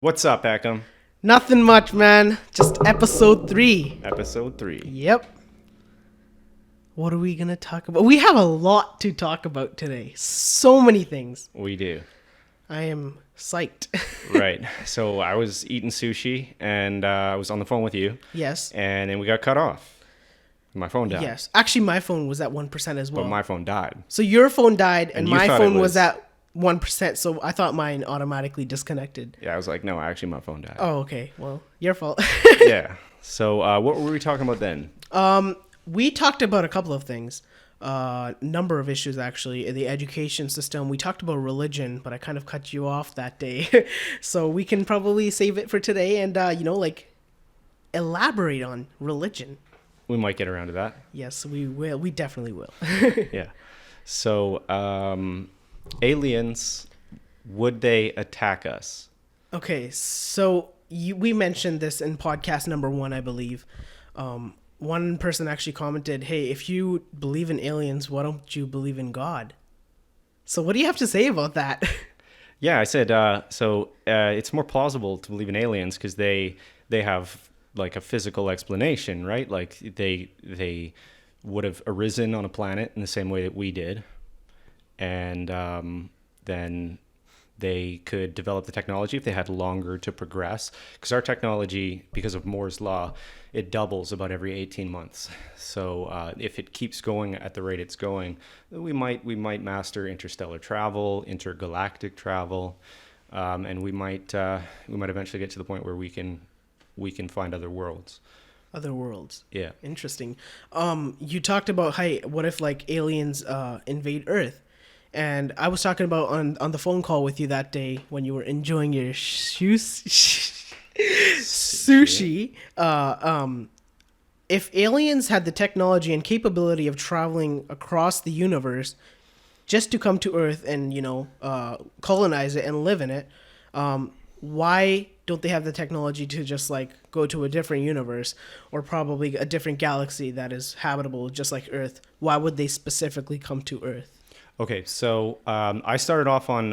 What's up, Ekam? Nothing much, man. Just episode 3. Episode 3. Yep. What are we going to talk about? We have a lot to talk about today. So many things. We do. I am psyched. Right. So I was eating sushi, and I was on the phone with you. Yes. And then we got cut off. My phone died. Yes. Actually, my phone was at 1% as well. But my phone died. So your phone died, and you my thought it phone was was at 1%. So I thought mine automatically disconnected. Yeah, I was like, no, actually, my phone died. Oh, okay. Well, your fault. Yeah. So what were we talking about then? We talked about a couple of things. Number of issues, actually. The education system. We talked about religion, but I kind of cut you off that day. So we can probably save it for today and, elaborate on religion. We might get around to that. Yes, we will. We definitely will. Yeah. So aliens, would they attack us? Okay, so we mentioned this in podcast number 1, I believe. One person actually commented, hey, if you believe in aliens, why don't you believe in God? So what do you have to say about that? Yeah, I said, it's more plausible to believe in aliens because they have like a physical explanation, right? Like they would have arisen on a planet in the same way that we did. And then they could develop the technology if they had longer to progress. Because our technology, because of Moore's law, it doubles about every 18 months. So if it keeps going at the rate it's going, we might master interstellar travel, intergalactic travel, and we might eventually get to the point where we can find other worlds. Other worlds. Yeah. Interesting. You talked about, hey, what if like aliens invade Earth? And I was talking about on the phone call with you that day when you were enjoying your sushi. If aliens had the technology and capability of traveling across the universe just to come to Earth and, colonize it and live in it, why don't they have the technology to just like go to a different universe or probably a different galaxy that is habitable just like Earth? Why would they specifically come to Earth? Okay, so I started off on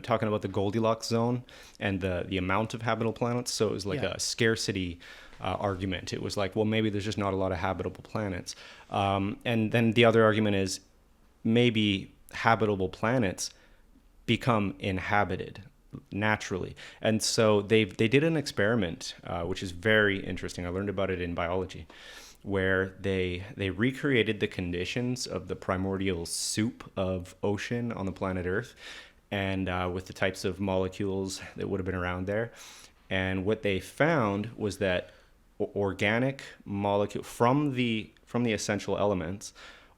talking about the Goldilocks zone and the amount of habitable planets. So it was like a scarcity argument. It was like, well, maybe there's just not a lot of habitable planets. And then the other argument is maybe habitable planets become inhabited naturally. And so they did an experiment, which is very interesting. I learned about it in biology, where they recreated the conditions of the primordial soup of ocean on the planet Earth, and with the types of molecules that would have been around there. And what they found was that organic molecule from the essential elements,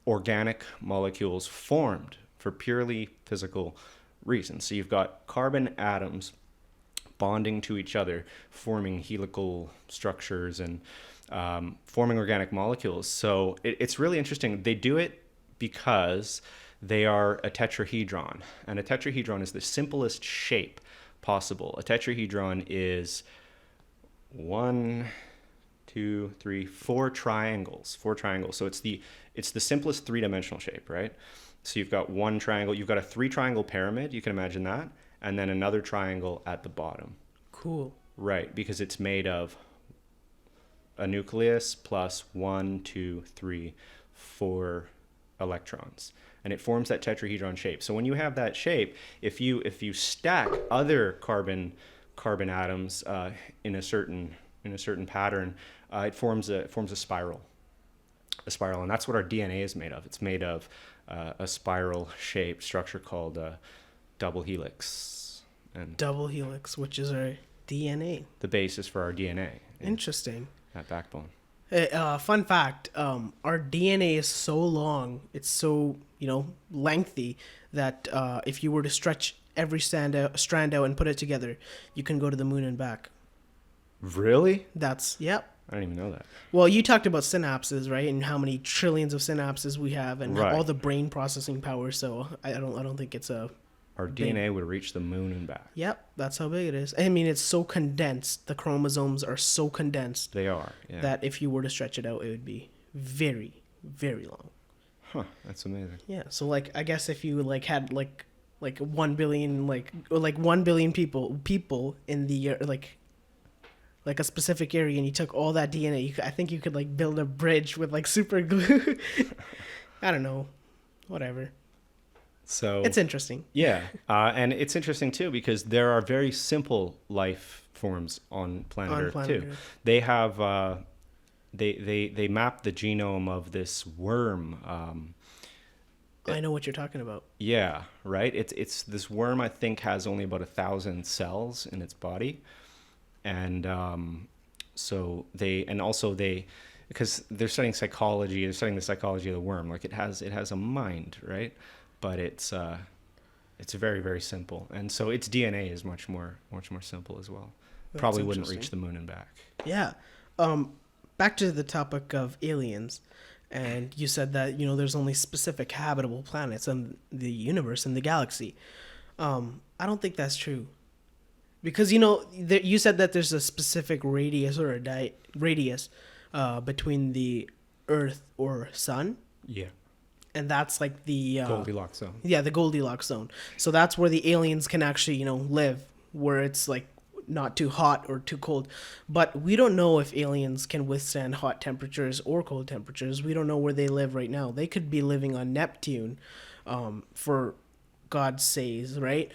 organic molecules formed for purely physical reasons. So you've got carbon atoms bonding to each other, forming helical structures and forming organic molecules. So it's really interesting. They do it because they are a tetrahedron. And a tetrahedron is the simplest shape possible. A tetrahedron is 4 triangles. So it's the simplest three-dimensional shape, right? So you've got one triangle. You've got a 3-triangle pyramid. You can imagine that. And then another triangle at the bottom. Cool. Right, because it's made of a nucleus plus 1, 2, 3, 4 electrons, and it forms that tetrahedron shape. So when you have that shape, if you stack other carbon atoms in a certain pattern, it forms a spiral, and that's what our DNA is made of. It's made of a spiral shaped structure called double helix. And double helix, which is our DNA. The basis for our DNA. Interesting. That backbone. Fun fact, our DNA is so long, it's so, lengthy that if you were to stretch every strand out and put it together, you can go to the moon and back. Really? Yep. I didn't even know that. Well, you talked about synapses, right? And how many trillions of synapses we have and all the brain processing power. So I don't think it's our DNA would reach the moon and back. Yep, that's how big it is. I mean, it's so condensed. The chromosomes are so condensed. They are, yeah. That if you were to stretch it out, it would be very, very long. Huh, that's amazing. Yeah, so, I guess if you, had, like 1 billion, like 1 billion people in the like a specific area, and you took all that DNA, I think you could like build a bridge with like super glue. I don't know, whatever. So It's interesting. yeah, and it's interesting too because there are very simple life forms on planet Earth too. Earth. They have they map the genome of this worm. I know what you're talking about. Yeah, right. It's this worm. I think has only about 1,000 cells in its body, and so they because they're studying psychology. They're studying the psychology of the worm. Like it has a mind, right? But it's very very simple, and so its DNA is much more simple as well. That's Probably wouldn't interesting. reach the moon and back. Yeah. Back to the topic of aliens, and you said that there's only specific habitable planets in the universe, in the galaxy. I don't think that's true, because you said that there's a specific radius or a radius between the Earth or Sun, Yeah, and that's like the Goldilocks zone. yeah, the Goldilocks zone. So that's where the aliens can actually live, where it's like not too hot or too cold. But we don't know if aliens can withstand hot temperatures or cold temperatures. We don't know where they live right now. They could be living on Neptune, for God's sakes, right?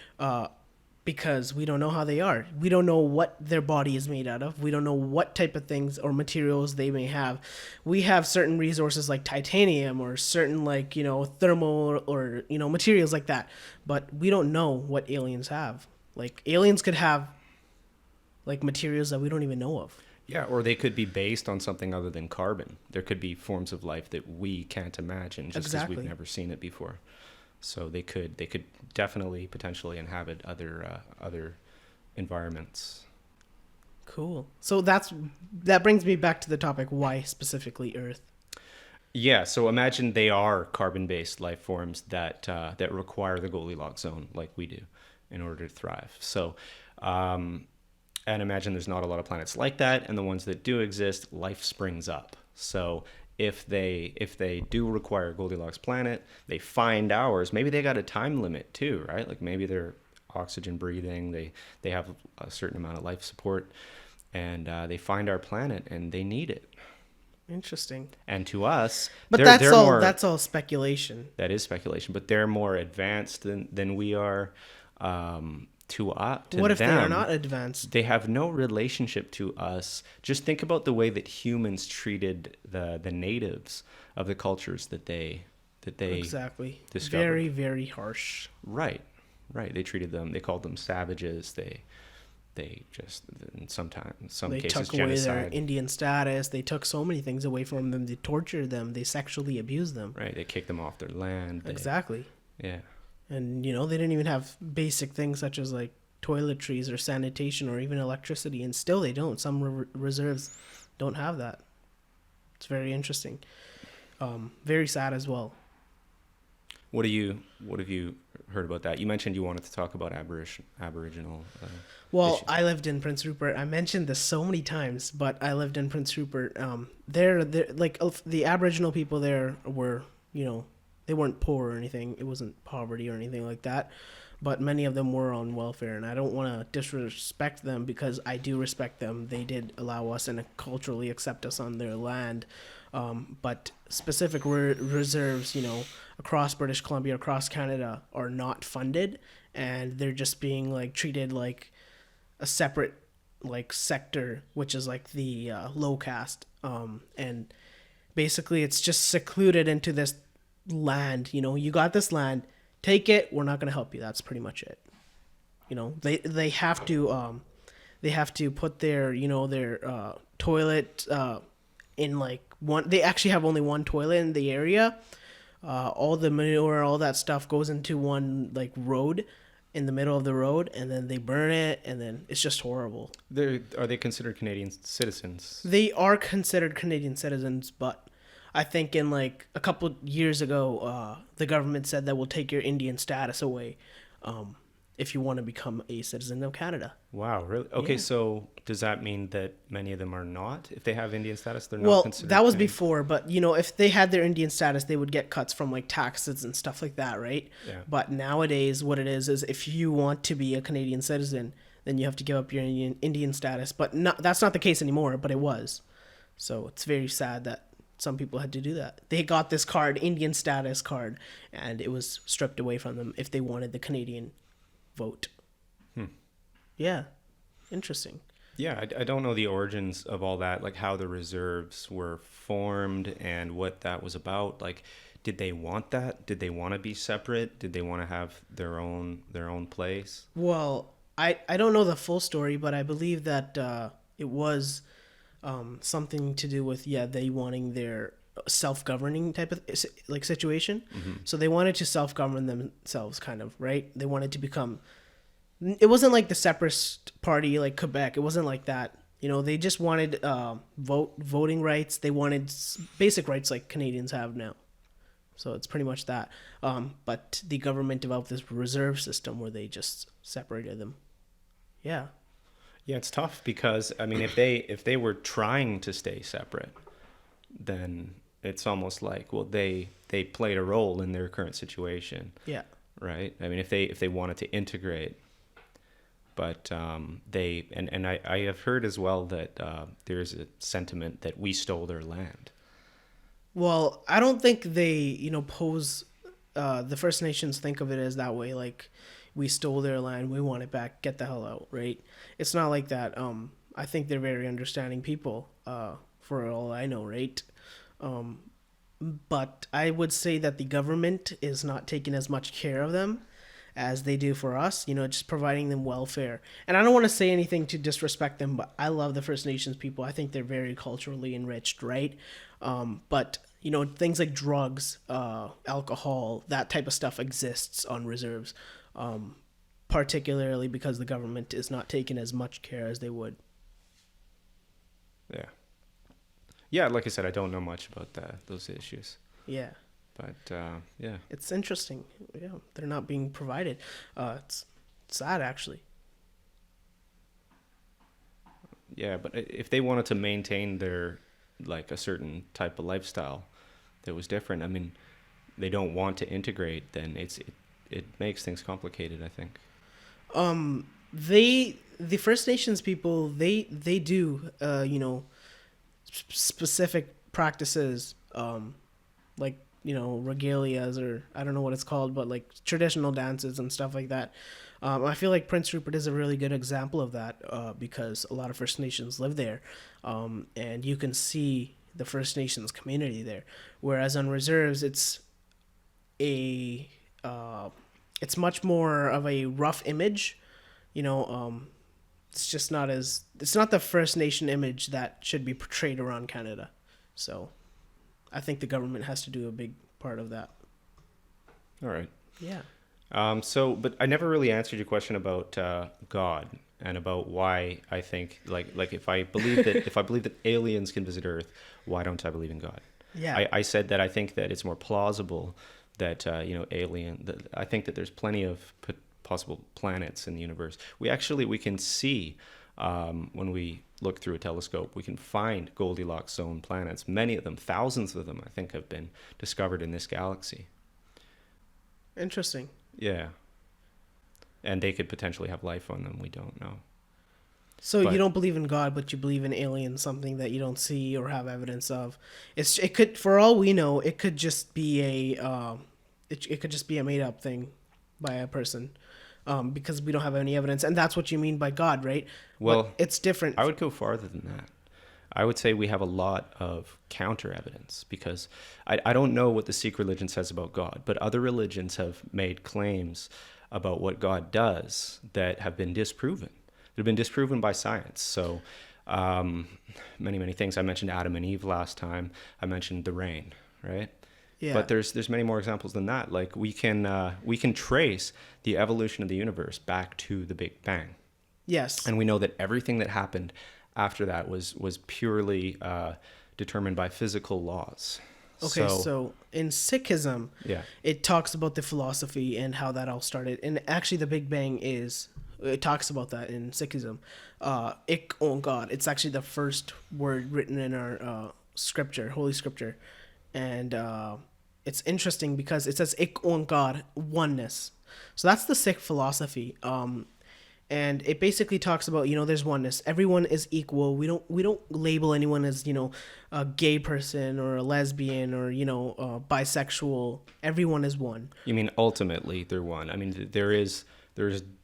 Because we don't know how they are. We don't know what their body is made out of. We don't know what type of things or materials they may have. We have certain resources like titanium or certain thermal or materials like that. But we don't know what aliens have. Like aliens could have like materials that we don't even know of. Yeah, or they could be based on something other than carbon. There could be forms of life that we can't imagine just because Exactly. we've never seen it before. So they could definitely potentially inhabit other environments. Cool. So that brings me back to the topic, why specifically Earth? Yeah, so imagine they are carbon-based life forms that require the Goldilocks zone like we do in order to thrive. So and imagine there's not a lot of planets like that, and the ones that do exist, life springs up. So if they do require a Goldilocks planet, they find ours. Maybe they got a time limit too, right? Like maybe they're oxygen breathing. They have a certain amount of life support, and they find our planet and they need it. Interesting. And to us, But that's all speculation. That is speculation, but they're more advanced than we are. To what if them, they are not advanced? They have no relationship to us. Just think about the way that humans treated the natives of the cultures that they Exactly. discovered. Very, very harsh. Right. They treated them. They called them savages. They just in some They cases took away their genocide. Indian status. They took so many things away from them. They tortured them. They sexually abused them. Right. They kicked them off their land. Exactly. Yeah. And they didn't even have basic things such as like toiletries or sanitation or even electricity, and still they don't. Some reserves don't have that. It's very interesting. Very sad as well. What have you heard about that? You mentioned you wanted to talk about Aboriginal. Well, issues. I lived in Prince Rupert. I mentioned this so many times, but I lived in Prince Rupert. They're like the Aboriginal people there were, they weren't poor or anything. It wasn't poverty or anything like that. But many of them were on welfare, and I don't want to disrespect them because I do respect them. They did allow us and culturally accept us on their land. But specific reserves, across British Columbia, across Canada, are not funded, and they're just being like treated like a separate like sector, which is like the low caste. And basically, it's just secluded into this land. You got this land. Take it. We're not going to help you. That's pretty much it. They have to put their their toilet in like one. They actually have only one toilet in the area. All the manure, all that stuff goes into one like road in the middle of the road, and then they burn it, and then it's just horrible. Are they considered Canadian citizens? They are considered Canadian citizens, but I think in like a couple years ago, the government said that we'll take your Indian status away. if you want to become a citizen of Canada. Wow, really? Okay, Yeah. so does that mean that many of them are not? If they have Indian status, they're not Well, considered that was Canadian? before, but you know, if they had their Indian status, they would get cuts from like taxes and stuff like that, right? Yeah. But nowadays, what it is if you want to be a Canadian citizen, then you have to give up your Indian status. But that's not the case anymore, but it was. So it's very sad that some people had to do that. They got this card, Indian status card, and it was stripped away from them if they wanted the Canadian vote. Yeah, interesting. Yeah, I don't know the origins of all that, like how the reserves were formed and what that was about. Like, did they want that? Did they want to be separate? Did they want to have their own place? Well, I don't know the full story, but I believe that it was something to do with they wanting their self-governing type of like situation. So they wanted to self-govern themselves, kind of, right? They wanted to become. It wasn't like the separatist party like Quebec. It wasn't like that. You know, they just wanted voting rights. They wanted basic rights like Canadians have now. So it's pretty much that. But the government developed this reserve system where they just separated them. Yeah. Yeah, it's tough because I mean, if they were trying to stay separate, then it's almost like, well, they played a role in their current situation. Yeah. Right. I mean, if they wanted to integrate. But I have heard as well that there's a sentiment that we stole their land. Well, I don't think they, pose, the First Nations think of it as that way. Like, we stole their land, we want it back, get the hell out, right? It's not like that. I think they're very understanding people, for all I know, right? But I would say that the government is not taking as much care of them as they do for us, just providing them welfare. And I don't want to say anything to disrespect them, but I love the First Nations people. I think they're very culturally enriched, right? But, things like drugs, alcohol, that type of stuff exists on reserves, particularly because the government is not taking as much care as they would. Yeah. Yeah, like I said, I don't know much about those issues. Yeah. But, yeah. It's interesting. Yeah, they're not being provided. It's sad, actually. Yeah, but if they wanted to maintain their, like, a certain type of lifestyle that was different, I mean, they don't want to integrate, then it makes things complicated, I think. The First Nations people, they do, specific practices, like, regalias, or I don't know what it's called, but like traditional dances and stuff like that. I feel like Prince Rupert is a really good example of that, because a lot of First Nations live there, and you can see the First Nations community there. Whereas on reserves, it's much more of a rough image, it's just not it's not the First Nation image that should be portrayed around Canada. So I think the government has to do a big part of that. All right. Yeah. But I never really answered your question about God and about why I think like if I believe that aliens can visit Earth, why don't I believe in God? Yeah. I said that I think that it's more plausible that I think that there's plenty of possible planets in the universe. We can see when we look through a telescope, we can find Goldilocks zone planets. Many of them, thousands of them, I think, have been discovered in this galaxy. Interesting. Yeah. And they could potentially have life on them. We don't know. So you don't believe in God, but you believe in aliens, something that you don't see or have evidence of. It could, for all we know, it could just be a made up thing by a person. Because we don't have any evidence, and that's what you mean by God, right? Well, but it's different. I would go farther than that. I would say we have a lot of counter evidence, because I don't know what the Sikh religion says about God, but other religions have made claims about what God does that have been disproven. They've been disproven by science. So many things. I mentioned Adam and Eve last time. I mentioned the rain, right? Yeah. But there's many more examples than that. Like we can trace the evolution of the universe back to the Big Bang. Yes. And we know that everything that happened after that was purely determined by physical laws. Okay, So so in Sikhism, yeah, it talks about the philosophy and how that all started. And actually, the Big Bang it talks about that in Sikhism. Ik on God. It's actually the first word written in our scripture, holy scripture, and it's interesting because it says Ik on God, oneness. So that's the Sikh philosophy. And it basically talks about, there's oneness. Everyone is equal. We don't label anyone as, a gay person or a lesbian or, bisexual. Everyone is one. you mean ultimately they're one? I mean, there's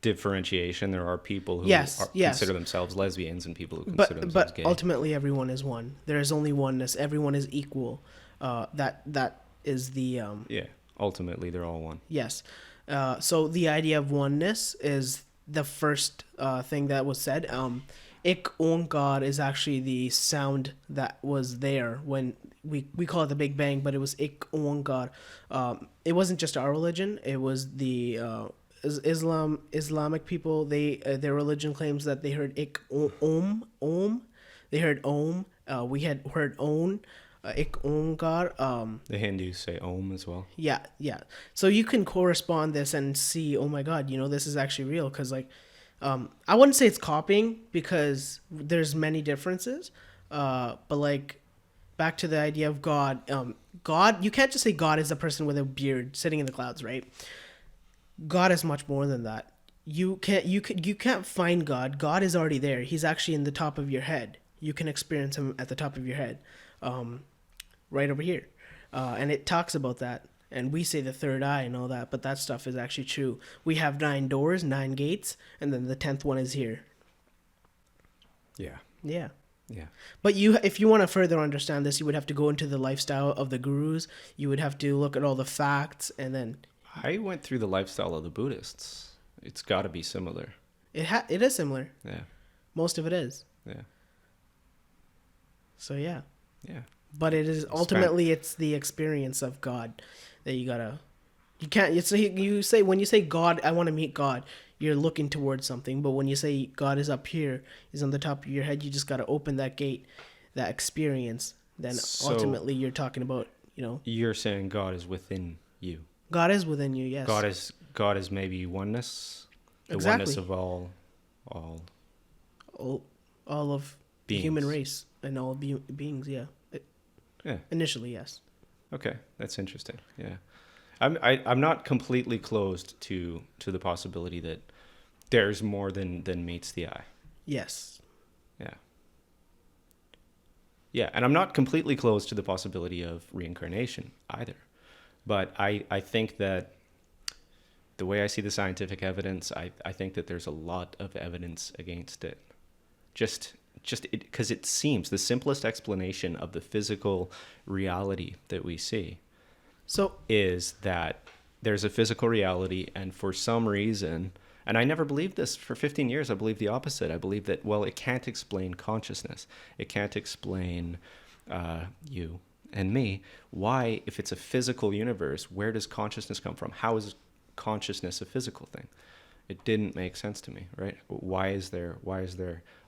differentiation. There are people who Yes, yes. consider themselves lesbians and people who consider themselves But gay. ultimately everyone is one. There is only oneness. Everyone is equal. That is the Yeah, ultimately they're all one. yes. So the idea of oneness is the first thing that was said. Ik on God is actually the sound that was there when we call it the Big Bang, but it was Ik on God. It wasn't just our religion. It was the Islamic people. Their religion claims that they heard Ik om. They heard om. We had heard on. Ik on God. The Hindus say Om as well. Yeah, yeah. So you can correspond this and see, oh my God, this is actually real. Because, I wouldn't say it's copying because there's many differences. But, back to the idea of God. God, you can't just say God is a person with a beard sitting in the clouds, right? God is much more than that. You can't find God. God is already there. He's actually in the top of your head. You can experience him at the top of your head. Right over here. And it talks about that. And we say the third eye and all that, but that stuff is actually true. We have 9 doors, 9 gates, and then the 10th one is here. Yeah. Yeah. Yeah. But if you want to further understand this, you would have to go into the lifestyle of the gurus. You would have to look at all the facts, and then I went through the lifestyle of the Buddhists. It's got to be similar. it is similar. Yeah. Most of it is. Yeah. So yeah. Yeah. But it is ultimately it's the experience of God that you can't. You say when you say God, I want to meet God. You're looking towards something, but when you say God is up here, He's on the top of your head, you just got to open that gate, that experience. Then ultimately, you're talking about You're saying God is within you. God is within you. Yes. God is maybe oneness. The Exactly. oneness of all of the beings. human race and all beings. Yeah. Yeah. Initially, yes. Okay, that's interesting. Yeah, I'm not completely closed to the possibility that there's more than meets the eye. Yes. Yeah. Yeah, and I'm not completely closed to the possibility of reincarnation either. But I think that the way I see the scientific evidence, I think that there's a lot of evidence against it. Just because it seems the simplest explanation of the physical reality that we see is that there's a physical reality, and for some reason, and I never believed this for 15 years, I believed the opposite. I believed that, well, it can't explain consciousness. It can't explain you and me. Why, if it's a physical universe, where does consciousness come from? How is consciousness a physical thing? It didn't make sense to me, right? Why is there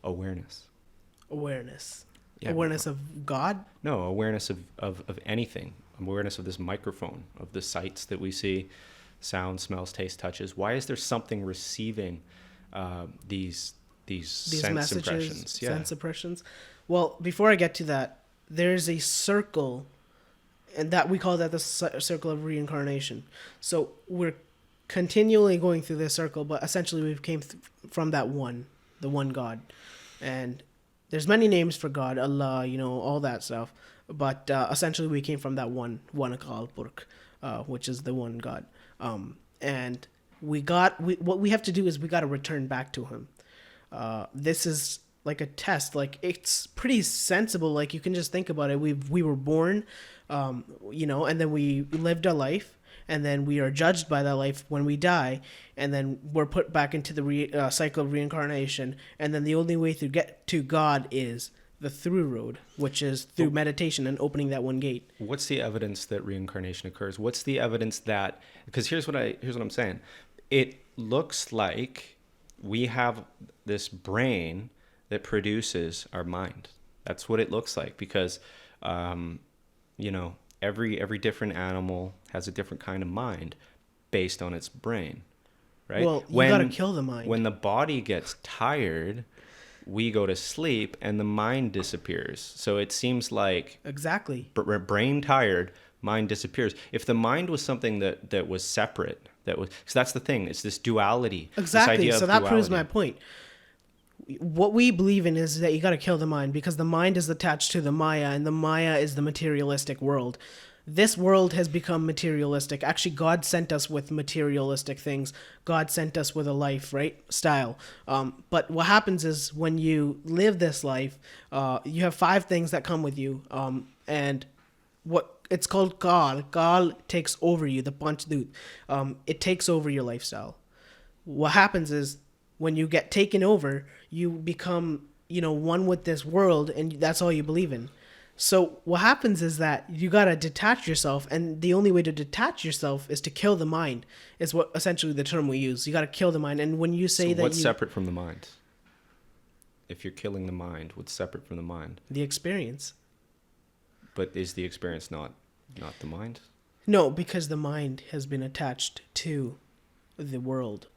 awareness? Awareness. Yeah, Awareness of God? No, awareness of anything. Awareness of this microphone, of the sights that we see, sound, smells, taste, touches. Why is there something receiving these sense messages, impressions? Yeah. sense impressions. Well, before I get to that, there's a circle, and that we call that the circle of reincarnation. So we're continually going through this circle, but essentially we came from that the one God, and there's many names for God, Allah, all that stuff. But essentially, we came from that one Ekamprit, which is the one God. And what we have to do is we got to return back to Him. This is like a test. Like, it's pretty sensible. Like, you can just think about it. We were born, and then we lived a life. And then we are judged by that life when we die, and then we're put back into the cycle of reincarnation. And then the only way to get to God is the through road, which is through meditation and opening that one gate. What's the evidence that reincarnation occurs? What's the evidence that? Because here's what I'm saying. It looks like we have this brain that produces our mind. That's what it looks like, because every different animal has a different kind of mind based on its brain, right? Well, you gotta kill the mind. When the body gets tired, we go to sleep and the mind disappears. So it seems like Exactly. brain tired, mind disappears. If the mind was something that was separate, so that's the thing. It's this duality. Exactly. So that proves my point. What we believe in is that you got to kill the mind, because the mind is attached to the Maya, and the Maya is the materialistic world. This world has become materialistic. Actually, God sent us with materialistic things. God sent us with a life, right? Style. But what happens is when you live this life, you have 5 things that come with you. And what it's called God takes over you, the Panchadut. It takes over your lifestyle. What happens is when you get taken over, you become, one with this world, and that's all you believe in. So what happens is that you got to detach yourself, and the only way to detach yourself is to kill the mind, is what essentially the term we use. You got to kill the mind. And when you say that what's separate from the mind? If you're killing the mind, what's separate from the mind? The experience. But is the experience not the mind? No, because the mind has been attached to the world.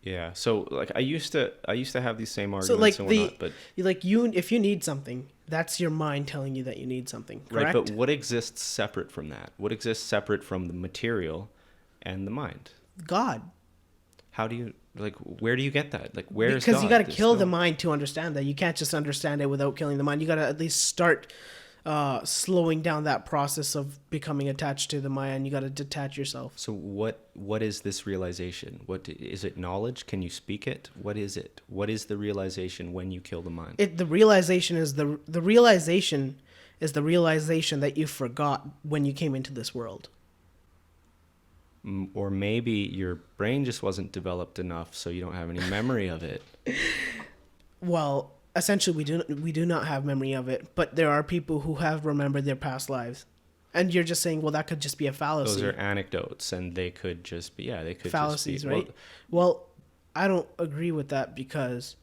Yeah. So like I used to have these same arguments So like and whatnot, but if you need something, that's your mind telling you that you need something, correct? Right, but what exists separate from that? What exists separate from the material and the mind? God. How do you where do you get that? Like where is God? Because you got to kill the mind to understand that. You can't just understand it without killing the mind. You got to at least start slowing down that process of becoming attached to the Maya, and you got to detach yourself. So what is this realization? What is it? Knowledge? Can you speak it? What is it? What is the realization when you kill the mind? The realization is the realization is the realization that you forgot when you came into this world. Or maybe your brain just wasn't developed enough, so you don't have any memory of it. Well, essentially, we do not have memory of it, but there are people who have remembered their past lives, and you're just saying, well, that could just be a fallacy. Those are anecdotes, and they could just be fallacies, just be, right? Well, I don't agree with that, because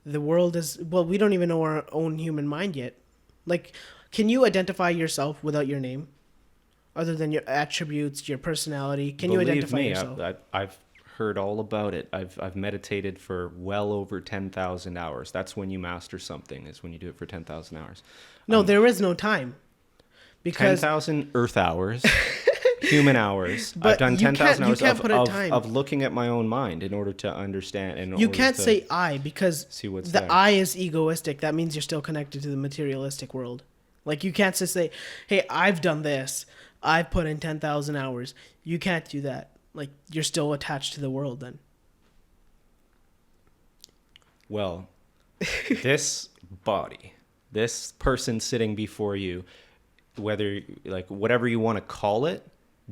the world is we don't even know our own human mind yet. Like, can you identify yourself without your name, other than your attributes, your personality? Can you identify yourself? I've heard all about it. I've meditated for well over 10,000 hours. That's when you master something, is when you do it for 10,000 hours. No, there is no time. Because 10,000 Earth hours, human hours. But I've done 10,000 hours of looking at my own mind in order to understand. And you can't say I, because see what's the there. I is egoistic. That means you're still connected to the materialistic world. Like, you can't just say, hey, I've done this. I've put in 10,000 hours. You can't do that. Like, you're still attached to the world then. Well, this body, this person sitting before you, whether whatever you want to call it,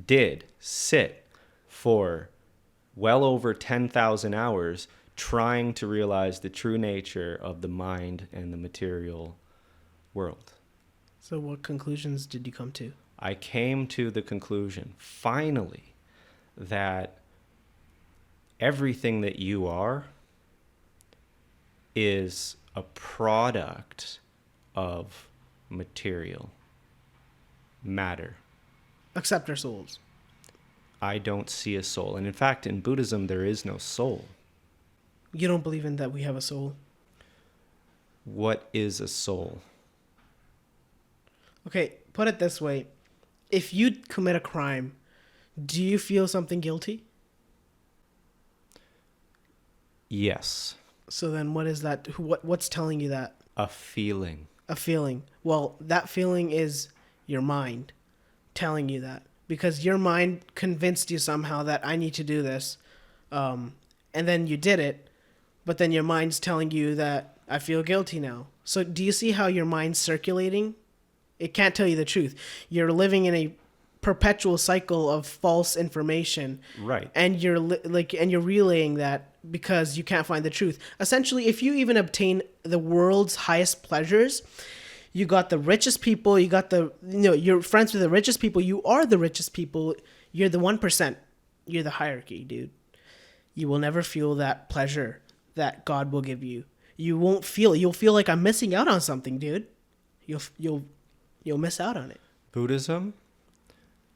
did sit for well over 10,000 hours trying to realize the true nature of the mind and the material world. So what conclusions did you come to? I came to the conclusion, finally, that everything that you are is a product of material matter. Except our souls. I don't see a soul. And in fact, in Buddhism, there is no soul. You don't believe in that we have a soul? What is a soul? Okay, put it this way. If you commit a crime, do you feel something guilty? Yes. So then what is that? What's telling you that? A feeling. A feeling. Well, that feeling is your mind telling you that. Because your mind convinced you somehow that I need to do this. And then you did it. But then your mind's telling you that I feel guilty now. So do you see how your mind's circulating? It can't tell you the truth. You're living in a perpetual cycle of false information. Right. And you're you're relaying that because you can't find the truth. Essentially, if you even obtain the world's highest pleasures, you got the richest people, you got you're friends with the richest people, you are the richest people, you're the 1%. You're the hierarchy, dude. You will never feel that pleasure that God will give you. You'll feel like I'm missing out on something, dude. You'll miss out on it. Buddhism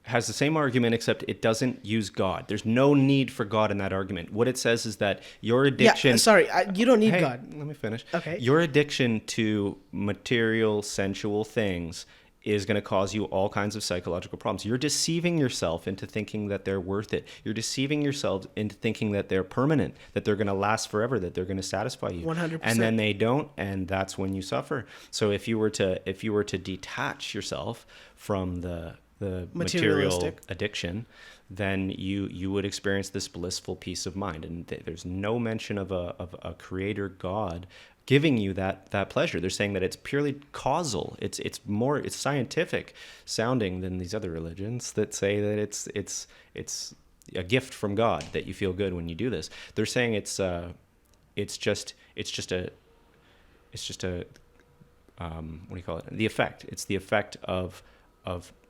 has the same argument, except it doesn't use God. There's no need for God in that argument. What it says is that your addiction... Yeah, sorry, you don't need Hey, God. let me finish. Okay. Your addiction to material, sensual things is going to cause you all kinds of psychological problems. You're deceiving yourself into thinking that they're worth it. You're deceiving yourself into thinking that they're permanent, that they're going to last forever, that they're going to satisfy you. 100%. And then they don't, and that's when you suffer. So if you were to detach yourself from the material Materialistic. addiction, then you would experience this blissful peace of mind. And there's no mention of a creator God giving you that pleasure. They're saying that it's purely causal. It's scientific sounding than these other religions that say that it's a gift from God that you feel good when you do this. They're saying it's just a what do you call it? The effect. It's the effect of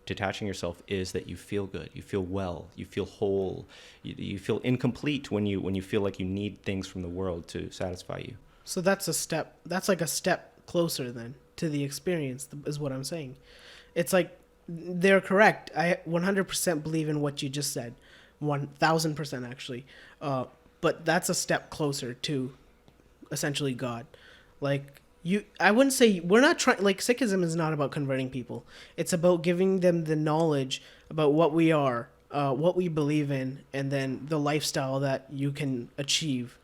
detaching yourself is that you feel good, you feel well, you feel whole, you feel incomplete when you feel like you need things from the world to satisfy you. So that's a step. That's like a step closer then to the experience, is what I'm saying. It's like they're correct. I 100% believe in what you just said, 1,000% actually. But that's a step closer to essentially God. Like I wouldn't say we're not trying. Like Sikhism is not about converting people. It's about giving them the knowledge about what we are, what we believe in, and then the lifestyle that you can achieve,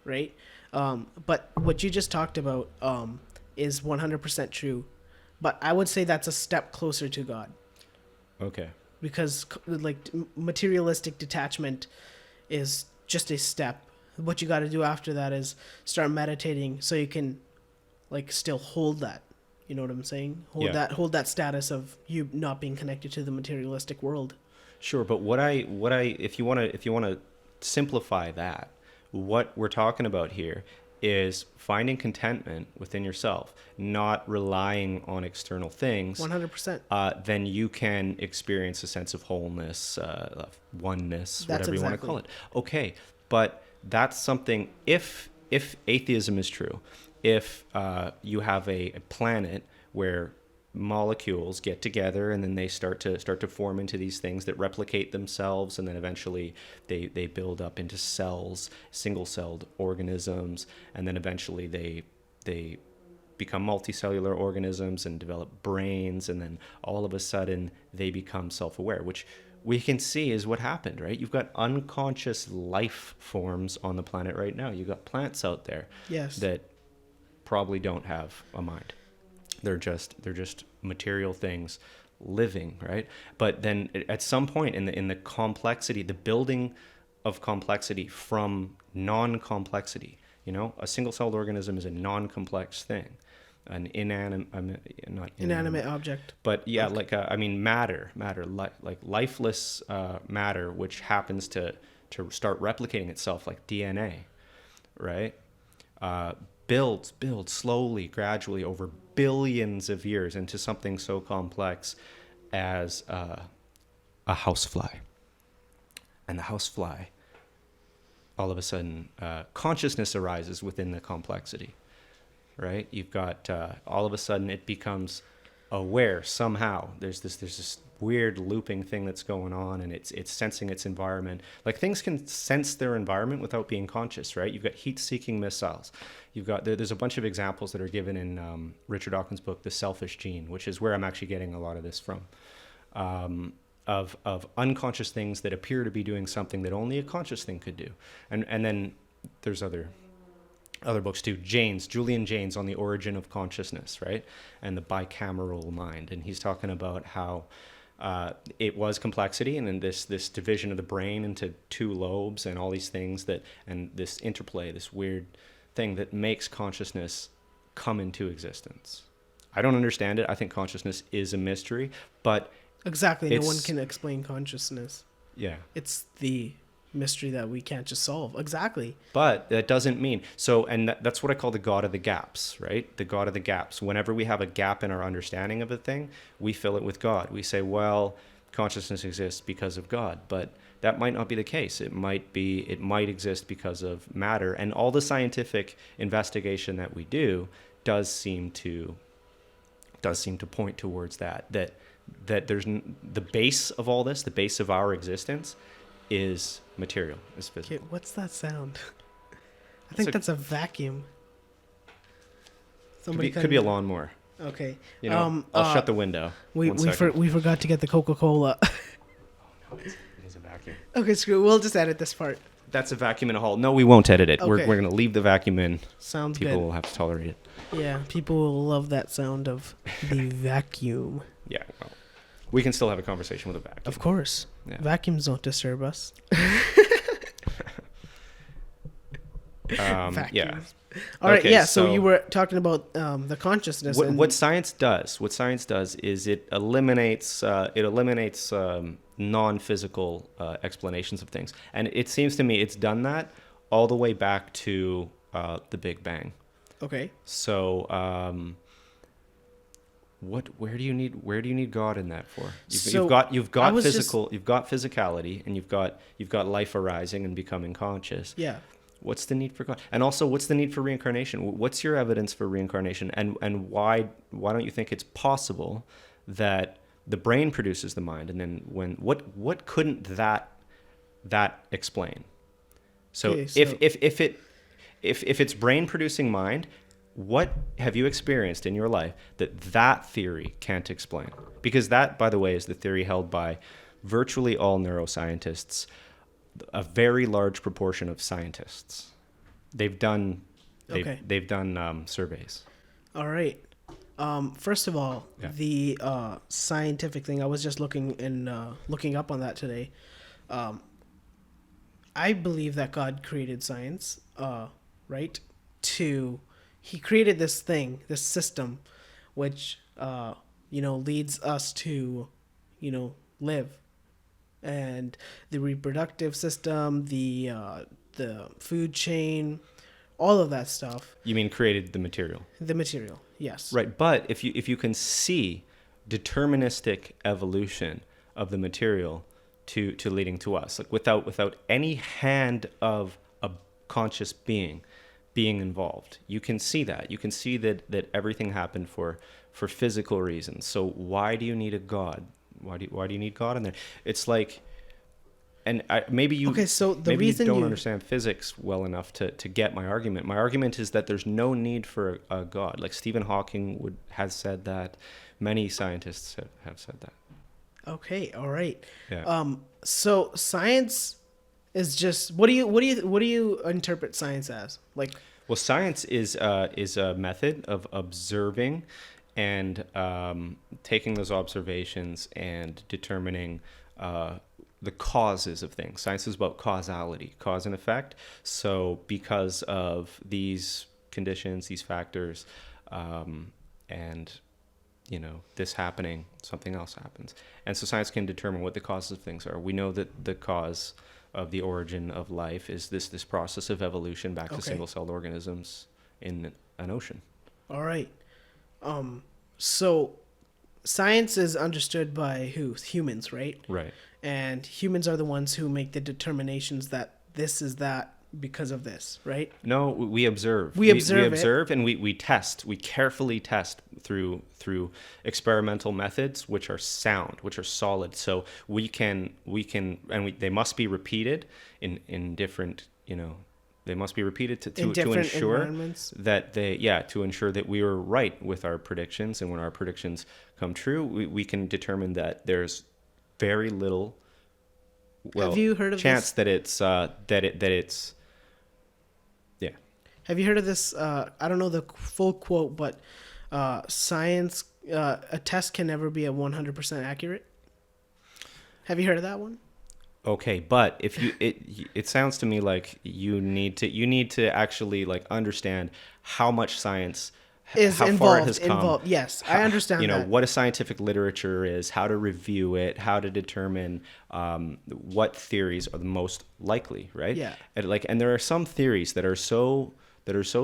right? But what you just talked about is 100% true. But I would say that's a step closer to God. Okay. Because like materialistic detachment is just a step. What you got to do after that is start meditating so you can like still hold that. You know what I'm saying? Hold that status of you not being connected to the materialistic world. Sure, but if you want to simplify that, what we're talking about here is finding contentment within yourself, not relying on external things. 100%. Then you can experience a sense of wholeness, of oneness, That's whatever you want to call it. Okay, but that's something. If atheism is true, if you have a planet where molecules get together and then they start to form into these things that replicate themselves, and then eventually they build up into cells, single-celled organisms, and then eventually they become multicellular organisms and develop brains, and then all of a sudden they become self-aware, which we can see is what happened, right? You've got unconscious life forms on the planet right now. You've got plants out there that probably don't have a mind. They're just material things living, right? But then at some point in the complexity, the building of complexity from non-complexity, a single-celled organism is a non-complex thing, an inanimate object. But yeah, okay. Matter, like lifeless matter, which happens to start replicating itself like DNA, right? Builds slowly, gradually over billions of years into something so complex as a housefly. And the housefly, all of a sudden, consciousness arises within the complexity, right? You've got, all of a sudden it becomes aware somehow. There's this weird looping thing that's going on, and it's sensing its environment. Like things can sense their environment without being conscious, right? You've got heat-seeking missiles. You've got there's a bunch of examples that are given in Richard Dawkins' book, The Selfish Gene, which is where I'm actually getting a lot of this from, of unconscious things that appear to be doing something that only a conscious thing could do. And then there's other books too. Julian Jaynes on the origin of consciousness, right? And the bicameral mind. And he's talking about how it was complexity, and then this division of the brain into two lobes and all these things and this interplay, this weird thing that makes consciousness come into existence. I don't understand it. I think consciousness is a mystery, but exactly, no one can explain consciousness. Yeah. It's the mystery that we can't just solve. Exactly. But that doesn't mean that's what I call the God of the gaps, right? The God of the gaps. Whenever we have a gap in our understanding of a thing, we fill it with God. We say, well, consciousness exists because of God, but that might not be the case. It might exist because of matter, and all the scientific investigation that we do does seem to point towards that the base of all this, the base of our existence, is material, is physical. Okay, what's that sound? I think that's a vacuum. Could be a lawnmower. Okay. You know, I'll shut the window. We forgot to get the Coca-Cola. No, it is a vacuum. Okay, screw. We'll just edit this part. That's a vacuum in a hall. No, we won't edit it. Okay. We're going to leave the vacuum in. Sounds People good. will have to tolerate it. Yeah, people will love that sound of the vacuum. Yeah, well, we can still have a conversation with a vacuum. Of course. Yeah. Vacuums don't disturb us. Yeah. All right. Okay, Yeah. So you were talking about the consciousness. What science does is it eliminates non-physical explanations of things, and it seems to me it's done that all the way back to the Big Bang. Okay. So, where do you need God in that for? You've got physicality, and you've got life arising and becoming conscious. Yeah. What's the need for God? And also, what's the need for reincarnation? What's your evidence for reincarnation? And why don't you think it's possible that the brain produces the mind, and then what couldn't that explain? So, Okay, if it's brain producing mind, what have you experienced in your life that theory can't explain? Because that, by the way, is the theory held by virtually all neuroscientists, a very large proportion of scientists. They've done surveys. All right. First of all, Yeah. the scientific thing. I was just looking up on that today. I believe that God created science, right? He created this thing, this system, which leads us to, live, and the reproductive system, the food chain, all of that stuff. You mean created the material? The material, yes. Right, but if you can see deterministic evolution of the material to leading to us, like without any hand of a conscious being involved, you can see that. You can see that everything happened for physical reasons. So why do you need a God? Why do you need God in there? It's like, and maybe you don't understand physics well enough to get my argument. My argument is that there's no need for a God. Like Stephen Hawking has said that. Many scientists have said that. Okay, all right. Yeah. So science is just what do you interpret science as? Like, well, science is a method of observing and taking those observations and determining the causes of things. Science is about causality, cause and effect. So because of these conditions, these factors, and this happening, something else happens. And so science can determine what the causes of things are. We know that the cause of the origin of life is this process of evolution back to single-celled organisms in an ocean. All right. So science is understood by who? Humans, right? Right. And humans are the ones who make the determinations that this is that because of this, right? No, we observe. We observe and we test. We carefully test through experimental methods, which are sound, which are solid. So they must be repeated in different, they must be repeated to ensure that to ensure that we were right with our predictions. And when our predictions come true, we can determine that there's very little have you heard of chance this? that it's Have you heard of this? I don't know the full quote, but science, a test can never be 100% accurate. Have you heard of that one? Okay, but if it sounds to me like you need to actually like understand how much science is how involved. Far it has come. Involved. Yes, I understand. that. What a scientific literature is, how to review it, how to determine what theories are the most likely, right? Yeah. And there are some theories that are so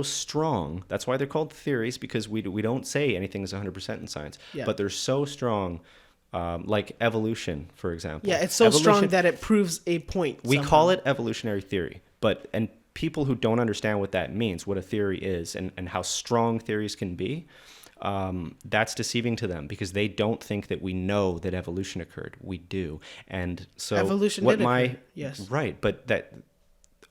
strong. That's why they're called theories, because we don't say anything is 100% in science. Yeah. But they're so strong, like evolution, for example. Yeah, it's so strong that it proves a point. We call it evolutionary theory, and people who don't understand what that means, what a theory is, and how strong theories can be, that's deceiving to them because they don't think that we know that evolution occurred. We do. And so Evolution what did my occur, yes. right, but that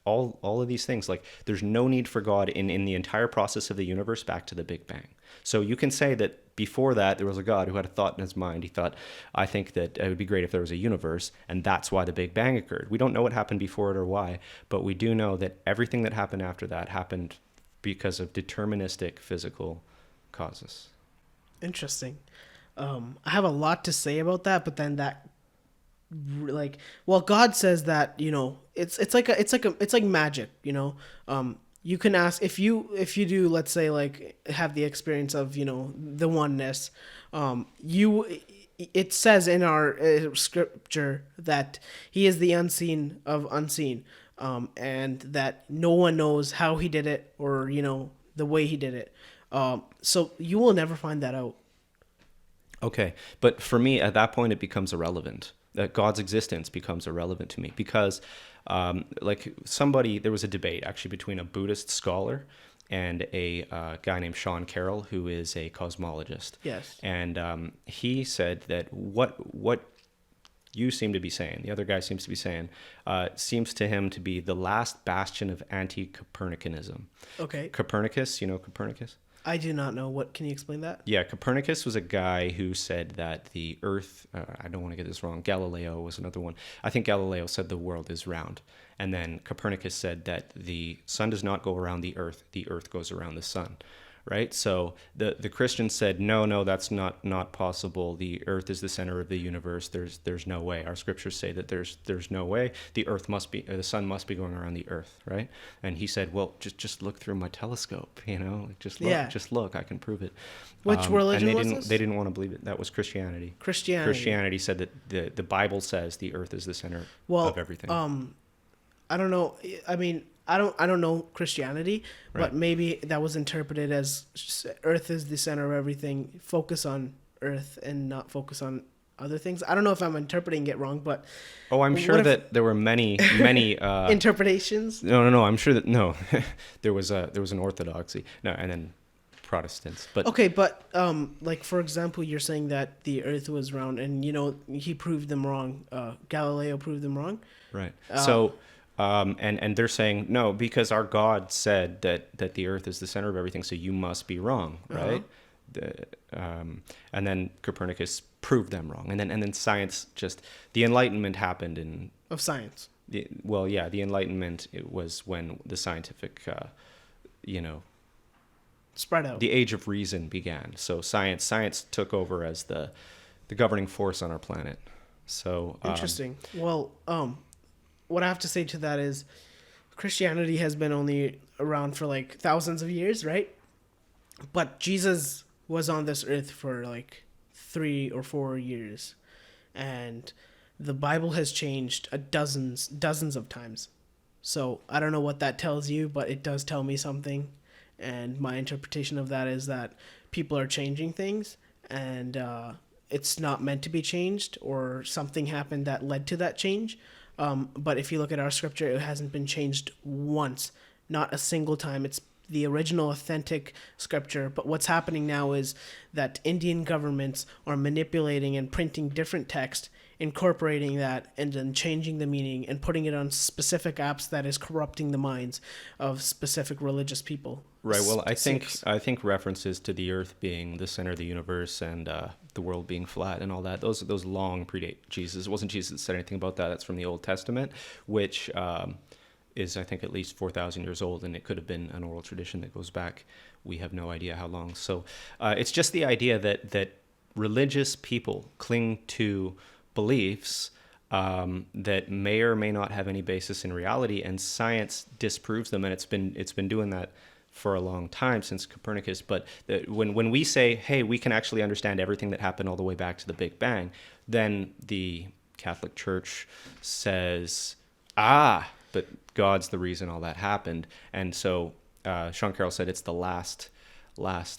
all of these things, like there's no need for God in the entire process of the universe back to the Big Bang. So you can say that before that there was a God who had a thought in his mind. He thought, I think that it would be great if there was a universe, and that's why the Big Bang occurred. We don't know what happened before it or why, but we do know that everything that happened after that happened because of deterministic physical causes. Interesting. I have a lot to say about that, but then that, like, well, God says that, you know, it's like magic, you know. You can ask if you do, let's say, like, have the experience of, you know, the oneness. It says in our scripture that he is the unseen of unseen, and that no one knows how he did it, or, you know, the way he did it. So you will never find that out. Okay, but for me, at that point, it becomes irrelevant. That God's existence becomes irrelevant to me because, there was a debate actually between a Buddhist scholar and a guy named Sean Carroll, who is a cosmologist. Yes. And he said that what you seem to be saying, the other guy seems to be saying, seems to him to be the last bastion of anti-Copernicanism. Okay. Copernicus, you know Copernicus? I do not know. What, can you explain that? Yeah, Copernicus was a guy who said that the Earth, I don't want to get this wrong, Galileo was another one. I think Galileo said the world is round. And then Copernicus said that the sun does not go around the Earth goes around the sun. Right? So the Christians said, no, that's not possible. The Earth is the center of the universe. There's no way. Our scriptures say that there's no way. The sun must be going around the Earth, right? And he said, well, just look through my telescope, you know, just look, I can prove it. Which religion and was this? They didn't want to believe it. That was Christianity. Christianity said that the Bible says the Earth is the center of everything. I don't know. I mean, I don't know Christianity, Right. but maybe that was interpreted as Earth is the center of everything. Focus on Earth and not focus on other things. I don't know if I'm interpreting it wrong, but I'm sure that there were many interpretations. No. I'm sure that there was an orthodoxy. No, and then Protestants. But okay, but like, for example, you're saying that the Earth was round, and, you know, he proved them wrong. Galileo proved them wrong. Right. So. And they're saying no because our God said that the Earth is the center of everything, so you must be wrong, right? And then Copernicus proved them wrong, and then science the Enlightenment happened of science. The Enlightenment, it was when the scientific spread out. The age of reason began. So science took over as the governing force on our planet. So interesting. Well, what I have to say to that is Christianity has been only around for like thousands of years, right? But Jesus was on this earth for like 3 or 4 years, and the Bible has changed dozens of times. So I don't know what that tells you, but it does tell me something. And my interpretation of that is that people are changing things, and it's not meant to be changed, or something happened that led to that change. But if you look at our scripture, it hasn't been changed once, not a single time. It's the original authentic scripture. But what's happening now is that Indian governments are manipulating and printing different text, incorporating that, and then changing the meaning and putting it on specific apps that is corrupting the minds of specific religious people. Right. Well, I think references to the Earth being the center of the universe and the world being flat and all that, those long predate Jesus. It wasn't Jesus that said anything about that. That's from the Old Testament, which is, I think, at least 4,000 years old, and it could have been an oral tradition that goes back. We have no idea how long. So it's just the idea that religious people cling to beliefs that may or may not have any basis in reality, and science disproves them, and it's been doing that for a long time since Copernicus. But when we say, hey, we can actually understand everything that happened all the way back to the Big Bang, then the Catholic Church says, but God's the reason all that happened. And so Sean Carroll said it's the last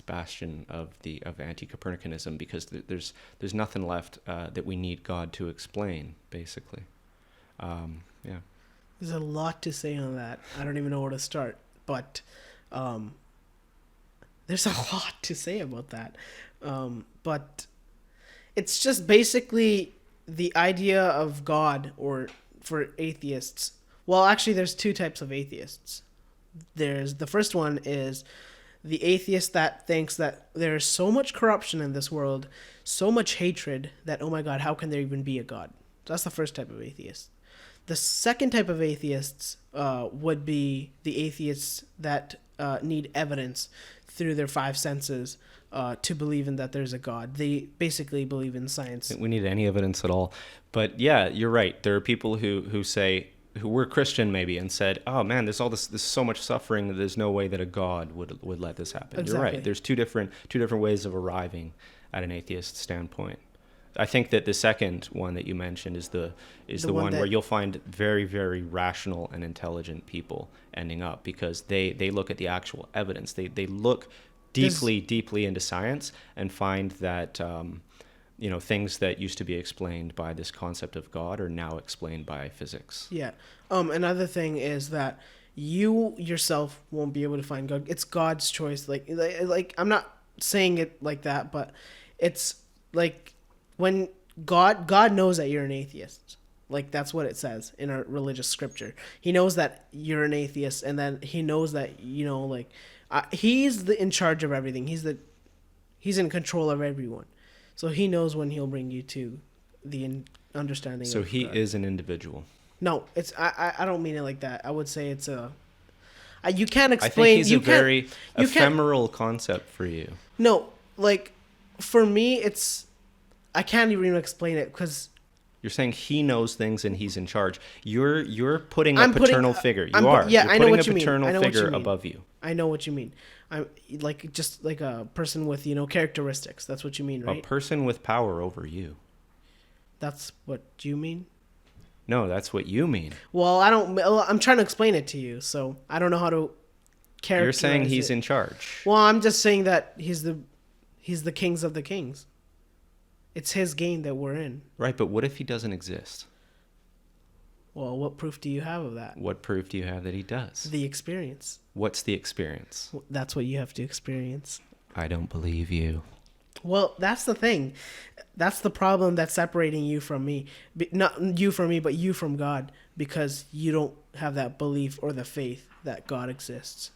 bastion of anti-Copernicanism, because there's nothing left that we need God to explain, basically. There's a lot to say on that. I don't even know where to start, but There's a lot to say about that. But it's just basically the idea of God, or for atheists. Well, actually, there's two types of atheists. There's the first one is the atheist that thinks that there's so much corruption in this world, so much hatred that, oh my God, how can there even be a God? That's the first type of atheist. The second type of atheists would be the atheists that need evidence through their five senses to believe in that there's a God. They basically believe in science. We need any evidence at all. But yeah, you're right. There are people who say, who were Christian maybe, and said, "Oh man, there's so much suffering that there's no way that a God would let this happen." Exactly. You're right. There's two different ways of arriving at an atheist standpoint. I think that the second one that you mentioned is the one where you'll find very, very rational and intelligent people ending up, because they look at the actual evidence. They look deeply into science and find that things that used to be explained by this concept of God are now explained by physics. Yeah. Another thing is that you yourself won't be able to find God. It's God's choice. Like I'm not saying it like that, but it's like when God knows that you're an atheist. Like that's what it says in our religious scripture. He knows that you're an atheist, and then he knows that he's in charge of everything. He's in control of everyone. So he knows when he'll bring you to the understanding. So of he God. is an individual. No, it's I don't mean it like that. I would say it's you can't explain. I think he's a very ephemeral concept for you. No, like for me, I can't even explain it because you're saying he knows things and he's in charge. You're putting a paternal figure. You're I know what you putting a mean. paternal figure above you. I know what you mean. I'm just like a person with characteristics. That's what you mean, right? A person with power over you. That's what you mean? No, that's what you mean. Well, I'm trying to explain it to you, so I don't know how to characterize. You're saying he's in charge. Well, I'm just saying that he's the kings of the kings. It's his game that we're in. Right, but what if he doesn't exist? Well, what proof do you have of that? What proof do you have that he does? The experience. What's the experience? That's what you have to experience. I don't believe you. Well, that's the thing. That's the problem that's separating you from me. Not you from me, but you from God, because you don't have that belief or the faith that God exists.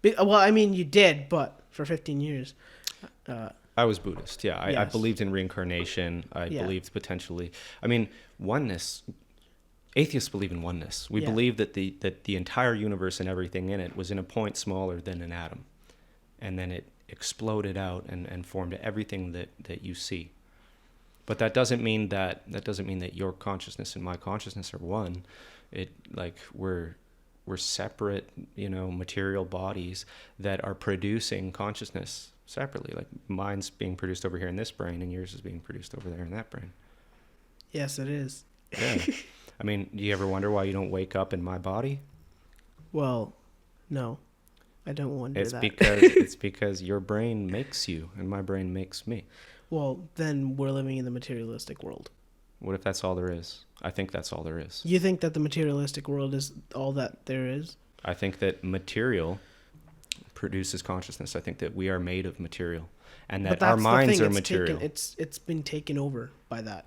Well, I mean, you did, but for 15 years. I was Buddhist, yeah. I Yes. believed in reincarnation. I believed potentially... I mean, oneness... Atheists believe in oneness. We believe that the entire universe and everything in it was in a point smaller than an atom. And then it exploded out and formed everything that you see. But that doesn't mean that your consciousness and my consciousness are one. We're separate, material bodies that are producing consciousness separately. Like mine's being produced over here in this brain, and yours is being produced over there in that brain. Yes, it is. Yeah. I mean, do you ever wonder why you don't wake up in my body? Well, no, I don't wonder that. It's because your brain makes you, and my brain makes me. Well, then we're living in the materialistic world. What if that's all there is? I think that's all there is. You think that the materialistic world is all that there is? I think that material produces consciousness. I think that we are made of material, and that our minds are material. It's been taken over by that.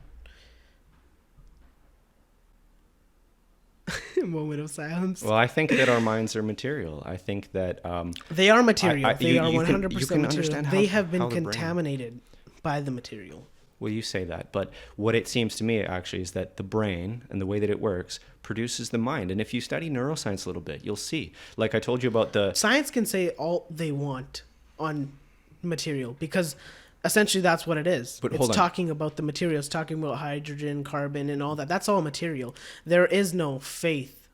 Moment of silence. Well, I think that our minds are material. I think that they are material. They are 100% material. Understand they have been contaminated by the material. Well, you say that, but what it seems to me actually is that the brain and the way that it works produces the mind. And if you study neuroscience a little bit, you'll see. Like I told you about science can say all they want on material because essentially that's what it is. But it's talking about the materials, talking about hydrogen, carbon, and all that. That's all material. There is no faith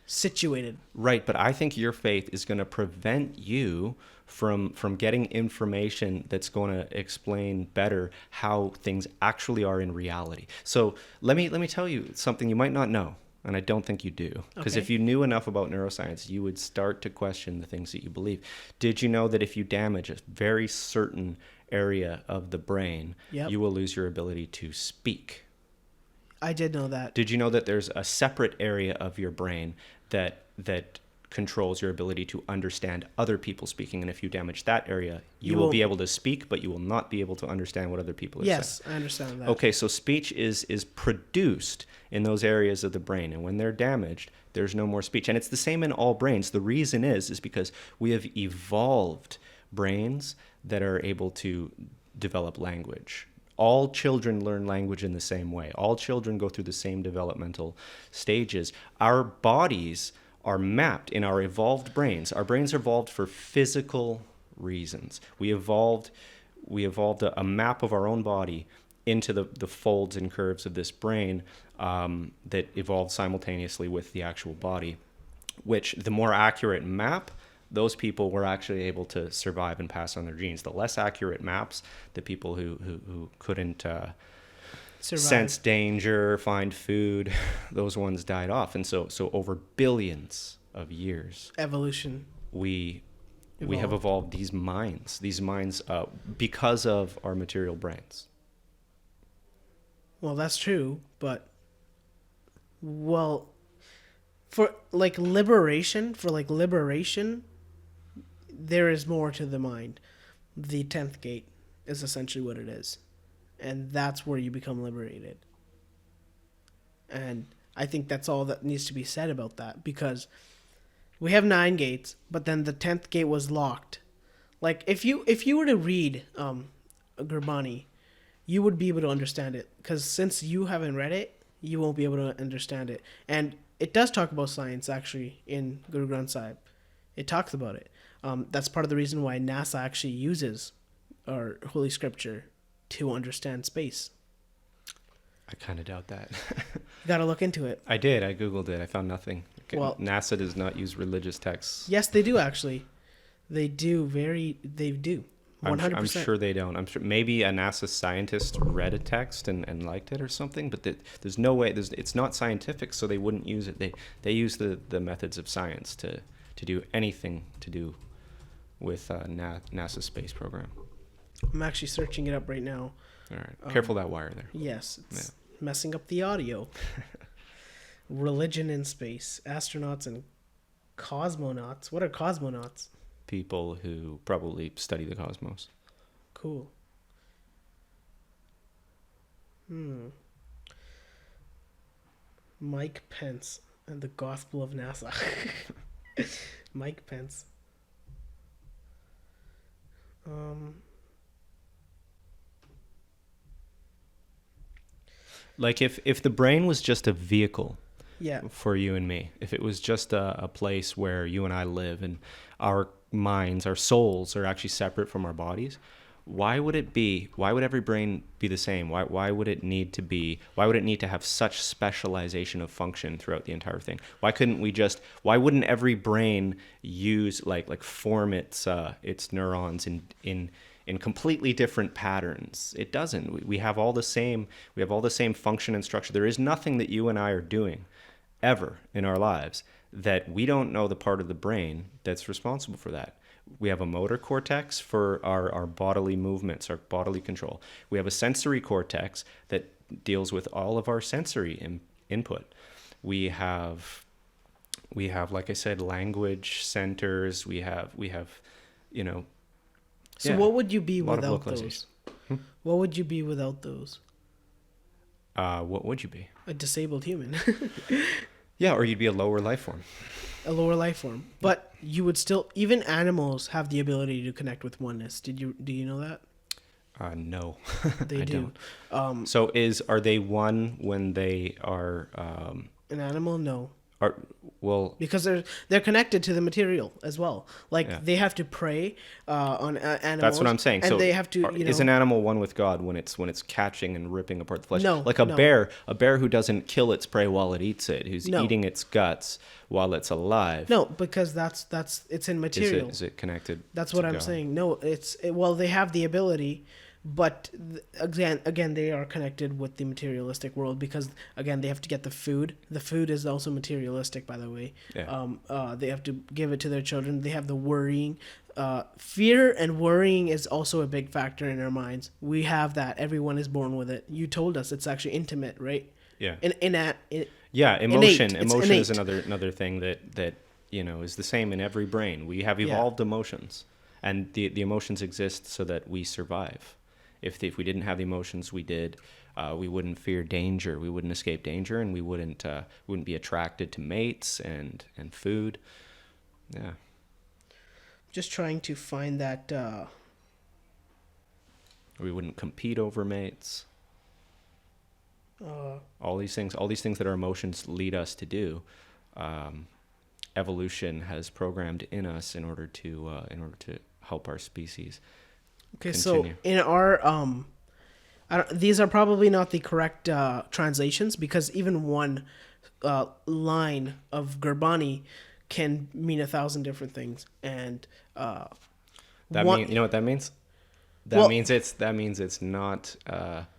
situated. Right, but I think your faith is going to prevent you from getting information that's going to explain better how things actually are in reality. So let me tell you something you might not know, and I don't think you do. Because if you knew enough about neuroscience, you would start to question the things that you believe. Did you know that if you damage a very certain area of the brain, you will lose your ability to speak? I did know that. Did you know that there's a separate area of your brain that controls your ability to understand other people speaking. And if you damage that area, you You will won't- be able to speak, but you will not be able to understand what other people are Yes, saying. I understand that. Okay, so speech is produced in those areas of the brain, and when they're damaged, there's no more speech. And it's the same in all brains. The reason is because we have evolved brains that are able to develop language. All children learn language in the same way. All children go through the same developmental stages. Our bodies are mapped in our evolved brains. Our brains are evolved for physical reasons. We evolved a map of our own body into the folds and curves of this brain that evolved simultaneously with the actual body, which the more accurate map, those people were actually able to survive and pass on their genes. The less accurate maps, the people who couldn't sense danger, find food, those ones died off. And so over billions of years, Evolution. we have evolved these minds because of our material brains. Well, that's true, but for liberation, there is more to the mind. The 10th gate is essentially what it is. And that's where you become liberated. And I think that's all that needs to be said about that, because we have 9 gates, but then the 10th gate was locked. Like if you were to read Gurbani, you would be able to understand it, because since you haven't read it, you won't be able to understand it. And it does talk about science actually in Guru Granth Sahib. It talks about it. That's part of the reason why NASA actually uses our Holy Scripture to understand space. I kind of doubt that. You got to look into it. I did. I Googled it. I found nothing. Okay. Well, NASA does not use religious texts. Yes, they do actually. They do. They do. 100%. I'm sure they don't. I'm sure maybe a NASA scientist read a text and liked it or something, but there's no way. It's not scientific, so they wouldn't use it. They use the methods of science to do anything to do with NASA's space program. I'm actually searching it up right now. All right. Careful that wire there. Yes, it's messing up the audio. Religion in space, astronauts and cosmonauts. What are cosmonauts? People who probably study the cosmos. Cool. Mike Pence and the Gospel of NASA. Mike Pence. Like if the brain was just a vehicle Yeah. for you and me, if it was just a place where you and I live and our minds, our souls are actually separate from our bodies, why would every brain be the same? Why would it need to have such specialization of function throughout the entire thing? Why wouldn't every brain use form its neurons in completely different patterns? It doesn't. We have all the same function and structure. There is nothing that you and I are doing ever in our lives that we don't know the part of the brain that's responsible for that. We have a motor cortex for our bodily movements, our bodily control. We have a sensory cortex that deals with all of our sensory input. We have, like I said, language centers. We have, So what would you be lot of without those? What would you be without those? What would you be? A disabled human. Yeah, or you'd be a lower life form. A lower life form. But you would still, even animals have the ability to connect with oneness. Do you know that? No, They I do. don't. So are they one when they are? An animal? No. Because they're connected to the material as well. They have to prey on animals. That's what I'm saying. And so they have to. Is an animal one with God when it's catching and ripping apart the flesh? No, like no. a bear who doesn't kill its prey while it eats it, who's eating its guts while it's alive. No, because that's it's in material. Is it connected? That's what I'm God? saying. No, they have the ability, but again, they are connected with the materialistic world because again, they have to get the food. The food is also materialistic, by the way. Yeah. They have to give it to their children. They have the worrying. Fear and worrying is also a big factor in our minds. We have that. Everyone is born with it. You told us it's actually intimate, right? Yeah. Emotion Emotion is innate. another thing that is the same in every brain. We have evolved emotions, and the emotions exist so that we survive. If we didn't have the emotions we did, we wouldn't fear danger. We wouldn't escape danger, and we wouldn't be attracted to mates and food. Yeah. Just trying to find that. We wouldn't compete over mates. All these things that our emotions lead us to do, evolution has programmed in us in order to help our species. Okay, continue. so in our these are probably not the correct translations, because even one line of Gurbani can mean 1,000 different things, and you know what that means? That means it's not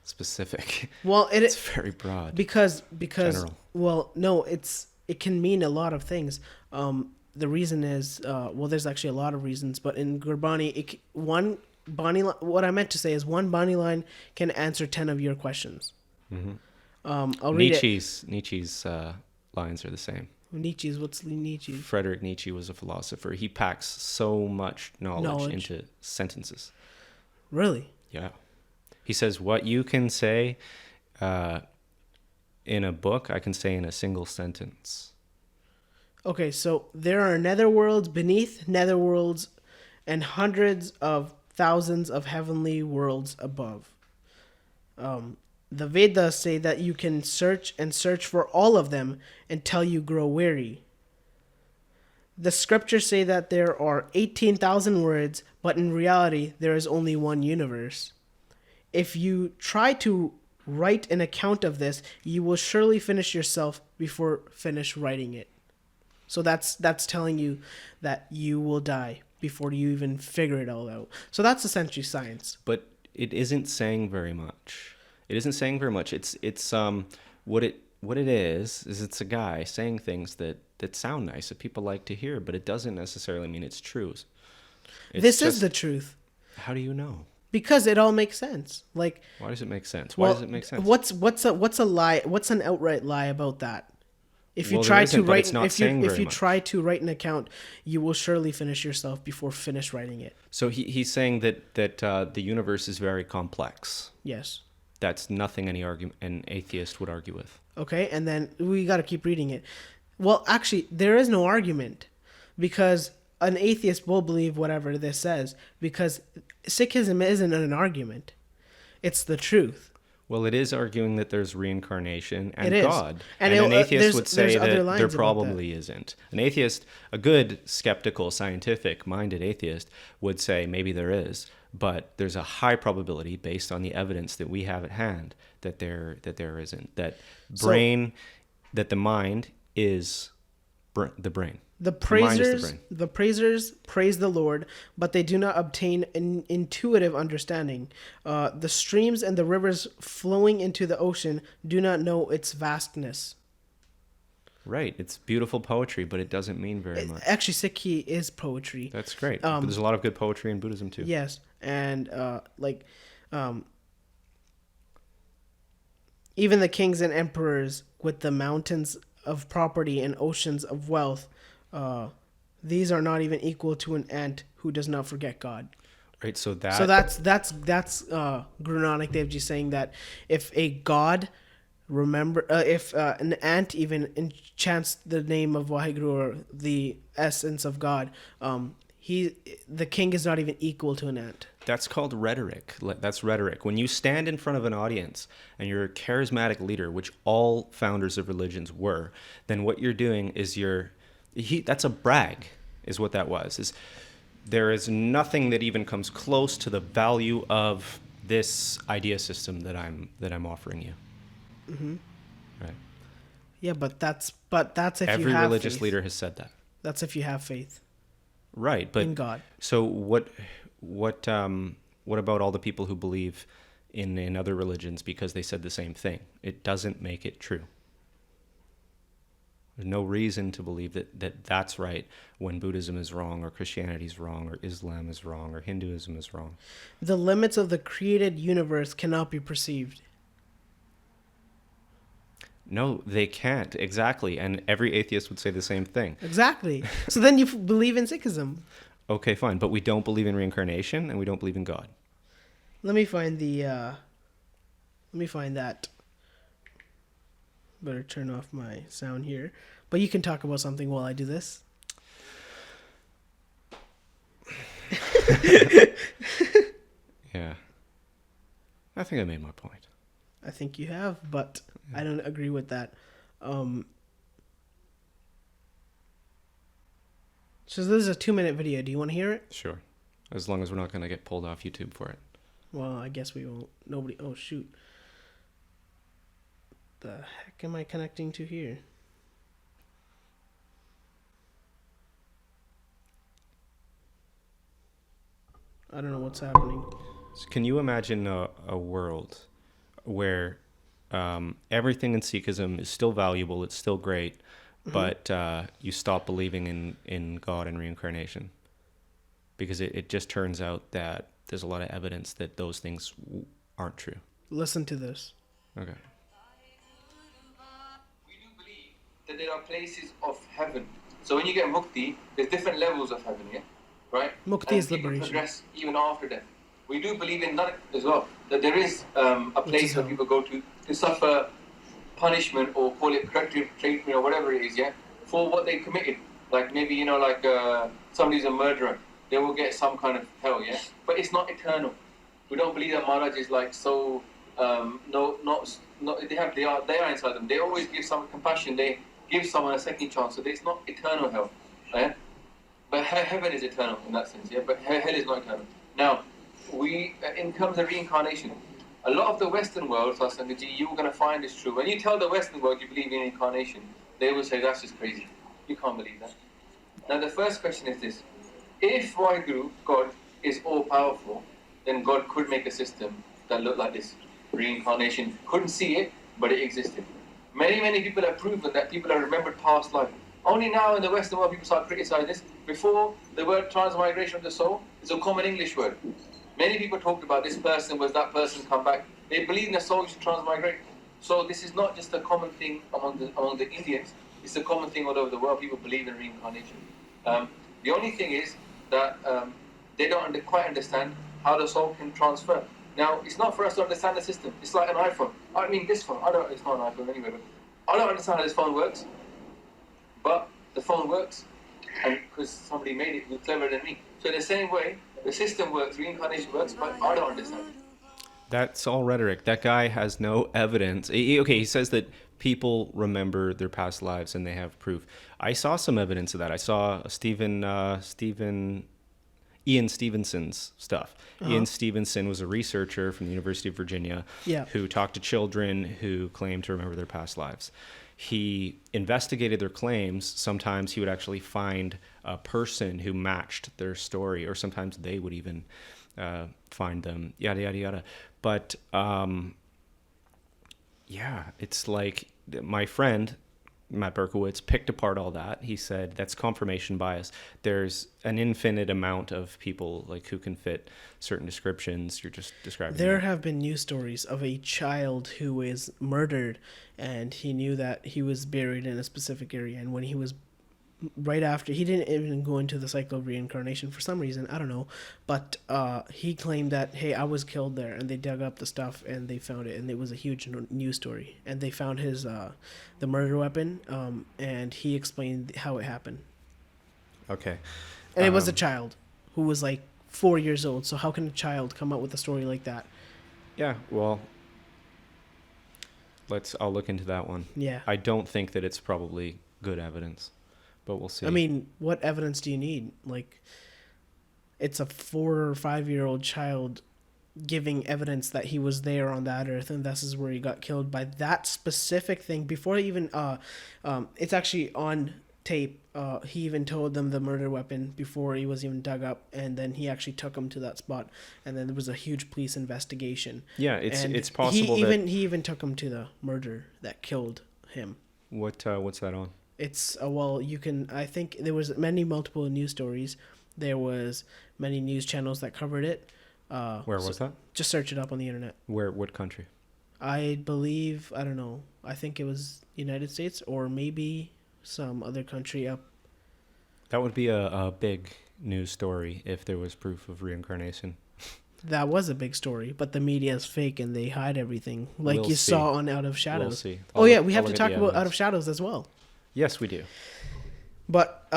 specific. Well, it's very broad. Because general. Well, no, it can mean a lot of things. The reason is there's actually a lot of reasons, but in Gurbani, what I meant to say is one Bani line can answer 10 of your questions. Mm-hmm. I'll read it. Nietzsche's lines are the same. What's Nietzsche? Friedrich Nietzsche was a philosopher. He packs so much knowledge into sentences. Really? Yeah. He says what you can say in a book, I can say in a single sentence. Okay, so there are netherworlds beneath netherworlds and hundreds of thousands of heavenly worlds above. The Vedas say that you can search and search for all of them until you grow weary. The scriptures say that there are 18,000 words, but in reality, there is only one universe. If you try to write an account of this, you will surely finish yourself before finish writing it. So that's telling you that you will die before you even figure it all out. So that's essentially science. But it isn't saying very much. It's what it is it's a guy saying things that sound nice, that people like to hear, but it doesn't necessarily mean it's true. This is the truth. How do you know? Because it all makes sense. Like, why does it make sense? Does it make sense? What's a lie? What's an outright lie about that? If you try to write, if you try to write an account, you will surely finish yourself before finish writing it. So he's saying that the universe is very complex. Yes. That's nothing an atheist would argue with. Okay, and then we got to keep reading it. Well, actually, there is no argument, because an atheist will believe whatever this says, because Sikhism isn't an argument. It's the truth. Well, it is arguing that there's reincarnation and it God. Is. And an atheist would say that there probably isn't. An atheist, a good, skeptical, scientific-minded atheist, would say maybe there is, but there's a high probability, based on the evidence that we have at hand, that there isn't. That the mind is the brain. The praisers praise the Lord, but they do not obtain an intuitive understanding. The streams and the rivers flowing into the ocean do not know its vastness. Right. It's beautiful poetry, but it doesn't mean very much. Actually, Sikhi is poetry. That's great. But there's a lot of good poetry in Buddhism too. Yes. And even the kings and emperors with the mountains of property and oceans of wealth, these are not even equal to an ant who does not forget God. Right. So that's Guru Nanak Dev Ji saying that if a god if an ant even enchants the name of Vaheguru, or the essence of God, the king is not even equal to an ant. That's called rhetoric. That's rhetoric. When you stand in front of an audience and you're a charismatic leader, which all founders of religions were, then what you're doing is that's a brag, is what that was. There is nothing that even comes close to the value of this idea system that I'm offering you. Mm-hmm. Right. Yeah, but that's if you have faith. Every religious leader has said that. That's if you have faith. Right, but in God. So what about all the people who believe in other religions because they said the same thing? It doesn't make it true. There's no reason to believe that's right when Buddhism is wrong, or Christianity is wrong, or Islam is wrong, or Hinduism is wrong. The limits of the created universe cannot be perceived. No, they can't. Exactly. And every atheist would say the same thing. Exactly. So then you believe in Sikhism. Okay, fine. But we don't believe in reincarnation and we don't believe in God. Let me find the. Let me find that. Better turn off my sound here. But you can talk about something while I do this. Yeah. I think I made my point. I think you have, but I don't agree with that. So this is a 2-minute video. Do you want to hear it? Sure. As long as we're not going to get pulled off YouTube for it. Well, I guess we won't. Nobody. Oh, shoot. The heck am I connecting to here? I don't know what's happening. So can you imagine a world where everything in Sikhism is still valuable, it's still great, but you stop believing in God and reincarnation? Because it just turns out that there's a lot of evidence that those things aren't true. Listen to this. Okay. We do believe that there are places of heaven. So when you get mukti, there's different levels of heaven, yeah? Right? Mukti And is people liberation. progress even after death. We do believe in that as well. That there is a place where people go to suffer punishment, or call it corrective treatment, or whatever it is, yeah? For what they committed. Like maybe, somebody's a murderer. They will get some kind of hell, yeah? But it's not eternal. We don't believe that Maharaj is like so, they are inside them. They always give some compassion. They give someone a second chance. So it's not eternal hell, yeah? But heaven is eternal in that sense, yeah? But hell is not eternal. Now, in terms of reincarnation, a lot of the Western world, Sangaji, you're going to find is true. When you tell the Western world you believe in reincarnation, they will say that's just crazy. You can't believe that. Now, the first question is this. If Waheguru, God, is all-powerful, then God could make a system that looked like this. Reincarnation. Couldn't see it, but it existed. Many, many people have proven that people have remembered past life. Only now in the Western world people start criticizing this. Before, the word transmigration of the soul is a common English word. Many people talked about this person, was that person come back. They believe in the soul should transmigrate. So this is not just a common thing among the Indians. It's a common thing all over the world. People believe in reincarnation. The only thing is that they don't quite understand how the soul can transfer. Now, it's not for us to understand the system. It's like an iPhone. I mean, this phone. It's not an iPhone anyway, but I don't understand how this phone works. But the phone works, and because somebody made it, who's cleverer than me. So in the same way, the system works, reincarnation works, but I don't understand it. That's all rhetoric. That guy has no evidence. He says that people remember their past lives and they have proof. I saw some evidence of that. I saw Ian Stevenson's stuff. Ian Stevenson was a researcher from the University of Virginia who talked to children who claimed to remember their past lives. He investigated their claims. Sometimes he would actually find a person who matched their story, or sometimes they would even find them, yada, yada, yada. But it's like my friend, Matt Berkowitz, picked apart all that. He said that's confirmation bias. There's an infinite amount of people like who can fit certain descriptions. You're just describing. There have been news stories of a child who is murdered, and he knew that he was buried in a specific area, and when he was right after, he didn't even go into the cycle of reincarnation for some reason, I don't know, but he claimed that, hey, I was killed there, and they dug up the stuff and they found it, and it was a huge news story, and they found his the murder weapon, and he explained how it happened. Okay. And it was a child who was like 4 years old, so how can a child come up with a story like that? Yeah, well, I'll look into that one. Yeah. I don't think that it's probably good evidence, but we'll see. I mean, what evidence do you need? Like, it's a 4 or 5 year old child giving evidence that he was there on that earth, and this is where he got killed by that specific thing. Before even, it's actually on tape. He even told them the murder weapon before he was even dug up, and then he actually took him to that spot, and then there was a huge police investigation. Yeah, it's possible he even took him to the murder that killed him. What's that on? It's I think there was multiple news stories. There was many news channels that covered it. Where was that? Just search it up on the internet. What country? I believe, I don't know, I think it was United States or maybe some other country up. That would be a big news story if there was proof of reincarnation. That was a big story, but the media is fake and they hide everything, like We'll you see. saw on Out of Shadows. We'll see. Oh yeah, we have I'll to look talk at the about Out evidence. of Shadows as well. Yes, we do. But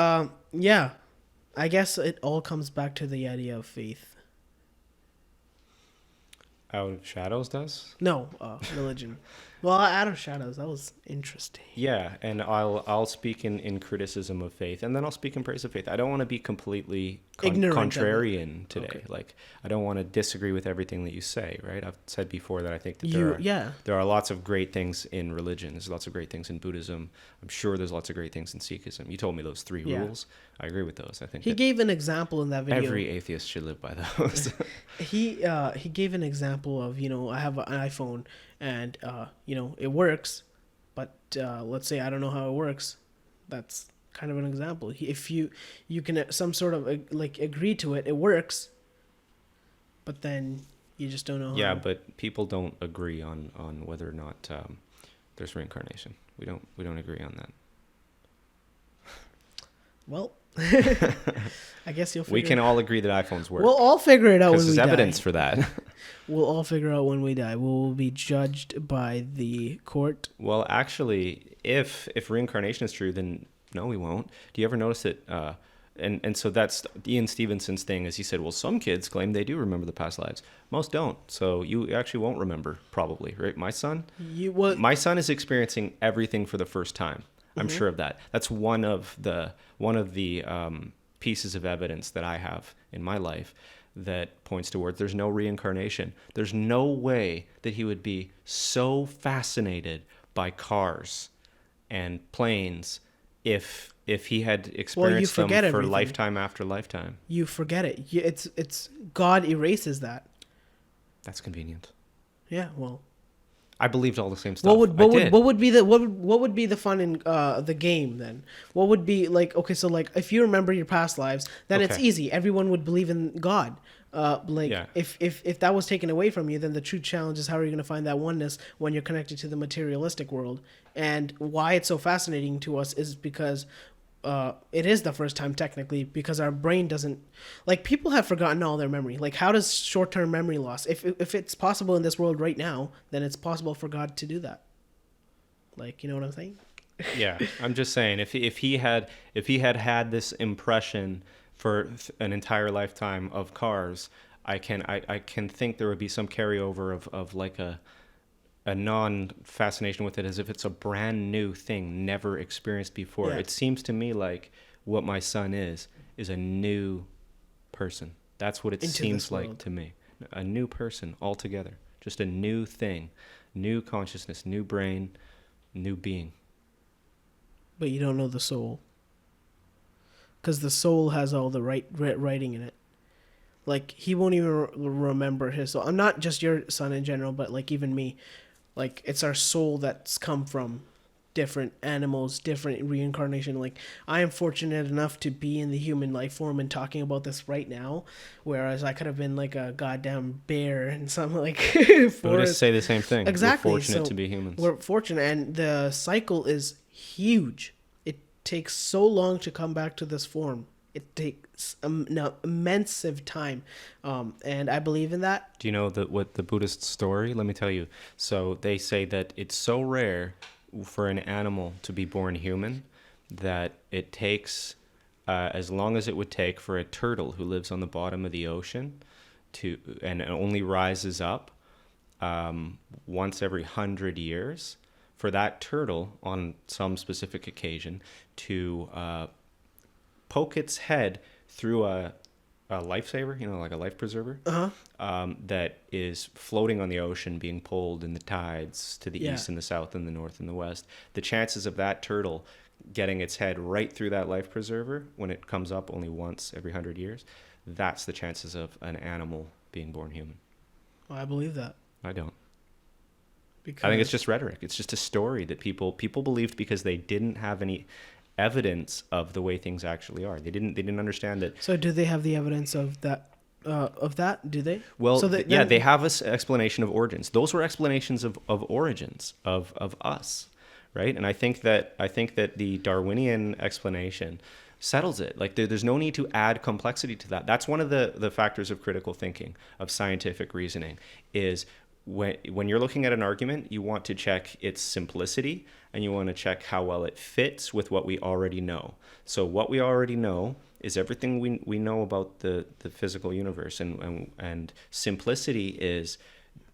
yeah, I guess it all comes back to the idea of faith. Out of Shadows does? No, religion. Well, Out of Shadows, that was interesting. Yeah, and I'll speak in criticism of faith, and then I'll speak in praise of faith. I don't want to be completely Ignorant of it. contrarian today. Okay. Like, I don't want to disagree with everything that you say, right? I've said before that I think that Yeah. there are lots of great things in religion. There's lots of great things in Buddhism. I'm sure there's lots of great things in Sikhism. You told me those 3 Yeah. rules. I agree with those. I think He that gave an example in that video. every atheist should live by those. He gave an example of, I have an iPhone and it works, but let's say I don't know how it works. That's kind of an example. If you can some sort of like agree to it, it works, but then you just don't know. Yeah, how. but people don't agree on whether or not there's reincarnation. We don't agree on that. Well, I guess you'll. We can all agree that iPhones work. We'll all figure it out when because we there's evidence die. for that. We'll all figure out when we die. We'll be judged by the court. Well, actually, if reincarnation is true, then no, we won't. Do you ever notice that? And so that's Ian Stevenson's thing, is he said, well, some kids claim they do remember the past lives. Most don't. So you actually won't remember, probably, right? My son is experiencing everything for the first time. I'm sure of that. That's one of the pieces of evidence that I have in my life that points towards there's no reincarnation. There's no way that he would be so fascinated by cars and planes if he had experienced them for everything. lifetime after lifetime. You forget it. It's God erases that. That's convenient. Yeah. Well. I believed all the same stuff. What would be the fun in the game then? What would be like? Okay, so like if you remember your past lives, then it's Okay. easy. Everyone would believe in God. Yeah. If that was taken away from you, then the true challenge is how are you going to find that oneness when you're connected to the materialistic world? And why it's so fascinating to us is because it is the first time technically, because our brain doesn't, like, people have forgotten all their memory. Like, how does short-term memory loss, if it's possible in this world right now, then it's possible for God to do that. Like, you know what I'm saying? Yeah, I'm just saying if he had had this impression for an entire lifetime of cars, I can think there would be some carryover of like a non-fascination with it, as if it's a brand new thing never experienced before. Yeah. It seems to me like what my son is a new person. That's what it Into seems this like world. to me. A new person altogether. Just a new thing. New consciousness, new brain, new being. But you don't know the soul. Because the soul has all the writing in it. Like, he won't even remember his soul. I'm not just your son in general, but like even me. Like, it's our soul that's come from different animals, different reincarnation. Like, I am fortunate enough to be in the human life form and talking about this right now, whereas I could have been like a goddamn bear in some like Buddhists forest. say the same thing. Exactly. We're fortunate So to be humans. We're fortunate, and the cycle is huge. It takes so long to come back to this form. It takes immense time, and I believe in that. Do you know what the Buddhist story? Let me tell you. So they say that it's so rare for an animal to be born human that it takes as long as it would take for a turtle who lives on the bottom of the ocean and only rises up once every 100 years, for that turtle on some specific occasion to poke its head through a lifesaver, like a life preserver, that is floating on the ocean, being pulled in the tides to the east and the south and the north and the west. The chances of that turtle getting its head right through that life preserver when it comes up only once every 100 years, that's the chances of an animal being born human. Well, I believe that. I don't. Because I think it's just rhetoric. It's just a story that people believed because they didn't have any evidence of the way things actually are. They didn't understand that. So do they have the evidence of that of that, do they? Well, So yeah, they have an explanation of origins. Those were explanations of origins of us, right? And I think that the Darwinian explanation settles it. Like there's no need to add complexity to that. That's one of the factors of critical thinking, of scientific reasoning, is when you're looking at an argument, you want to check its simplicity and you want to check how well it fits with what we already know. So what we already know is everything we know about the physical universe, and simplicity is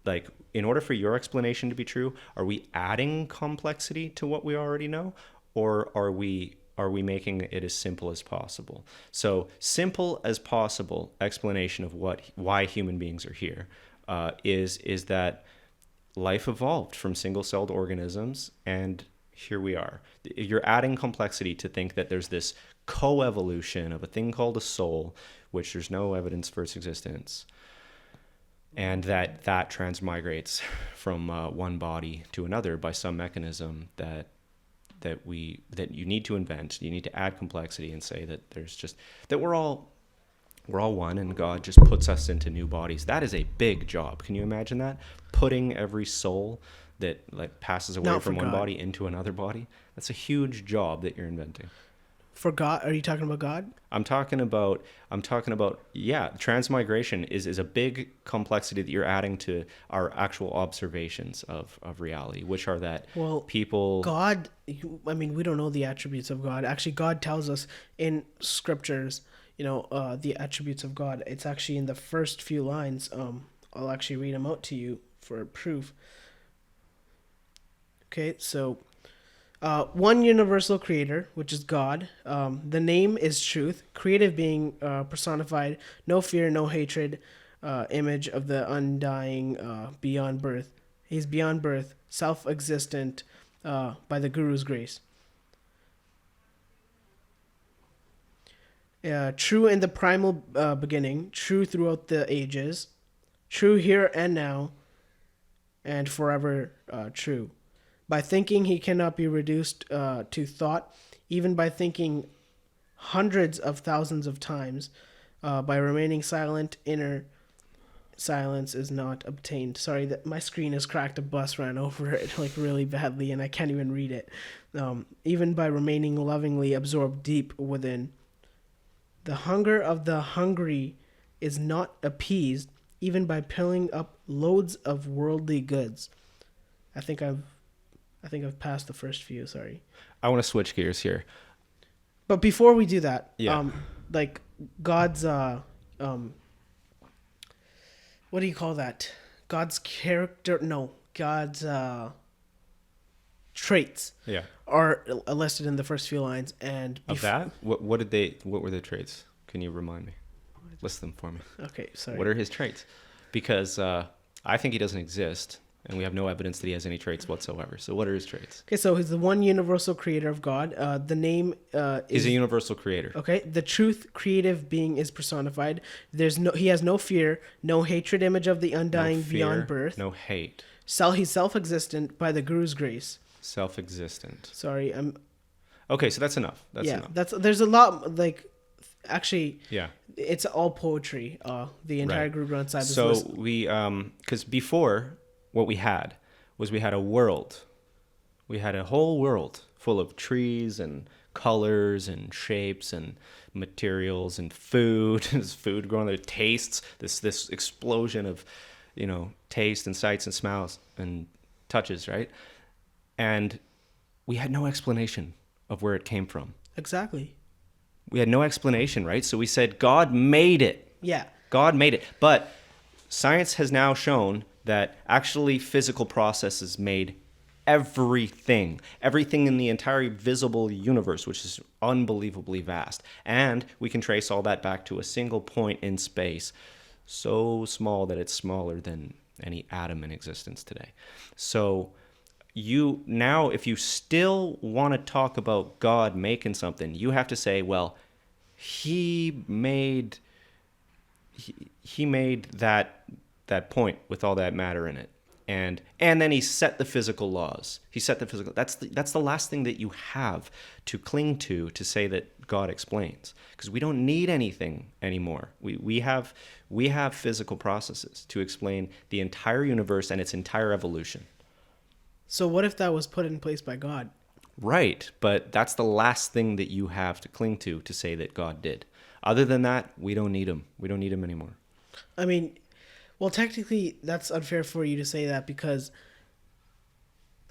like, in order for your explanation to be true, are we adding complexity to what we already know, or are we making it as simple as possible? So simple as possible explanation of why human beings are here is that life evolved from single-celled organisms, and here we are. You're adding complexity to think that there's this coevolution of a thing called a soul, which there's no evidence for its existence, and that transmigrates from one body to another by some mechanism that you need to invent. You need to add complexity and say that there's just that we're all one, and God just puts us into new bodies. That is a big job. Can you imagine that? Putting every soul that like passes away from one body into another body. That's a huge job that you're inventing. For God, are you talking about God? I'm talking about yeah, transmigration is a big complexity that you're adding to our actual observations of reality, which are that people... God, I mean, we don't know the attributes of God. Actually, God tells us in scriptures, the attributes of God. It's actually in the first few lines. I'll actually read them out to you for proof. Okay, so... one universal creator, which is God. The name is truth. Creative being personified. No fear, no hatred. Image of the undying, beyond birth. He's beyond birth, self-existent by the Guru's grace. True in the primal beginning. True throughout the ages. True here and now. And forever true. By thinking, he cannot be reduced to thought, even by thinking hundreds of thousands of times. By remaining silent, inner silence is not obtained. Sorry, that my screen is cracked. A bus ran over it like really badly, and I can't even read it. Even by remaining lovingly absorbed deep within. The hunger of the hungry is not appeased, even by piling up loads of worldly goods. I think I've passed the first few, sorry. I want to switch gears here. But before we do that, yeah. Like God's, what do you call that? God's character, no, God's traits are listed in the first few lines. And of that? What were the traits? Can you remind me? List them for me. Okay, sorry. What are his traits? Because I think he doesn't exist. And we have no evidence that he has any traits whatsoever. So what are his traits? Okay, so he's the one universal creator of God. The name is a universal creator. Okay, the truth creative being is personified. He has no fear, no hatred, image of the undying, beyond birth. No hate. He's self-existent by the Guru's grace. Self-existent. Sorry, I'm... Okay, so that's enough. Enough. There's a lot, like... Actually, yeah, it's all poetry. The entire Guru Granth Sahib is so listed. We, because before... what we had a world. We had a whole world full of trees and colors and shapes and materials and food. There's food growing there, tastes, this explosion of, taste and sights and smells and touches, right? And we had no explanation of where it came from. Exactly. We had no explanation, right? So we said, God made it. Yeah. God made it. But science has now shown that actually physical processes made everything in the entire visible universe, which is unbelievably vast. And we can trace all that back to a single point in space, so small that it's smaller than any atom in existence today. So if you still want to talk about God making something, you have to say, well, he made that point with all that matter in it, and then he set the physical laws. That's the last thing that you have to cling to say that God explains, because we don't need anything anymore. We have physical processes to explain the entire universe and its entire evolution. So what if that was put in place by God? Right, but that's the last thing that you have to cling to say that God did. Other than that, we don't need him. We don't need him anymore. I mean, well, technically, that's unfair for you to say that because,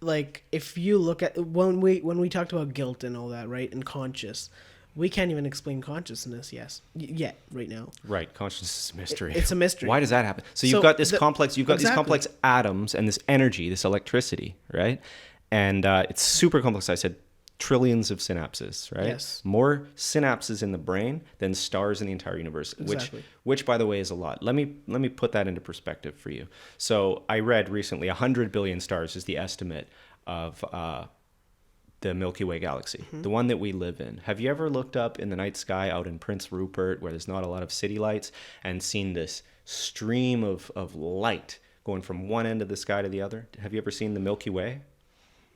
like, if you look at when we talked about guilt and all that, right, and conscious, we can't even explain consciousness yet right now. Right, consciousness is a mystery. It's a mystery. Why does that happen? So you've got these complex atoms and this energy, this electricity, right? And it's super complex. I said trillions of synapses, right? Yes. More synapses in the brain than stars in the entire universe, Exactly. which by the way is a lot. Let me put that into perspective for you. So I read recently 100 billion stars is the estimate of the Milky Way galaxy, the one that we live in. Have you ever looked up in the night sky out in Prince Rupert where there's not a lot of city lights and seen this stream of light going from one end of the sky to the other? Have you ever seen the Milky Way?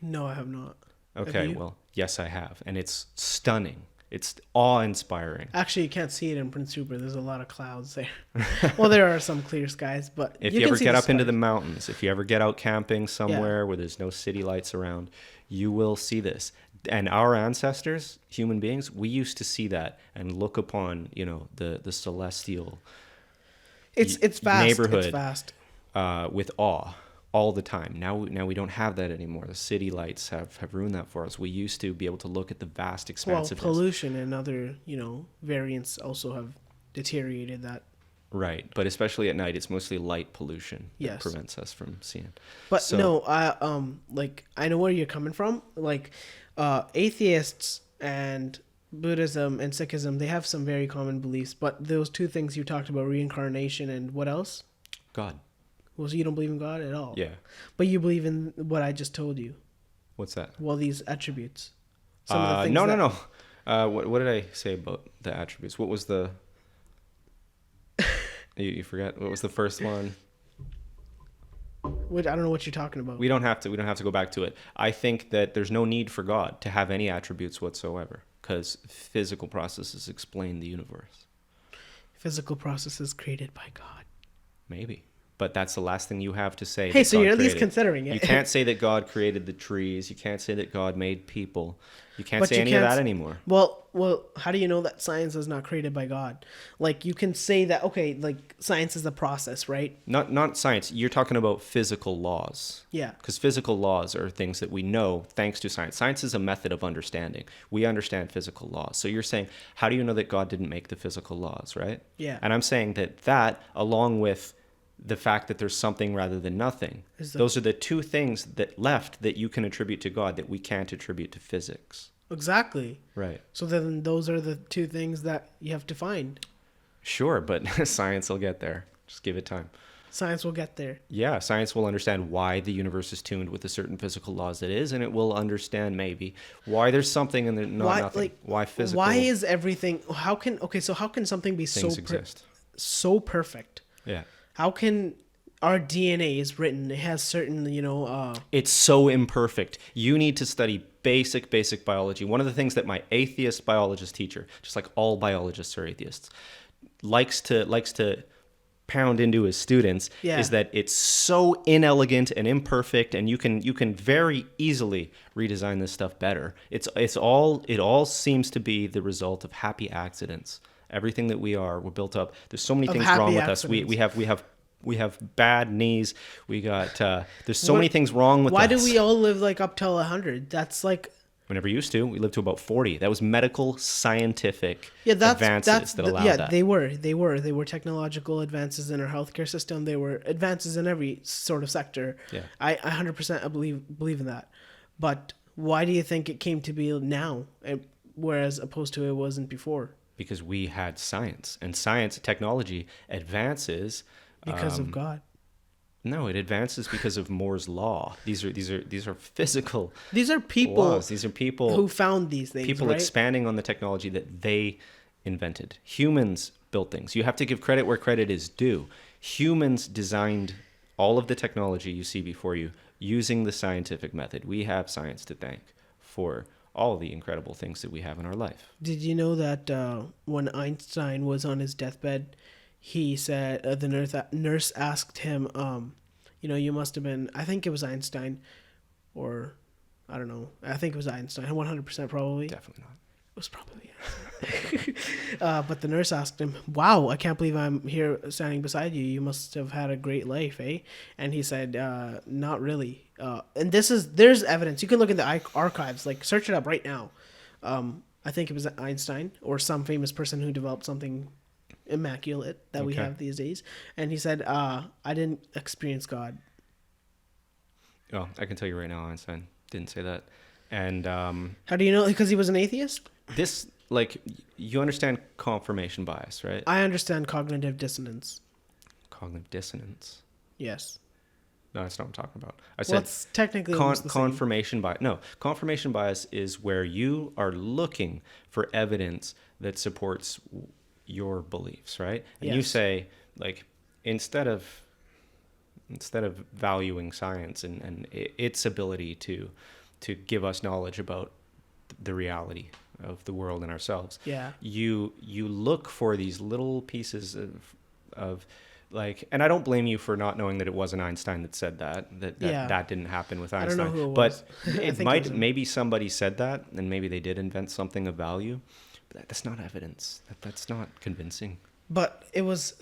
No, I have not. Okay, well, yes, I have. And it's stunning. It's awe-inspiring. Actually, you can't see it in Prince Rupert. There's a lot of clouds there. Well, there are some clear skies, but if you ever get up into the mountains, if you ever get out camping somewhere where there's no city lights around, you will see this. And our ancestors, human beings, we used to see that and look upon, the celestial it's vast. neighborhood It's vast. With awe. All the time. Now we don't have that anymore. The city lights have ruined that for us. We used to be able to look at the vast expansiveness. Well, pollution and other, variants also have deteriorated that. Right, but especially at night, it's mostly light pollution that Yes. prevents us from seeing. But So- no, I know where you're coming from. Like, atheists and Buddhism and Sikhism, they have some very common beliefs. But those two things you talked about, reincarnation and what else? God. Well, so you don't believe in God at all. Yeah. But you believe in what I just told you. What's that? Well, these attributes. No. What did I say about the attributes? What was the? You forget. What was the first one? Which I don't know what you're talking about. We don't have to go back to it. I think that there's no need for God to have any attributes whatsoever, because physical processes explain the universe. Physical processes created by God. Maybe. But that's the last thing you have to say. Hey, that so God you're at least created. considering it. You can't say that God created the trees. You can't say that God made people. You can't But say you any can't of that s- anymore. Well, how do you know that science is not created by God? Like, you can say that, okay, like, science is a process, right? Not science. You're talking about physical laws. Yeah. Because physical laws are things that we know thanks to science. Science is a method of understanding. We understand physical laws. So you're saying, how do you know that God didn't make the physical laws, right? Yeah. And I'm saying that along with the fact that there's something rather than nothing, those are the two things that left that you can attribute to God that we can't attribute to physics. Exactly. Right. So then those are the two things that you have to find. Sure, but science will get there. Just give it time. Science will get there. Yeah, science will understand why the universe is tuned with the certain physical laws it is, and it will understand maybe why there's something and not nothing. Why physical Why is everything? How can something be things exist? so perfect? Yeah. How can our DNA is written? It has certain, It's so imperfect. You need to study basic biology. One of the things that my atheist biologist teacher, just like all biologists are atheists, likes to pound into his students is that it's so inelegant and imperfect, and you can very easily redesign this stuff better. It all seems to be the result of happy accidents. Everything that we're built up. There's so many things wrong with us. We have bad knees. We got there's so many things wrong with us. Why do we all live like up till 100? That's like we never used to. We lived to about 40. That was medical scientific advances that allowed that. They were technological advances in our healthcare system. They were advances in every sort of sector. Yeah. I 100% believe in that. But why do you think it came to be now, whereas opposed to it wasn't before? Because we had science, and technology advances Because of God. No, it advances because of Moore's law. These are physical. These are people. laws. These are people who found these things. People right? expanding on the technology that they invented. Humans built things. You have to give credit where credit is due. Humans designed all of the technology you see before you using the scientific method. We have science to thank for all the incredible things that we have in our life. Did you know that when Einstein was on his deathbed, he said the nurse asked him, you must have been, I think it was Einstein, or I don't know, I think it was Einstein, 100% probably. Definitely not. It was probably but the nurse asked him, "Wow, I can't believe I'm here standing beside you. You must have had a great life, eh?" And he said, "Not really." And there's evidence. You can look in the archives, like search it up right now. I think it was Einstein or some famous person who developed something immaculate that we have these days. And he said, "I didn't experience God." Oh, I can tell you right now, Einstein didn't say that. And how do you know? Because he was an atheist? This, like, you understand confirmation bias, right? I understand cognitive dissonance. Cognitive dissonance. Yes. No, that's not what I'm talking about. I Well, said it's technically almost the same. confirmation bias. No, confirmation bias is where you are looking for evidence that supports your beliefs, right? And you Yes. say, like, instead of valuing science and its ability to give us knowledge about the reality of the world and ourselves, Yeah. you look for these little pieces of like, and I don't blame you for not knowing that it wasn't Einstein that said that didn't happen with Einstein. I don't know who it but was. it might, maybe somebody said that and maybe they did invent something of value, but that's not evidence. That's not convincing. But it is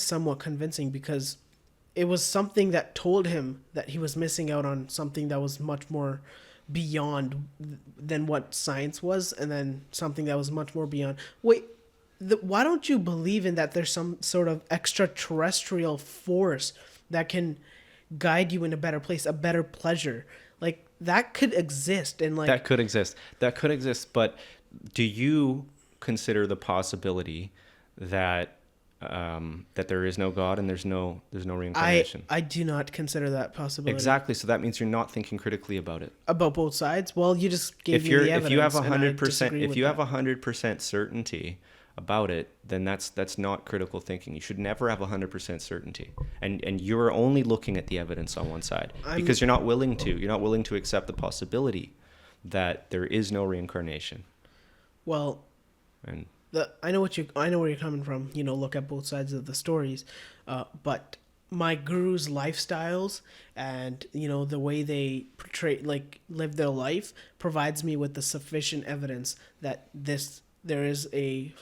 somewhat convincing because it was something that told him that he was missing out on something that was much more beyond than what science was, and then something that was much more beyond. Wait, why don't you believe in that there's some sort of extraterrestrial force that can guide you in a better place, a better pleasure? Like, that could exist, and like that could exist. But do you consider the possibility that that there is no God and there's no reincarnation? I do not consider that possibility. Exactly. So that means you're not thinking critically about it. About both sides? Well, you just gave me the evidence. If you have 100%, if you have 100% certainty about it, then that's not critical thinking. You should never have 100% certainty. And you're only looking at the evidence on one side because you're not willing to accept the possibility that there is no reincarnation. Well, and I know where you're coming from. Look at both sides of the stories, but my guru's lifestyles and the way they portray, like, live their life, provides me with the sufficient evidence that there is a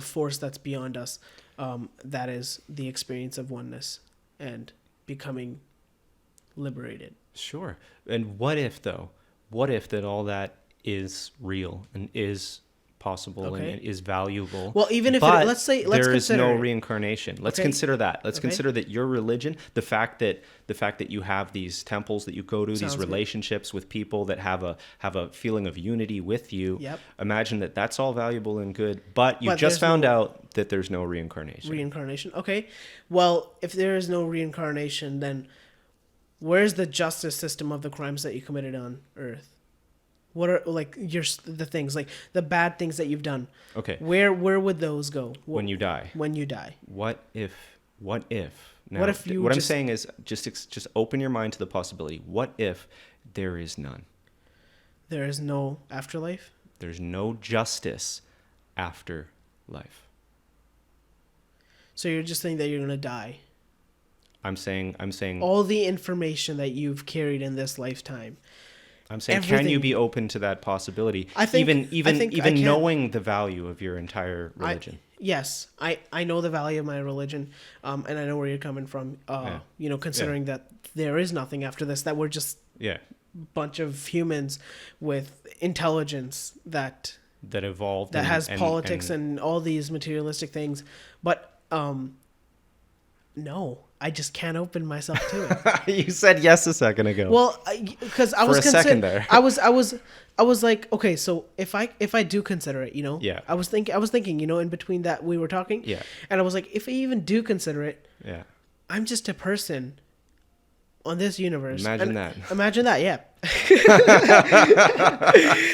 force that's beyond us, that is the experience of oneness and becoming liberated. Sure. And what if that all that is real and is possible and is valuable? Well, even if let's there is consider no reincarnation. Let's consider that. Let's Okay. consider that your religion, the fact that you have these temples that you go to, Sounds these good. relationships with people that have a feeling of unity with you. Yep. Imagine that's all valuable and good, but you But just there's found no out that there's no reincarnation. Reincarnation. Okay. Well, if there is no reincarnation, then where's the justice system of the crimes that you committed on Earth? What are, like, the things, like the bad things that you've done? Okay. Where would those go? When you die. When you die. What if now, What if you I'm just- saying is just open your mind to the possibility. What if there is none? There is no afterlife? There's no justice after life. So you're just saying that you're going to die. I'm saying All the information that you've carried in this lifetime. can everything- you be open to that possibility? I think- even I think I can. knowing the value of your entire religion. Yes, I know the value of my religion, and I know where you're coming from. Considering that there is nothing after this, that we're just Yeah. bunch of humans with intelligence that That has politics and all these materialistic things, but no, I just can't open myself to it. You said yes a second ago. Well, because I was For a second there. I was like, okay, so if I do consider it, Yeah. I was thinking, in between that we were talking, Yeah. and I was like, if I even do consider it, yeah. I'm just a person on this universe. Imagine And that. Imagine that, yeah.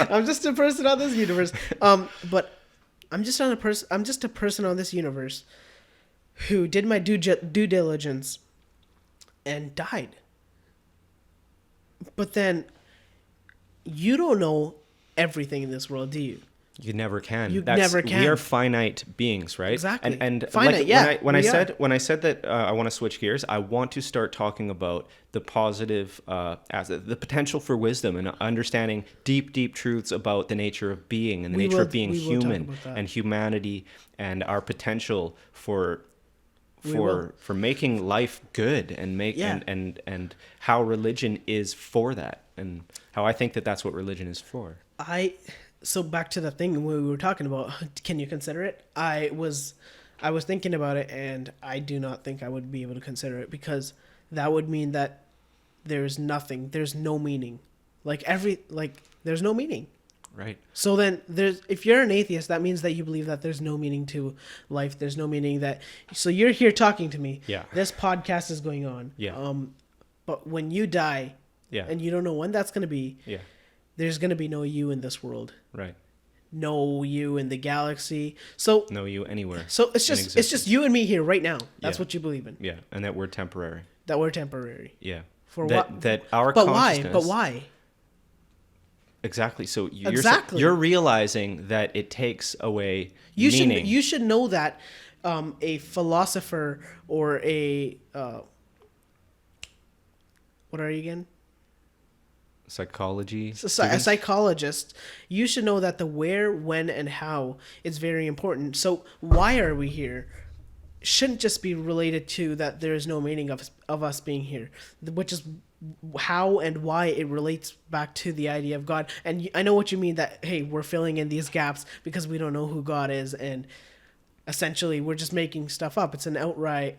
I'm just a person on this universe. But I'm just a person on this universe who did my due diligence and died. But then you don't know everything in this world, do you? You never can. You never can. We are finite beings, right? Exactly. And Finite, like, yeah, when I we are. said that I want to switch gears, I want to start talking about the positive, the potential for wisdom and understanding deep truths about the nature of being and the nature of being we will talk human about that. and humanity and our potential for will. making life good and and how religion is for that and how I think that that's what religion is for. So back to the thing we were talking about, can you consider it? I was thinking about it, and I do not think I would be able to consider it, because that would mean that there's nothing, there's no meaning. There's no meaning. Right. So then if you're an atheist, that means that you believe that there's no meaning to life. There's no meaning so you're here talking to me. Yeah. This podcast is going on. Yeah. But when you die, Yeah. and you don't know when that's going to be, Yeah. there's going to be no you in this world. Right. No you in the galaxy. So No you anywhere. So it's just you and me here right now. That's Yeah. what you believe in. Yeah, and that we're temporary. That we're temporary. Yeah. For that, what? That our But why? consciousness. But why? Exactly. So Exactly. you're realizing that it takes away You meaning. you should know that a philosopher or a what are you again? Psychology. A student? psychologist. You should know that the where, when, and how is very important. So why are we here? Shouldn't just be related to that there is no meaning of us being here, which is how and why it relates back to the idea of God. And I know what you mean, that, hey, we're filling in these gaps because we don't know who God is, and essentially we're just making stuff up. It's an outright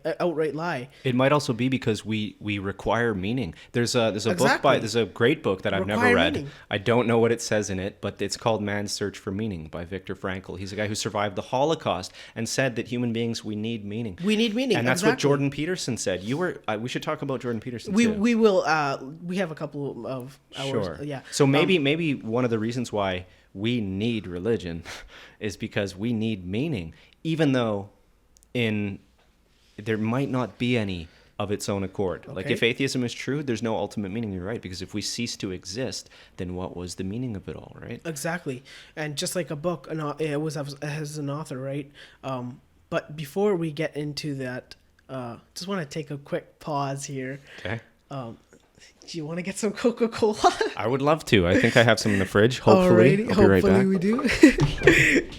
lie. It might also be because we require meaning. There's a book Exactly. there's a great book that I've never Require read. meaning. I don't know what it says in it, but it's called Man's Search for Meaning by Viktor Frankl. He's a guy who survived the Holocaust and said that human beings, we need meaning. We need meaning. And that's what exactly. Jordan Peterson said. We should talk about Jordan Peterson We too. we will. We have a couple of hours. Sure. Yeah. So maybe one of the reasons why we need religion is because we need meaning, even though there might not be any of its own accord. Like Okay. if atheism is true, there's no ultimate meaning. You're right, because if we cease to exist, then what was the meaning of it all, right? Exactly. And just like a book, it has an author, right? But before we get into that, just want to take a quick pause here. Okay. Do you want to get some Coca-Cola? I would love to. I think I have some in the fridge. Hopefully. Alrighty, I'll be right back. we do.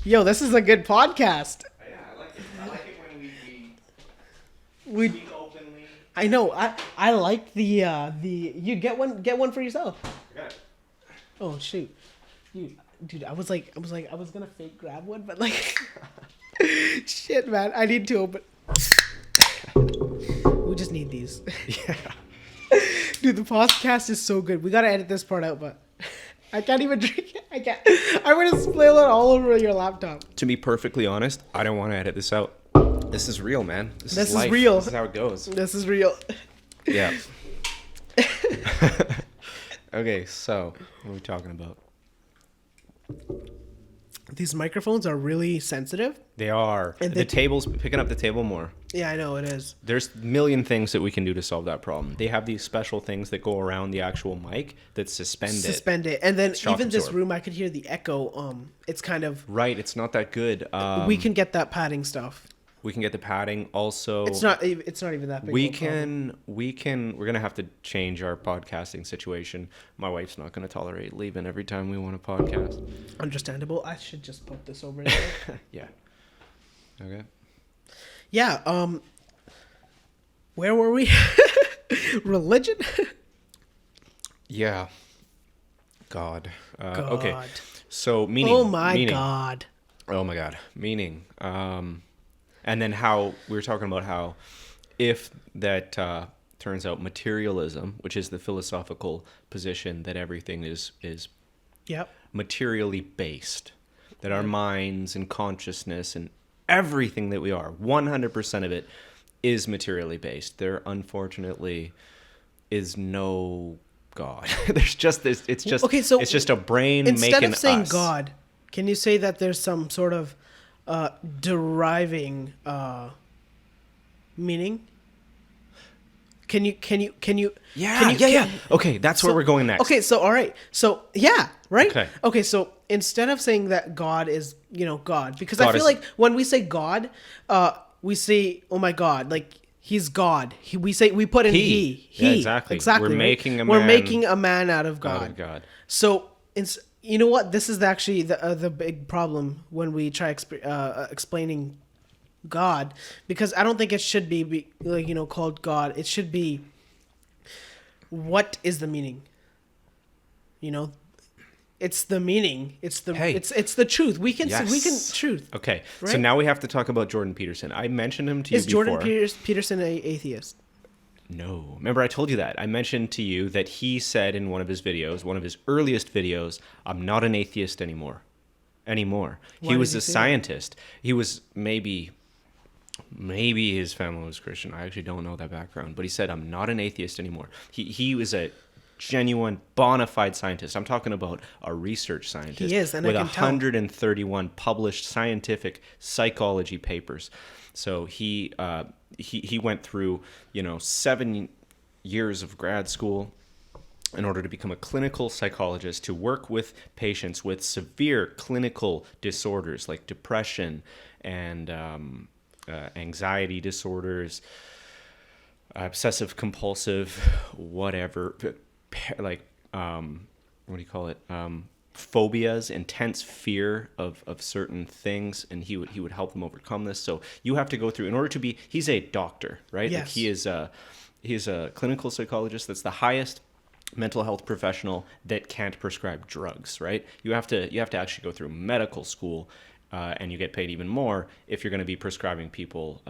Yo, this is a good podcast. Yeah, I like it when we We, openly. I know. I like the you get one for yourself. Yeah. Oh shoot, dude, I was gonna fake grab one, but like, shit, man, I need to open. We just need these. Yeah. Dude, the podcast is so good. We gotta edit this part out, but I can't even drink it. I can't. I'm gonna spill it all over your laptop. To be perfectly honest, I don't want to edit this out. This is real, man. This This is life. real. This is how it goes. This is real. Yeah. Okay, so what are we talking about? These microphones are really sensitive. They are. And The table's picking up the table more. Yeah, I know it is. There's a million things that we can do to solve that problem. They have these special things that go around the actual mic that suspend it. And then Shock even this absorb. room, I could hear the echo. It's kind of. Right, it's not that good. We can get that padding stuff. We can get the padding. Also, It's not even that big. we're of a problem. gonna have to change our podcasting situation. My wife's not gonna tolerate leaving every time we want to podcast. Understandable. I should just put this over there. Yeah. Okay. Yeah. Where were we? Religion. Yeah. God. Okay. God. So meaning. Oh my meaning. God. Oh my God. Meaning. And then how we were talking about how if that turns out materialism, which is the philosophical position that everything is Yep. materially based, that our minds and consciousnness and everything that we are, 100% of it is materially based. There unfortunately is no God. There's just this. It's just Okay, so it's just a brain Instead making of saying us. God, can you say that there's some sort of deriving meaning? Can you? Yeah. Okay, that's where we're going next. Okay, so all right, so yeah, right. Okay. So instead of saying that God is, God, because God I feel is- like when we say God, we say, oh my God, like he's God. We put in he. Yeah, exactly. We're right? making a We're man making a man out of God God. of God. So you know what? This is actually the big problem when we try explaining God, because I don't think it should be called God. It should be, what is the meaning? It's the meaning. It's the it's the truth. We can truth. Okay, so Right? now we have to talk about Jordan Peterson. I mentioned him to you Is before. Jordan Peterson a atheist? No. Remember, I told you that. I mentioned to you that he said in one of his videos, one of his earliest videos, I'm not an atheist anymore. Why He was did he a say that? scientist. He was maybe his family was Christian. I actually don't know that background. But he said, I'm not an atheist anymore. He was a genuine, bona fide scientist. I'm talking about a research scientist. He is, and I with can tell. 131 published scientific psychology papers. So he went through 7 years of grad school in order to become a clinical psychologist, to work with patients with severe clinical disorders like depression and anxiety disorders, obsessive compulsive, whatever, like what do you call it? Phobias, intense fear of certain things, and he would help them overcome this. So you have to go through, in order to be, he's a doctor, right? Yes. Like he is a clinical psychologist. That's the highest mental health professional that can't prescribe drugs, right? You have to actually go through medical school, and you get paid even more if you're going to be prescribing people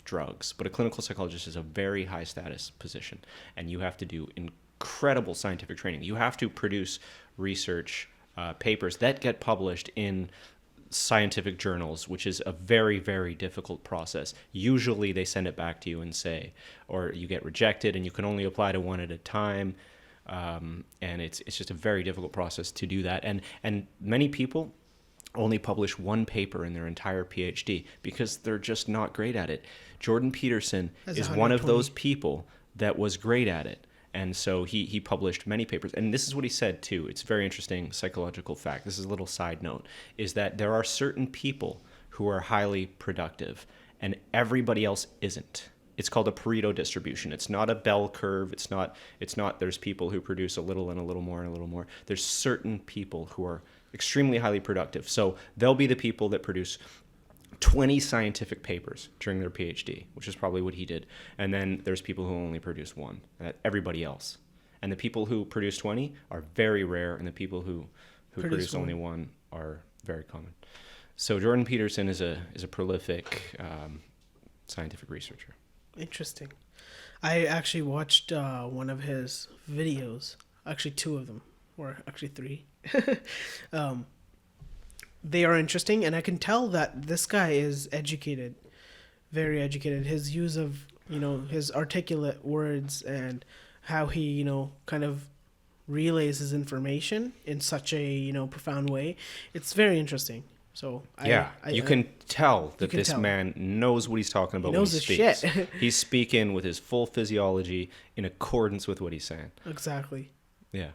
drugs. But a clinical psychologist is a very high status position, and you have to do incredible scientific training. You have to produce research papers that get published in scientific journals, which is a very, very difficult process. Usually they send it back to you and say, or you get rejected and you can only apply to one at a time. And it's just a very difficult process to do that. And many people only publish one paper in their entire PhD because they're just not great at it. Jordan Peterson is one of those people that was great at it. And so he published many papers. And this is what he said, too. It's a very interesting psychological fact. This is a little side note, is that there are certain people who are highly productive and everybody else isn't. It's called a Pareto distribution. It's not a bell curve. It's not there's people who produce a little and a little more and a little more. There's certain people who are extremely highly productive. So they'll be the people that produce 20 scientific papers during their PhD, which is probably what he did. And then there's people who only produce one, everybody else. And the people who produce 20 are very rare, and the people who produce only one are very common. So Jordan Peterson is a prolific scientific researcher. Interesting. I actually watched one of his videos, actually two of them, or actually three. They are interesting, and I can tell that this guy is educated, very educated. His use of, his articulate words and how he, kind of relays his information in such a, profound way. It's very interesting. So you can tell that this man knows what he's talking about when he speaks. Shit. He's speaking with his full physiology in accordance with what he's saying. Exactly. Yeah.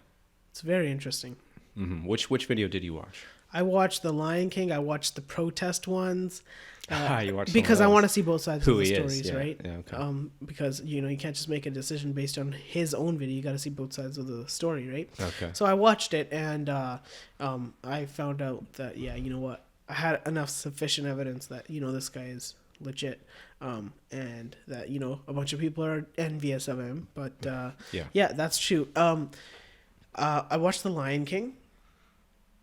It's very interesting. Mm-hmm. Which video did you watch? I watched The Lion King. I watched the protest ones. You watched because I want to see both sides of the stories, yeah. right? Yeah, okay. Because you can't just make a decision based on his own video. You got to see both sides of the story, right? Okay. So I watched it, and I found out that I had enough sufficient evidence that this guy is legit, and that a bunch of people are envious of him. But yeah, that's true. I watched The Lion King.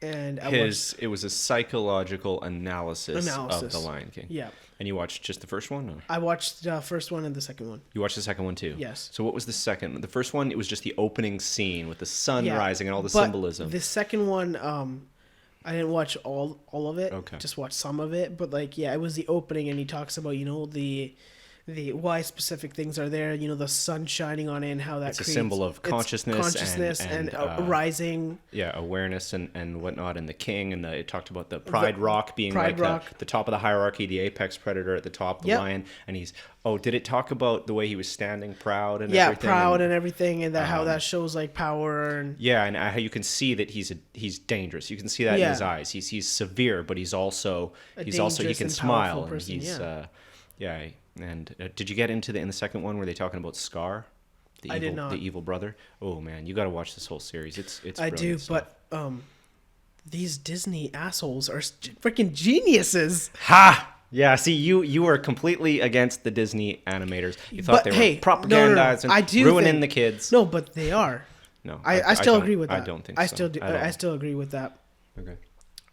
And it was a psychological analysis of The Lion King. Yeah. And you watched just the first one? Or? I watched the first one and the second one. You watched the second one too? Yes. So what was the second? The first one, it was just the opening scene with the sun rising and all the symbolism. The second one, I didn't watch all of it. Okay. Just watched some of it. But it was the opening, and he talks about, the the why specific things are there. You know, the sun shining on it and how that It's a creates, symbol of it's consciousness and rising. Yeah, awareness and whatnot, and the king, and it talked about the Pride Rock being Pride like Rock. the top of the hierarchy, the apex predator at the top, the Yep. lion, and he's did it talk about the way he was standing proud and Yeah, everything? proud and everything, and that how that shows like power and yeah, and how you can see that he's dangerous. You can see that in his Yeah. eyes. He's severe, but he's also he dangerous can and smile, powerful and person, he's yeah. And did you get into in the second one where they talking about Scar, I did not. the evil brother? Oh man, you got to watch this whole series. It's I do, brilliant stuff. but these Disney assholes are freaking geniuses. Ha! Yeah, see, you were completely against the Disney animators. You thought But, they hey, were propagandizing, I do ruining think- the kids. No, but they are. No, I still don't- agree with that. I don't think I so. still do. at all. I still agree with that. Okay.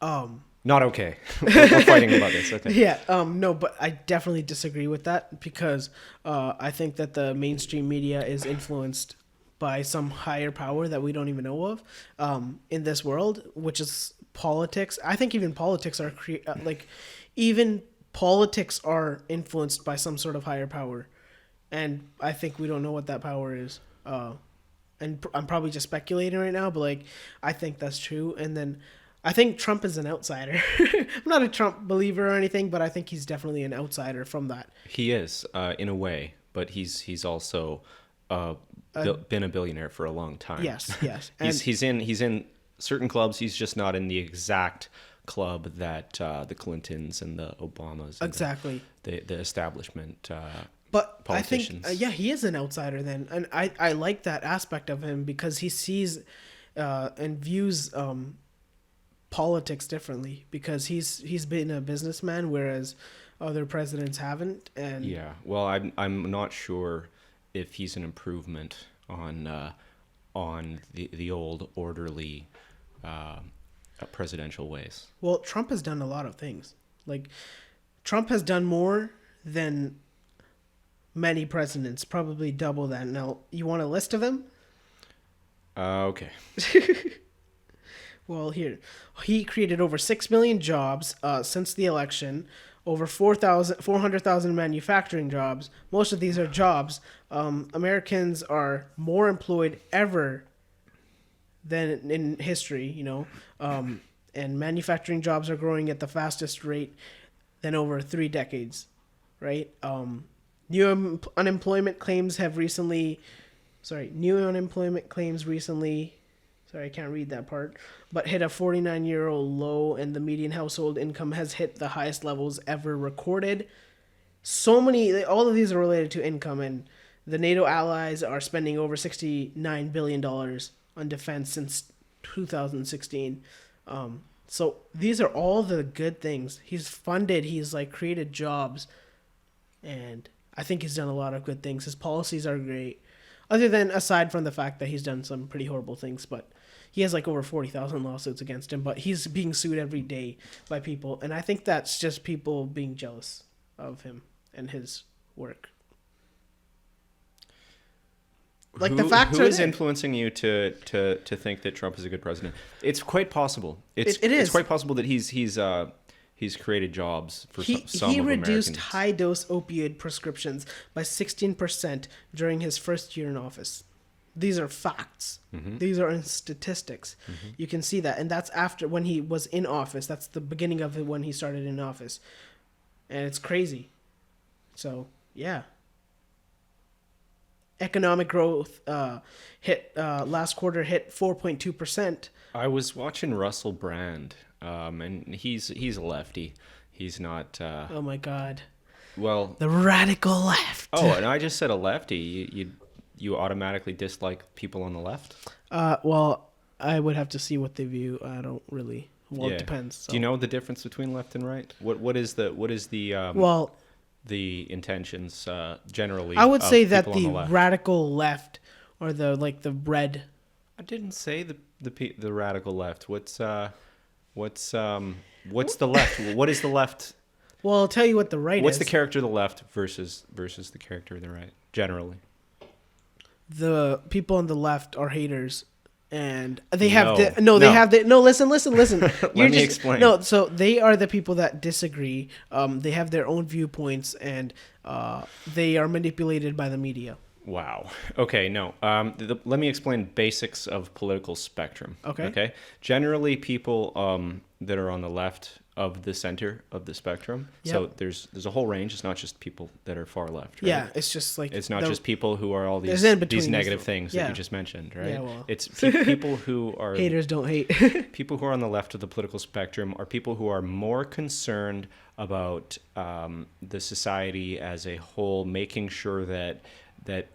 Um, Not okay. We're fighting about this. Okay. yeah. No, but I definitely disagree with that because I think that the mainstream media is influenced by some higher power that we don't even know of in this world, which is politics. I think even politics are even politics are influenced by some sort of higher power, and I think we don't know what that power is. And I'm probably just speculating right now, but like I think that's true. And then I think Trump is an outsider. I'm not a Trump believer or anything, but I think he's definitely an outsider from that. He is, in a way, but he's also been a billionaire for a long time. Yes, yes. he's in certain clubs. He's just not in the exact club that the Clintons and the Obamas and exactly the establishment. But politicians. I think, yeah, he is an outsider then. And I like that aspect of him because he sees and views politics differently because he's been a businessman, whereas other presidents haven't. And Yeah, well, I'm not sure if he's an improvement on the old orderly presidential ways. Well, Trump has done a lot of things. Like, Trump has done more than many presidents, probably double that. Now, you want a list of them? Okay. Well, here. He created over 6 million jobs since the election, over 400,000 manufacturing jobs. Most of these are jobs. Americans are more employed ever than in history, you know. And manufacturing jobs are growing at the fastest rate than over 3 decades, right? New unemployment claims recently, sorry, I can't read that part, but hit a 49-year-old low, and the median household income has hit the highest levels ever recorded. All of these are related to income, and the NATO allies are spending over $69 billion on defense since 2016. So these are all the good things. He's created jobs, and I think he's done a lot of good things. His policies are great, aside from the fact that he's done some pretty horrible things, but he has like over 40,000 lawsuits against him, but he's being sued every day by people. And I think that's just people being jealous of him and his work. Like the facts who are is there. influencing you to think that Trump is a good president? It's quite possible. It is. It's quite possible that he's created jobs for some He of reduced Americans. high-dose opioid prescriptions by 16% during his first year in office. These are facts. Mm-hmm. These are in statistics. Mm-hmm. You can see that. And that's after when he was in office. That's the beginning of it when he started in office. And it's crazy. So, yeah. Economic growth last quarter hit 4.2%. I was watching Russell Brand, and he's a lefty. He's not. Oh my God. Well. The radical left. Oh, and I just said a lefty. You automatically dislike people on the left? Well, I would have to see what they view. I don't really. Well, Yeah. it depends. So. Do you know the difference between left and right? What is the well, the intentions generally? I would of say that people on the left? radical left, or the red. I didn't say the radical left. What's the left? What is the left? Well, I'll tell you what the right What's is. the character of the left versus the character of the right? Generally, The people on the left are haters and they have No. they have the no. Listen. Let me explain. No, so they are the people that disagree. They have their own viewpoints, and they are manipulated by the media. Wow. Okay, no. Let me explain basics of political spectrum. Okay. Generally, people that are on the left of the center of the spectrum. Yep. So there's a whole range. It's not just people that are far left. Right? Yeah, it's just like It's not just people who are all these negative things that you just mentioned, right? Yeah, well. It's people who are haters don't hate. people who are on the left of the political spectrum are people who are more concerned about the society as a whole, making sure that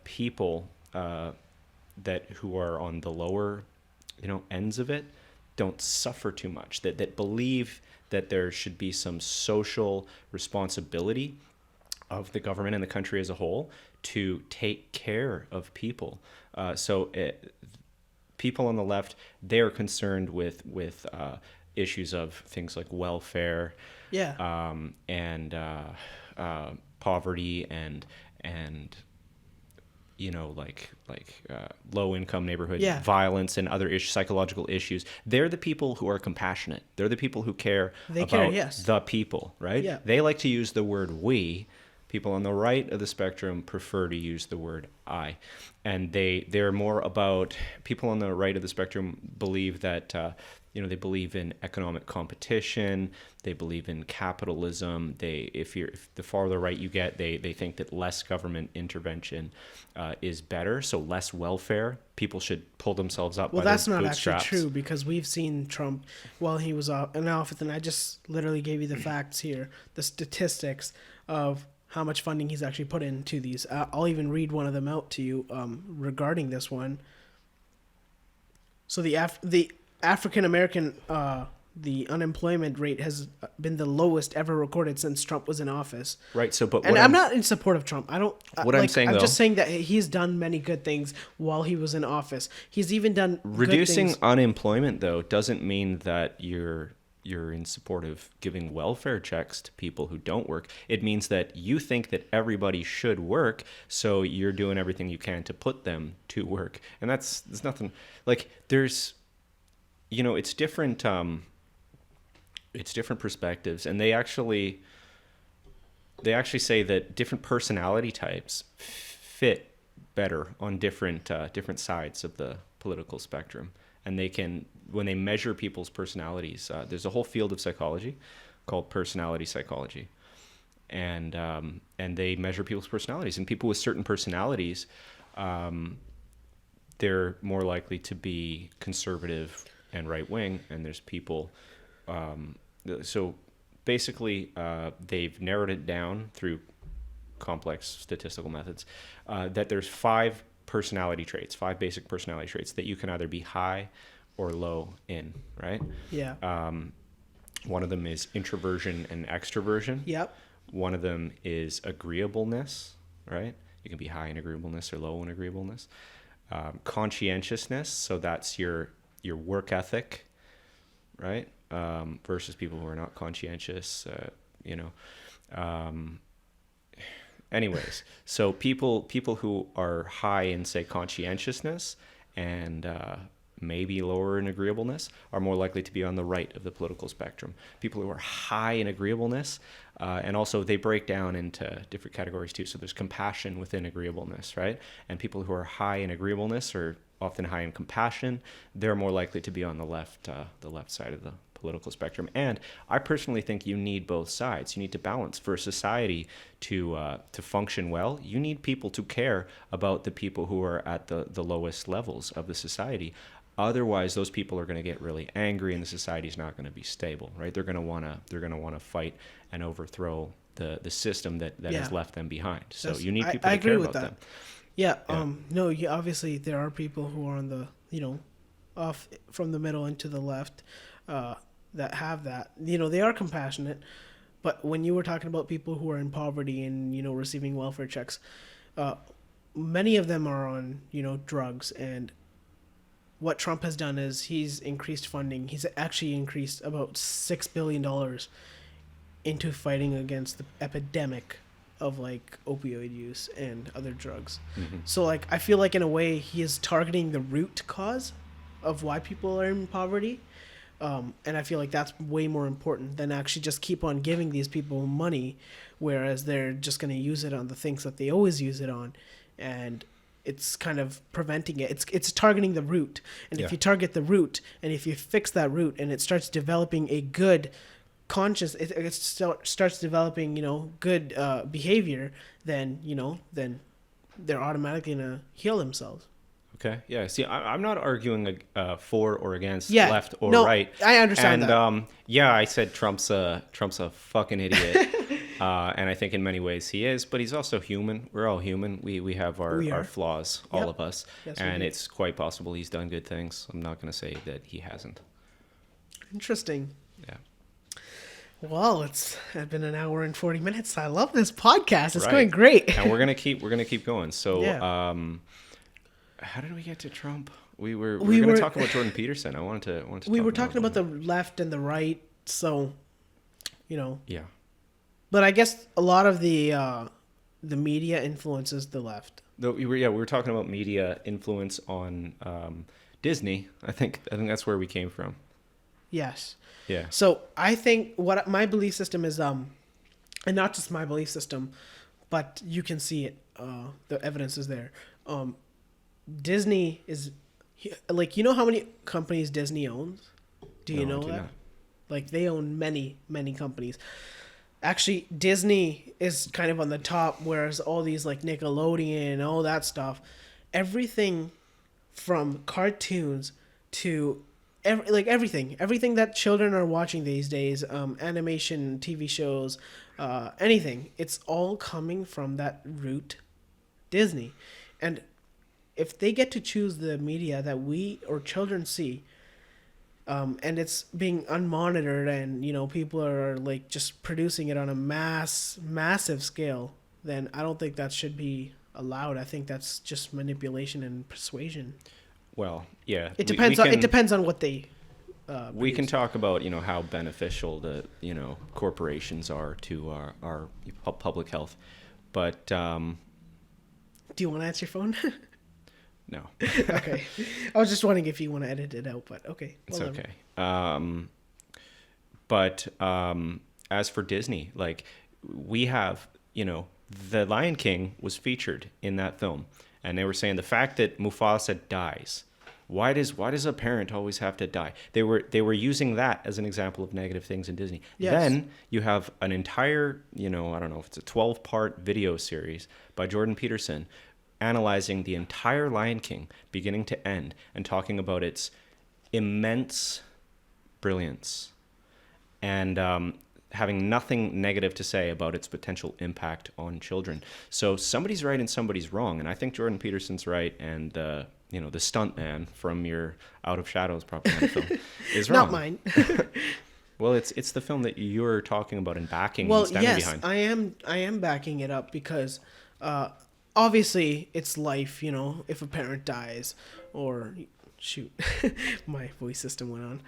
people that who are on the lower, ends of it, don't suffer too much. That believe that there should be some social responsibility of the government and the country as a whole to take care of people. People on the left, they are concerned with issues of things like welfare, and poverty and low income neighborhood violence and other psychological issues. They're the people who are compassionate. They're the people who care about the people, right? Yeah. They like to use the word we. People on the right of the spectrum prefer to use the word I. And they're more about, people on the right of the spectrum believe that they believe in economic competition. They believe in capitalism. If the farther right you get, they think that less government intervention is better. So less welfare. People should pull themselves up. Well, by that's their not bootstraps. actually true, because we've seen Trump while he was in office, and I just literally gave you the facts here, the statistics of how much funding he's actually put into these. I'll even read one of them out to you regarding this one. So the African American, the unemployment rate has been the lowest ever recorded since Trump was in office. Right. So, but and I'm not in support of Trump. I don't. I'm saying, I'm though, just saying that he's done many good things while he was in office. He's even done reducing good things. unemployment, though, doesn't mean that you're in support of giving welfare checks to people who don't work. It means that you think that everybody should work, so you're doing everything you can to put them to work. And there's nothing like there's. It's different. It's different perspectives, and they actually say that different personality types fit better on different sides of the political spectrum, and they can, when they measure people's personalities. There's a whole field of psychology called personality psychology, and they measure people's personalities, and people with certain personalities, they're more likely to be conservative and right wing, and there's people. So basically, they've narrowed it down through complex statistical methods that there's 5 basic personality traits that you can either be high or low in, right? Yeah. One of them is introversion and extroversion. Yep. One of them is agreeableness, right? You can be high in agreeableness or low in agreeableness. Conscientiousness, so that's your work ethic, right? Versus people who are not conscientious, Anyways, so people who are high in, say, conscientiousness and maybe lower in agreeableness are more likely to be on the right of the political spectrum. People who are high in agreeableness, and also they break down into different categories too. So there's compassion within agreeableness, right? And people who are high in agreeableness are often high in compassion. They're more likely to be on the left side of the political spectrum. And I personally think you need both sides. You need to balance. For a society to function well, you need people to care about the people who are at the lowest levels of the society. Otherwise, those people are going to get really angry, and the society is not going to be stable, right? They're going to want to fight and overthrow the system that has left them behind. So you need people to care about them. Yeah. No. Yeah. Obviously, there are people who are on the off from the middle and to the left that have that. They are compassionate, but when you were talking about people who are in poverty and receiving welfare checks, many of them are on drugs. And what Trump has done is he's increased funding. He's actually increased about $6 billion into fighting against the epidemic of opioid use and other drugs. Mm-hmm. So I feel like in a way he is targeting the root cause of why people are in poverty. And I feel like that's way more important than actually just keep on giving these people money, whereas they're just going to use it on the things that they always use it on. And it's kind of preventing it. It's targeting the root. And if you target the root, and if you fix that root, and it starts developing a good conscious, it starts developing, good behavior, then, then they're automatically going to heal themselves. Okay. Yeah. See, I'm not arguing for or against Yeah. left or No, right. I understand and, that. Yeah, I said Trump's a fucking idiot, and I think in many ways he is. But he's also human. We're all human. We have our flaws, all of us, Yes, we and do. it's quite possible he's done good things. I'm not going to say that he hasn't. Interesting. Yeah. Well, it's been an hour and 40 minutes. I love this podcast. It's Right. going great. And we're gonna keep going. So, Yeah. How did we get to Trump? We were going to talk about Jordan Peterson. I wanted to. We talk were talking about the him. left and the right, so, Yeah. But I guess a lot of the media influences the left. We were talking about media influence on Disney. I think that's where we came from. Yes. Yeah. So I think what my belief system is, and not just my belief system, but you can see it. The evidence is there. Disney is like, how many companies Disney owns? Do you know I do that? not. Like, they own many, many companies. Actually, Disney is kind of on the top, whereas all these like Nickelodeon and all that stuff, everything from cartoons to everything that children are watching these days, animation, TV shows, anything, it's all coming from that root, Disney. And if they get to choose the media that we or children see, and it's being unmonitored, and people are like just producing it on a massive scale, then I don't think that should be allowed. I think that's just manipulation and persuasion. Well, yeah. It depends. It depends on what they. We can talk about how beneficial the corporations are to our public health, but Do you want to answer your phone? no. Okay. I was just wondering if you want to edit it out, but okay. It's whatever. okay. But as for Disney, like, we have, The Lion King was featured in that film, and they were saying the fact that Mufasa dies. Why does a parent always have to die? They were using that as an example of negative things in Disney. Yes. Then you have an entire, I don't know if it's a 12-part video series by Jordan Peterson analyzing the entire Lion King beginning to end and talking about its immense brilliance and having nothing negative to say about its potential impact on children. So somebody's right and somebody's wrong, and I think Jordan Peterson's right, and the stunt man from your Out of Shadows propaganda film is wrong. Not mine. Well, it's the film that you're talking about and backing Well, and standing yes, behind. I am backing it up because obviously it's life, if a parent dies or shoot, my voice system went on.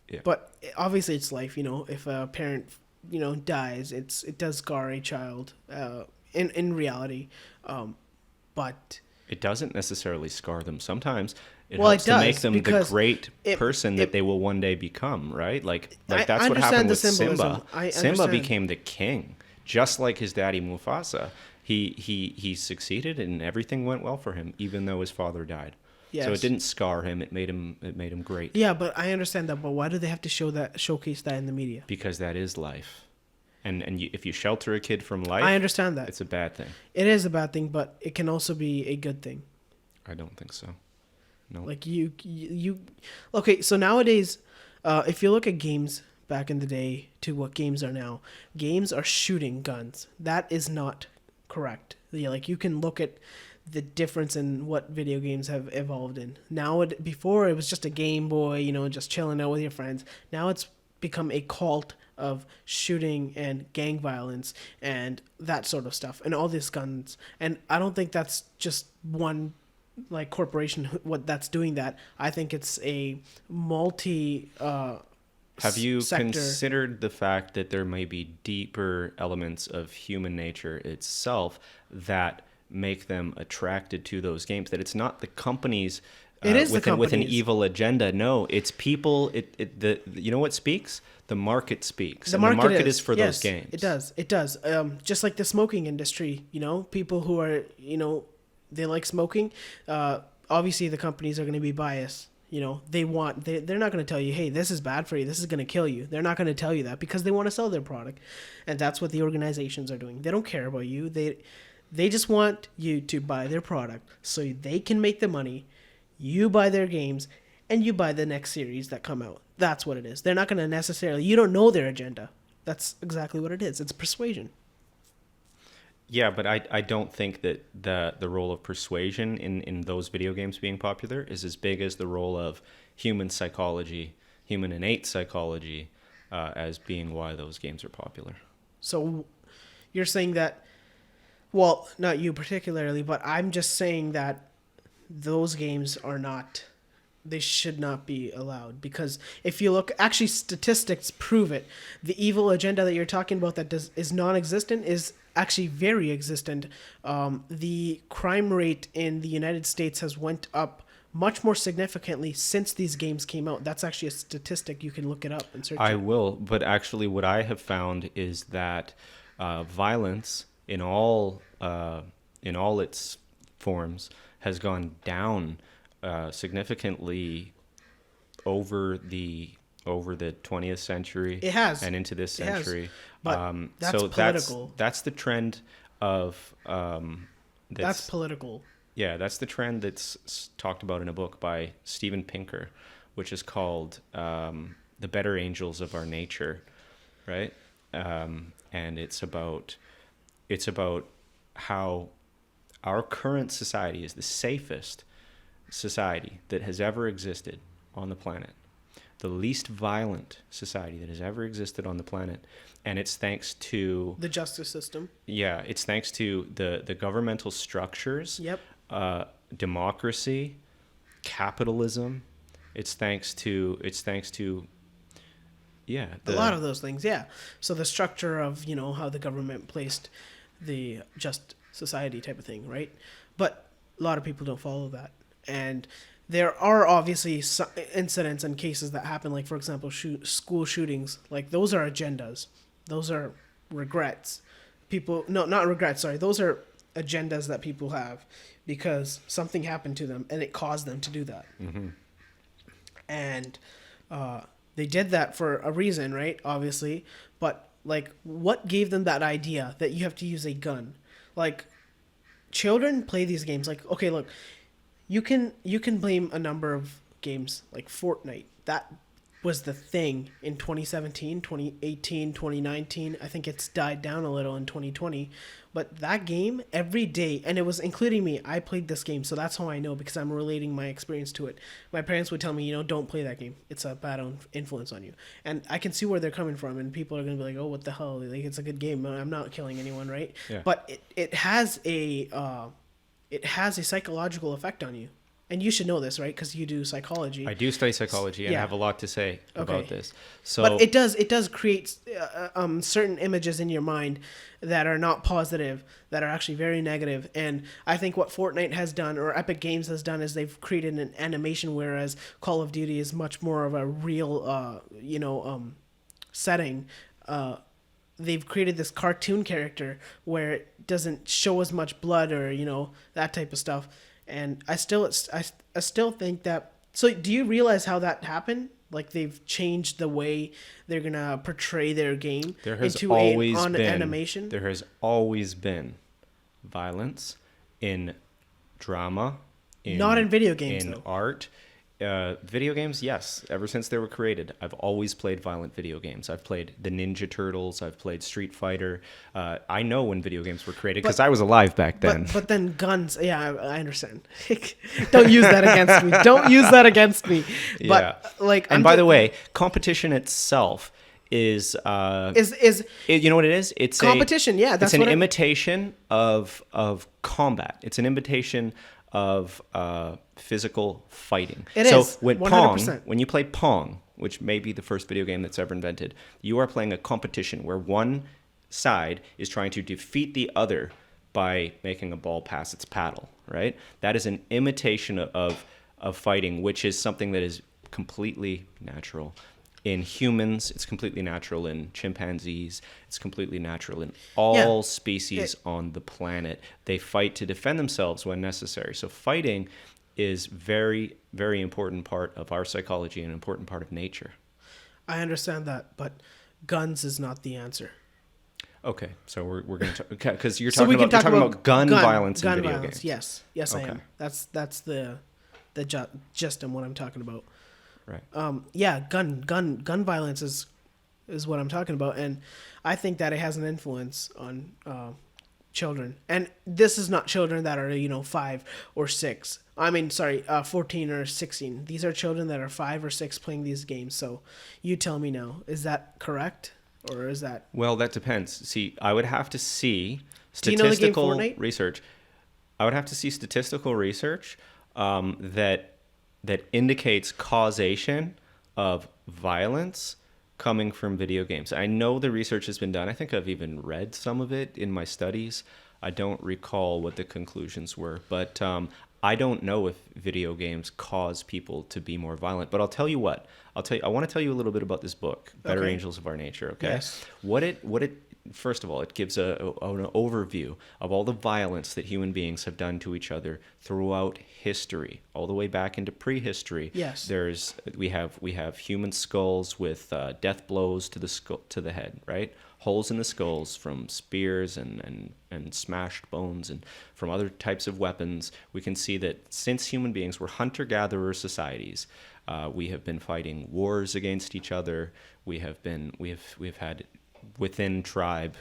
Yeah. But obviously it's life, if a parent, dies, it does scar a child in reality. But it doesn't necessarily scar them. Sometimes it Well, helps it to does, make them the because great person that it- they will one day become, right? Like I that's what understand happened the with symbolism. Simba. I Simba understand. became the king, just like his daddy Mufasa. He succeeded and everything went well for him, even though his father died. So Yes. it didn't scar him. It made him great. yeah, but I understand that. But why do they have to showcase that in the media? Because that is life. And if you shelter a kid from life, I understand that. it's a bad thing. It is a bad thing, but it can also be a good thing. I don't think so. No. Like you okay, so nowadays, if you look at games back in the day to what games are now, games are shooting guns. That is not correct. Yeah, like you can look at the difference in what video games have evolved in. Before it was just a Game Boy, just chilling out with your friends. Now it's become a cult of shooting and gang violence and that sort of stuff and all these guns. And I don't think that's just one like corporation what that's doing that. I think it's a multi Have you sector. considered the fact that there may be deeper elements of human nature itself that make them attracted to those games? That it's not the companies It is the with an companies. evil agenda. No, it's people. You know what speaks? The market speaks. The And market is for yes, those games. It does. It does. Just like the smoking industry, people who are, they like smoking. Obviously, the companies are going to be biased. They're not going to tell you, hey, this is bad for you. This is going to kill you. They're not going to tell you that because they want to sell their product. And that's what the organizations are doing. They don't care about you. They just want you to buy their product so they can make the money. You buy their games and you buy the next series that come out. That's what it is. They're not going to necessarily, you don't know their agenda. That's exactly what it is. It's persuasion. Yeah, but I don't think that the role of persuasion in those video games being popular is as big as the role of human psychology, human innate psychology, as being why those games are popular. So you're saying that, well, not you particularly, but I'm just saying that those games they should not be allowed, because if you look, actually statistics prove it. The evil agenda that you're talking about that is non-existent is actually very existent. The crime rate in the United States has went up much more significantly since these games came out. That's actually a statistic. You can look it up and search I it. will, but actually what I have found is that violence in all its forms has gone down significantly over the 20th century. It has. And into this century. But that's political. That's the trend of that's political. Yeah, that's the trend that's talked about in a book by Steven Pinker, which is called The Better Angels of Our Nature, right? And it's about how our current society is the safest society that has ever existed on the planet, the least violent society that has ever existed on the planet, and it's thanks to the justice system. Yeah, it's thanks to the governmental structures. Yep. Democracy, capitalism. It's thanks to a lot of those things. Yeah. So the structure of how the government placed the just society type of thing, right? But a lot of people don't follow that. And there are obviously incidents and cases that happen, like, for example, school shootings. Like, those are agendas. Those are regrets. Not regrets, sorry. Those are agendas that people have because something happened to them and it caused them to do that. Mm-hmm. And they did that for a reason, right? Obviously. But, like, what gave them that idea that you have to use a gun? Like, children play these games. Like, okay, look, you can blame a number of games like Fortnite. That was the thing in 2017, 2018, 2019. I think it's died down a little in 2020. But that game, every day, and it was including me, I played this game, so that's how I know, because I'm relating my experience to it. My parents would tell me, don't play that game. It's a bad influence on you. And I can see where they're coming from, and people are going to be like, oh, what the hell? Like, it's a good game. I'm not killing anyone, right? Yeah. But it has a psychological effect on you. And you should know this, right? Because you do psychology. I do study psychology and Yeah. have a lot to say about this. So, but it does create certain images in your mind that are not positive, that are actually very negative. And I think what Fortnite has done, or Epic Games has done, is they've created an animation, whereas Call of Duty is much more of a real, setting. They've created this cartoon character where it doesn't show as much blood or that type of stuff. And I still think that. So do you realize how that happened? Like, they've changed the way they're gonna portray their game into an animation. There has always been violence in drama, not in video games, in though. art. Video games, yes. Ever since they were created, I've always played violent video games. I've played the Ninja Turtles. I've played Street Fighter. I know when video games were created because I was alive back then. But then guns, yeah, I understand. Don't use that against me. Don't use that against me. But and by the way, competition itself is you know what it is? It's competition. That's an imitation of combat. It's an imitation of physical fighting. It so is, when 100%. when you play Pong, which may be the first video game that's ever invented, you are playing a competition where one side is trying to defeat the other by making a ball pass its paddle, right? That is an imitation of of fighting, which is something that is completely natural. In humans, it's completely natural. In chimpanzees, it's completely natural. In all species on the planet, they fight to defend themselves when necessary. So fighting is very, very important part of our psychology and an important part of nature. I understand that, but guns is not the answer. Okay, so we're going to because you're So talking we can about talk about gun violence gun in video violence. games. Yes, Okay. I am. That's the gist of what I'm talking about. Right. Yeah, gun violence is what I'm talking about, and I think that it has an influence on children. And this is not children that are 5 or 6. I mean, sorry, 14 or 16. These are children that are 5 or 6 playing these games. So, you tell me now, is that correct, or is that? Well, that depends. See, I would have to see Do you know the game statistical Fortnite? research. I would have to see statistical research that indicates causation of violence coming from video games. I know the research has been done. I think I've even read some of it in my studies. I don't recall what the conclusions were, but I don't know if video games cause people to be more violent. But I'll tell you what. I want to tell you a little bit about this book, Better Okay. Angels of Our Nature. Okay. Yes. What it first of all, it gives an overview of all the violence that human beings have done to each other throughout history, all the way back into prehistory. Yes. We have human skulls with death blows to the head, right? Holes in the skulls from spears and smashed bones and from other types of weapons. We can see that since human beings were hunter-gatherer societies, we have been fighting wars against each other. We've had within tribe,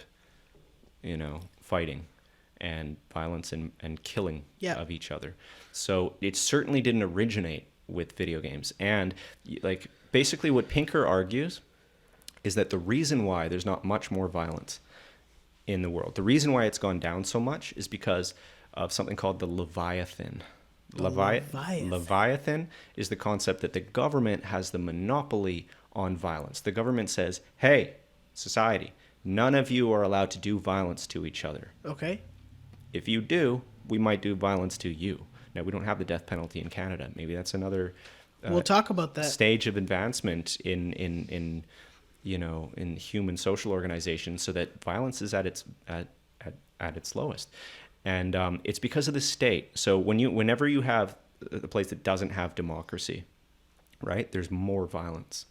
fighting and violence and killing of each other. So it certainly didn't originate with video games. And like basically what Pinker argues is that the reason why there's not much more violence in the world, the reason why it's gone down so much is because of something called the Leviathan. Leviathan is the concept that the government has the monopoly on violence. The government says, hey, society, none of you are allowed to do violence to each other. Okay. If you do, we might do violence to you. Now, we don't have the death penalty in Canada. Maybe that's another We'll talk about that. stage of advancement in human social organization, so that violence is at its lowest. And it's because of the state. So whenever you have a place that doesn't have democracy, right, there's more violence.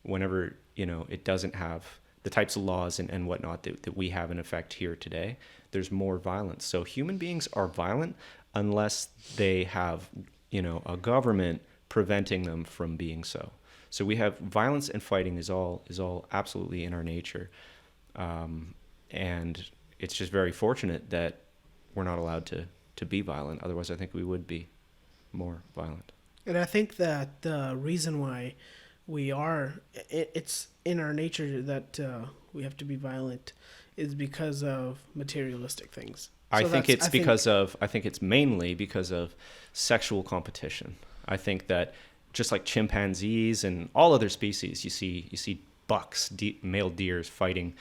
Whenever it doesn't have the types of laws and whatnot that we have in effect here today, there's more violence. So human beings are violent unless they have a government preventing them from being so. So we have violence, and fighting is all absolutely in our nature, and it's just very fortunate that we're not allowed to be violent. Otherwise, I think we would be more violent. And I think that the reason why it's in our nature that we have to be violent is because of materialistic things. I think it's mainly because of sexual competition. I think that just like chimpanzees and all other species, you see bucks, male deers fighting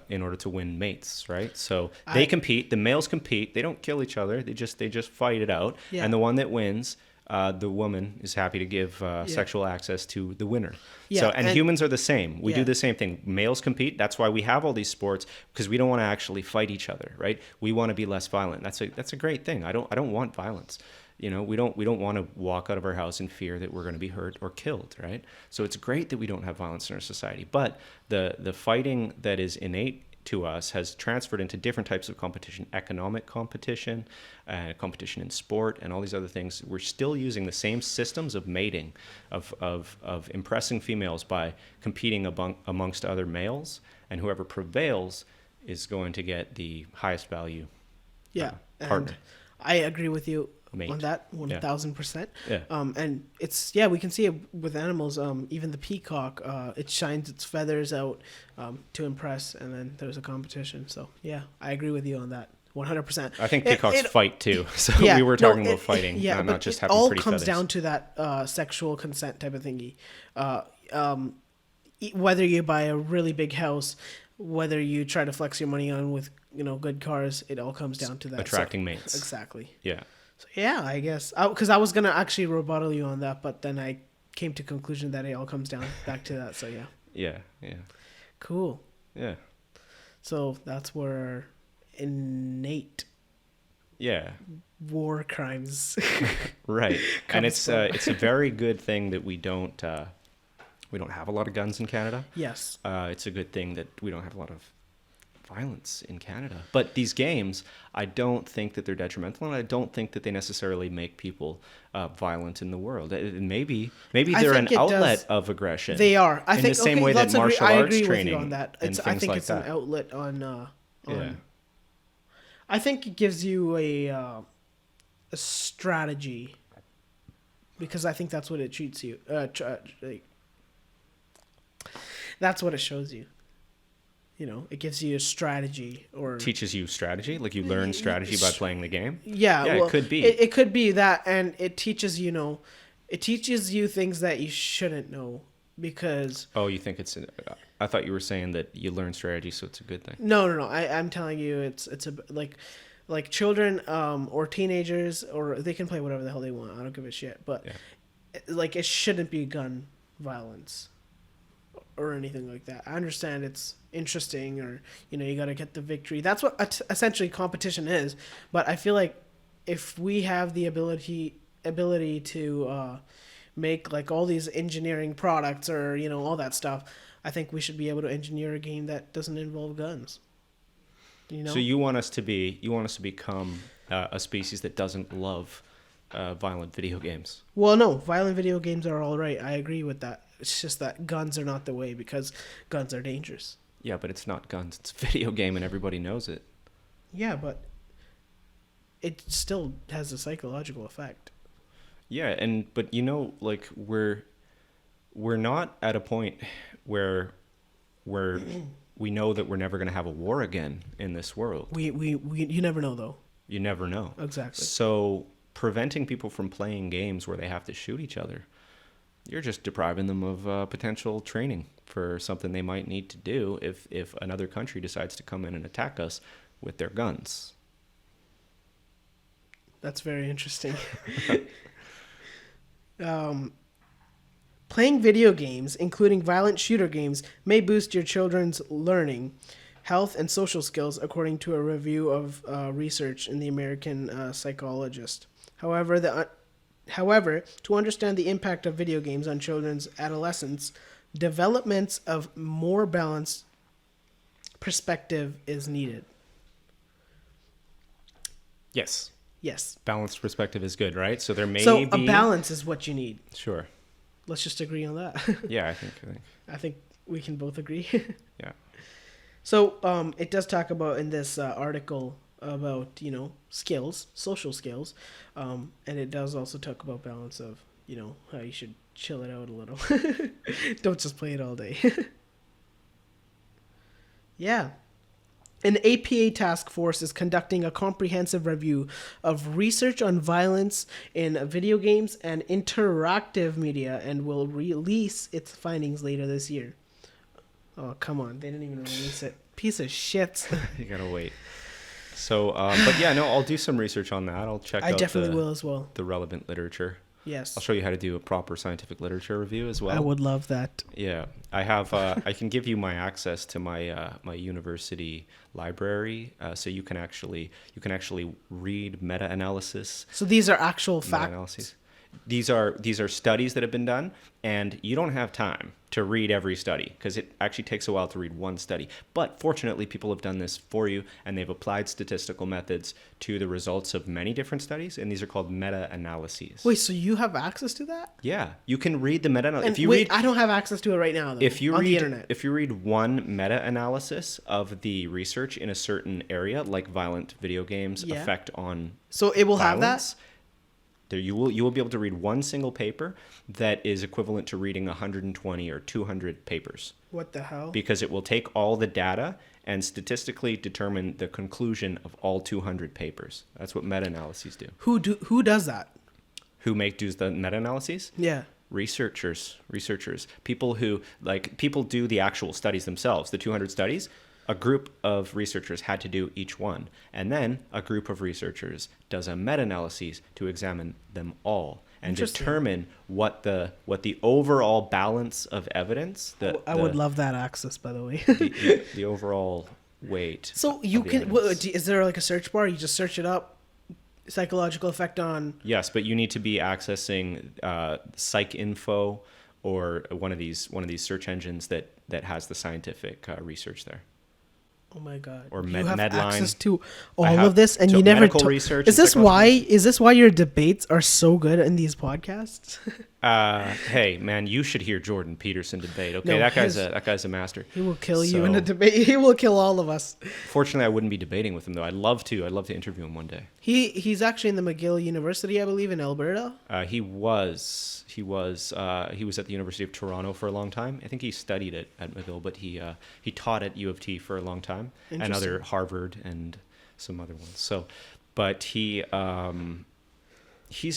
in order to win mates, right? So they compete. The males compete. They don't kill each other. They just fight it out. Yeah. And the one that wins, the woman is happy to give sexual access to the winner. Yeah, So and humans are the same. We Yeah. do the same thing. Males compete. That's why we have all these sports, because we don't want to actually fight each other, right? We want to be less violent. That's a great thing. I don't want violence. We don't want to walk out of our house in fear that we're going to be hurt or killed, right? So it's great that we don't have violence in our society. But the fighting that is innate to us has transferred into different types of competition, economic competition, competition in sport, and all these other things. We're still using the same systems of mating, of impressing females by competing amongst other males, and whoever prevails is going to get the highest value partner. And I agree with you Mate. on that 1,000%. Yeah. And we can see it with animals. Even the peacock, it shines its feathers out to impress, and then there's a competition. So yeah, I agree with you on that 100%. I think peacocks fight too. So Yeah, we were talking about fighting, Yeah, not but just it having all pretty comes feathers. down to that sexual consent type of thingy. Whether you buy a really big house, whether you try to flex your money on with good cars, it all comes down to that. Attracting mates. Exactly. Yeah. So yeah, I guess because I was gonna actually rebuttal you on that, but then I came to conclusion that it all comes down back to that. So yeah, Yeah. cool. Yeah. So that's where innate Yeah. war crimes. Right. And comes it's from. it's a very good thing that we don't have a lot of guns in Canada. Yes. It's a good thing that we don't have a lot of violence in Canada. But these games, I don't think that they're detrimental, and I don't think that they necessarily make people violent in the world. Maybe I they're think an it outlet does. of aggression. They are. I in think the same okay, way that let's agree. martial I arts agree with training you on that. and It's, things I think like it's that. an outlet on. Yeah. I think it gives you a strategy, because I think that's what it treats you. That's what it shows you. You know, it gives you a strategy or Teaches you strategy, like you learn strategy by playing the game. yeah, Yeah, well, it could be. It could be that, and it teaches it teaches you things that you shouldn't know because Oh, you think it's? I thought you were saying that you learn strategy, so it's a good thing. no. I'm telling you, it's a like children or teenagers, or they can play whatever the hell they want. I don't give a shit. But Yeah. like it shouldn't be gun violence or anything like that. I understand it's interesting, or you got to get the victory. That's what essentially competition is. But I feel like if we have the ability to make like all these engineering products or all that stuff, I think we should be able to engineer a game that doesn't involve guns. So you want us to become a species that doesn't love violent video games. Well, no, violent video games are all right. I agree with that. It's just that guns are not the way, because guns are dangerous. Yeah, but it's not guns. It's a video game, and everybody knows it. Yeah, but it still has a psychological effect. Yeah, but like we're not at a point where we know that we're never going to have a war again in this world. We you never know though. You never know. Exactly. So preventing people from playing games where they have to shoot each other, you're just depriving them of potential training for something they might need to do if another country decides to come in and attack us with their guns. That's very interesting. Playing video games, including violent shooter games, may boost your children's learning, health, and social skills, according to a review of research in the American Psychologist. However, to understand the impact of video games on children's adolescence, developments of more balanced perspective is needed. Yes. Yes. Balanced perspective is good, right? So there may So be a balance is what you need. Sure. Let's just agree on that. Yeah, I think. I think we can both agree. Yeah. So it does talk about in this article about skills, social skills, and it does also talk about balance of how you should chill it out a little. Don't just play it all day. Yeah. An APA task force is conducting a comprehensive review of research on violence in video games and interactive media and will release its findings later this year. Oh, come on. They didn't even release it. Piece of shit. You gotta wait. So, but yeah, no, I'll do some research on that. I'll check out I definitely will as well. the relevant literature. Yes. I'll show you how to do a proper scientific literature review as well. I would love that. Yeah, I have. I can give you my access to my my university library, so you can actually read meta-analysis. So these are actual facts. Meta-analyses. These are studies that have been done, and you don't have time to read every study because it actually takes a while to read one study. But fortunately, people have done this for you, and they've applied statistical methods to the results of many different studies, and these are called meta-analyses. Wait, so you have access to that? Yeah, you can read the meta-analysis. And wait, I don't have access to it right now, though, on the internet. If you read one meta-analysis of the research in a certain area, like violent video games effect on so it will violence, have that? there you will be able to read one single paper that is equivalent to reading 120 or 200 papers. What the hell? Because it will take all the data and statistically determine the conclusion of all 200 papers. That's what meta-analyses do. Who does that? Who does the meta-analyses? Yeah. Researchers, people who people do the actual studies themselves, the 200 studies. a group of researchers had to do each one, and then a group of researchers does a meta-analysis to examine them all and determine what the overall balance of evidence. I would love that access, by the way. the overall weight. So you can. Is there like a search bar? You just search it up. Psychological effect on. Yes, but you need to be accessing PsycInfo or one of these search engines that has the scientific research there. Oh my God! Or you have Medline. access to all of this, and you never. Medical research. Is this why your debates are so good in these podcasts? Hey man, you should hear Jordan Peterson debate. Okay, No, that guy's a master. He will kill you in a debate. He will kill all of us. Fortunately, I wouldn't be debating with him though. I'd love to interview him one day. He's actually in the McGill University, I believe, in Alberta. He was at the University of Toronto for a long time. I think he studied at McGill, but he taught at U of T for a long time, and other Harvard and some other ones. So, but he's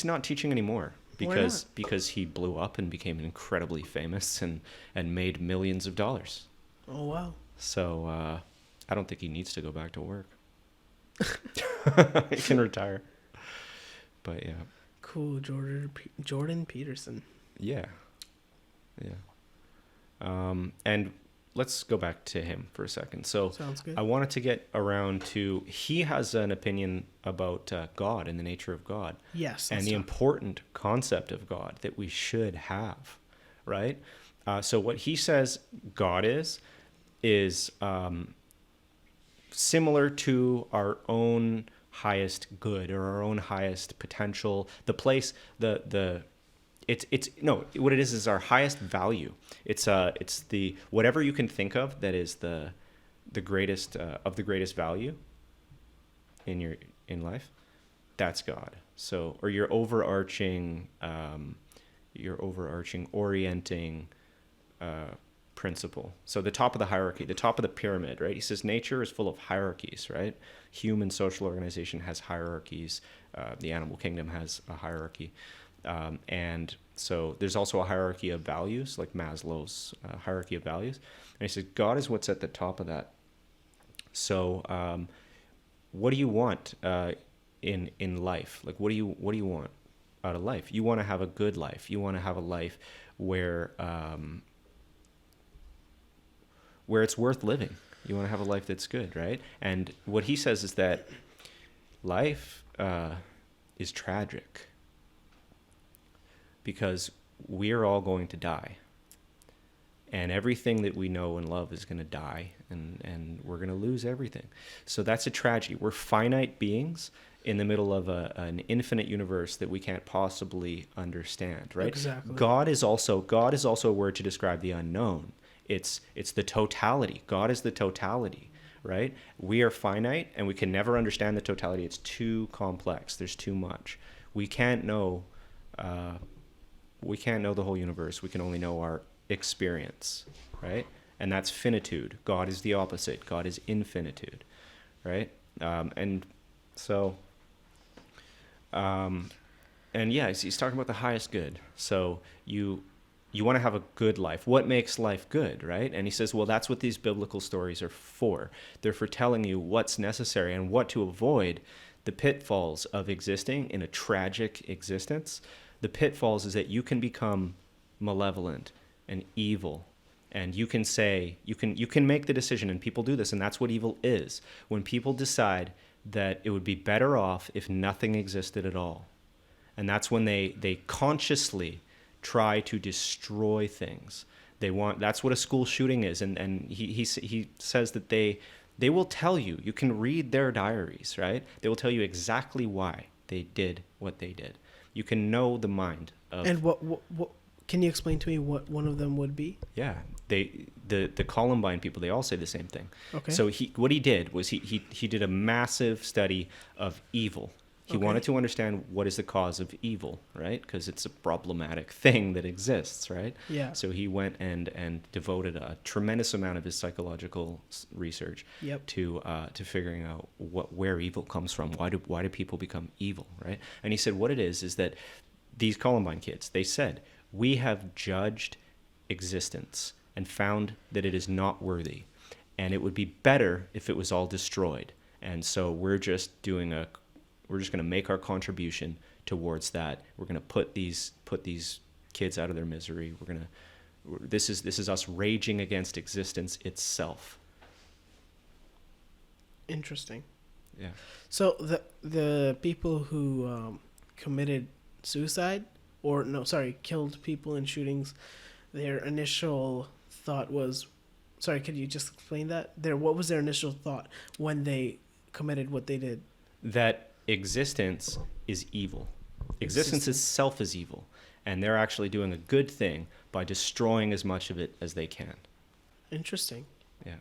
not teaching anymore because he blew up and became incredibly famous and made millions of dollars. Oh wow! So I don't think he needs to go back to work. He can retire. But yeah. Cool, Jordan Peterson. Yeah. And let's go back to him for a second. So sounds good. I wanted to get around to, he has an opinion about God and the nature of God. Yes. And the important concept of God that we should have, right? So what he says God is similar to our own highest good or our own highest potential. The place, what it is our highest value. It's the whatever you can think of that is the greatest of the greatest value in life. That's God. So, or your overarching orienting principle. So the top of the hierarchy, the top of the pyramid, right? He says nature is full of hierarchies, right? Human social organization has hierarchies. The animal kingdom has a hierarchy. And so there's also a hierarchy of values, like Maslow's hierarchy of values. And he says God is what's at the top of that. So what do you want in life? Like what do you want out of life? You want to have a good life. You want to have a life where it's worth living. You want to have a life that's good, right? And what he says is that life is tragic because we're all going to die. And everything that we know and love is going to die, and we're going to lose everything. So that's a tragedy. We're finite beings in the middle of an infinite universe that we can't possibly understand, right? Exactly. God is also a word to describe the unknown. It's the totality. God is the totality, right? We are finite, and we can never understand the totality. It's too complex. There's too much. We can't know the whole universe. We can only know our experience, right? And that's finitude. God is the opposite. God is infinitude, right? And yeah, he's talking about the highest good. So you want to have a good life. What makes life good, right? And he says, well, that's what these biblical stories are for. They're for telling you what's necessary and what to avoid, the pitfalls of existing in a tragic existence. The pitfalls is that you can become malevolent and evil, and you can say, you can make the decision, and people do this, and that's what evil is. When people decide that it would be better off if nothing existed at all. And that's when they consciously try to destroy things. That's what a school shooting is. And he says that they will tell you, you can read their diaries, right? They will tell you exactly why they did what they did. You can know the mind of. And what can you explain to me what one of them would be? Yeah, the Columbine people, they all say the same thing. Okay. So what he did was he did a massive study of evil. He wanted to understand what is the cause of evil, right? Because it's a problematic thing that exists, right? Yeah. So he went and devoted a tremendous amount of his psychological research to figuring out where evil comes from. Why do people become evil, right? And he said what it is that these Columbine kids, they said, we have judged existence and found that it is not worthy. and it would be better if it was all destroyed. And so we're just going to make our contribution towards that. We're going to put these kids out of their misery. This is us raging against existence itself. Interesting. Yeah. So the people who committed suicide, or no, sorry, killed people in shootings, their initial thought was, sorry, could you just explain that? What was their initial thought when they committed what they did? That existence is evil. Existence itself is evil, and they're actually doing a good thing by destroying as much of it as they can. Interesting. Yeah.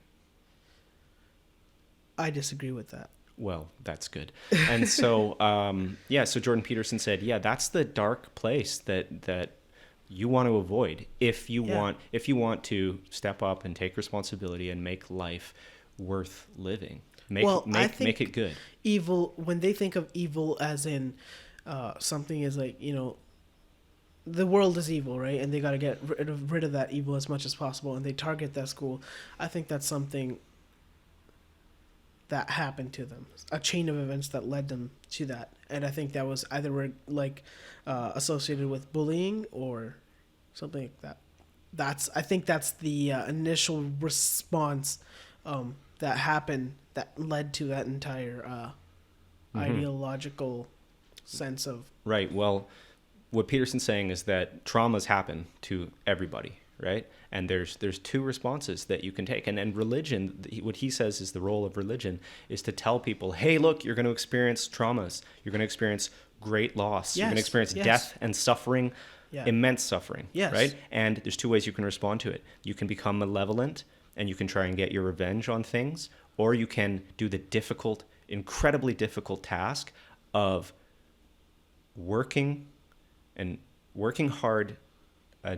I disagree with that. Well, that's good. And so, so Jordan Peterson said, that's the dark place that you want to avoid if you want to step up and take responsibility and make life worth living. Make it good. Evil, when they think of evil as in something is like, the world is evil, right? And they got to get rid of that evil as much as possible, and they target that school. I think that's something that happened to them, a chain of events that led them to that. And I think that was either associated with bullying or something like that. I think that's the initial response that happened that led to that entire ideological sense of... Right. Well, what Peterson's saying is that traumas happen to everybody, right? And there's two responses that you can take. And religion, what he says is the role of religion is to tell people, hey, look, you're going to experience traumas. You're going to experience great loss. You're going to experience death and suffering, immense suffering, right? And there's two ways you can respond to it. You can become malevolent and you can try and get your revenge on things, or you can do the difficult, incredibly difficult task of working hard,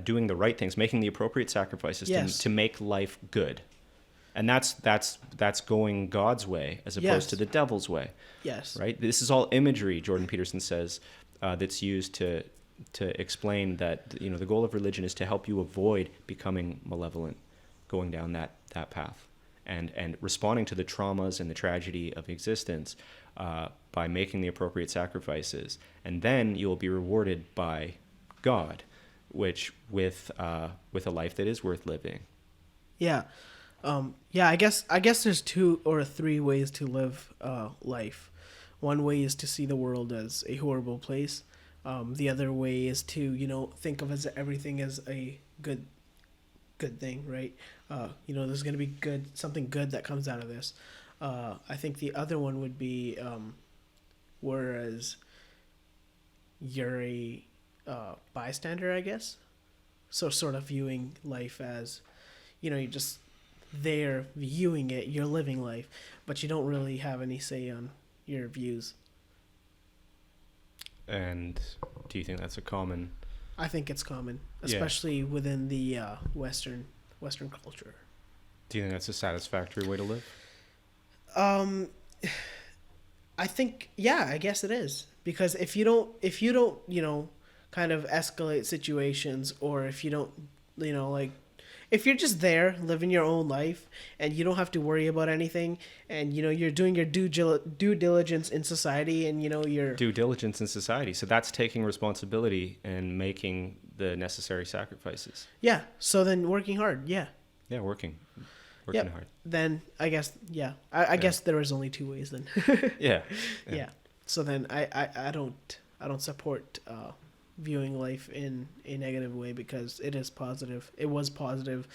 doing the right things, making the appropriate sacrifices to make life good. And that's going God's way as opposed to the devil's way. Yes. Right? This is all imagery, Jordan Peterson says, that's used to explain that the goal of religion is to help you avoid becoming malevolent, going down that path, and responding to the traumas and the tragedy of existence by making the appropriate sacrifices. And then you will be rewarded by God, which with a life that is worth living. Yeah. I guess there's 2 or 3 ways to live life. One way is to see the world as a horrible place. The other way is to, think of everything as a good thing, right? There's going to be something good that comes out of this. I think the other one would be, whereas you're a bystander, I guess. So sort of viewing life as, you're just there viewing it, you're living life, but you don't really have any say on your views. And do you think that's a common... I think it's common, especially within the Western culture. Do you think that's a satisfactory way to live? I think, I guess it is. Because if you don't, kind of escalate situations, or if you don't, if you're just there living your own life and you don't have to worry about anything, and you're doing your due diligence in society, and your due diligence in society, so that's taking responsibility and making the necessary sacrifices. So then working hard. Working hard. Then I guess I guess there is only 2 ways then. yeah. So then I don't support viewing life in a negative way, because it is positive. It was positive.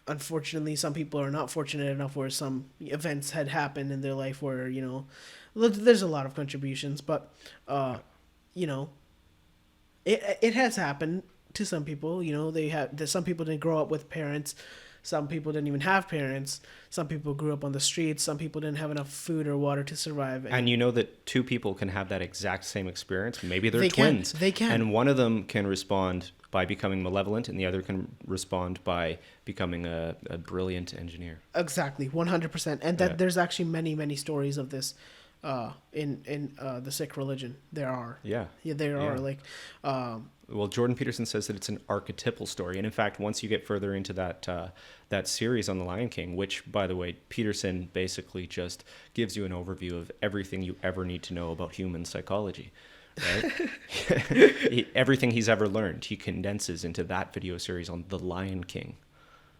Unfortunately, some people are not fortunate enough where some events had happened in their life where, there's a lot of contributions, but, it has happened to some people. Some people didn't grow up with parents. Some people didn't even have parents. Some people grew up on the streets. Some people didn't have enough food or water to survive. And that 2 people can have that exact same experience. Maybe they're twins. They can. And one of them can respond by becoming malevolent, and the other can respond by becoming a brilliant engineer. Exactly, 100%. And there's actually many, many stories of this in the Sikh religion. There are. Yeah. There are. well, Jordan Peterson says that it's an archetypal story, and in fact, once you get further into that series on the Lion King, which, by the way, Peterson basically just gives you an overview of everything you ever need to know about human psychology. Right? Everything he's ever learned, he condenses into that video series on the Lion King.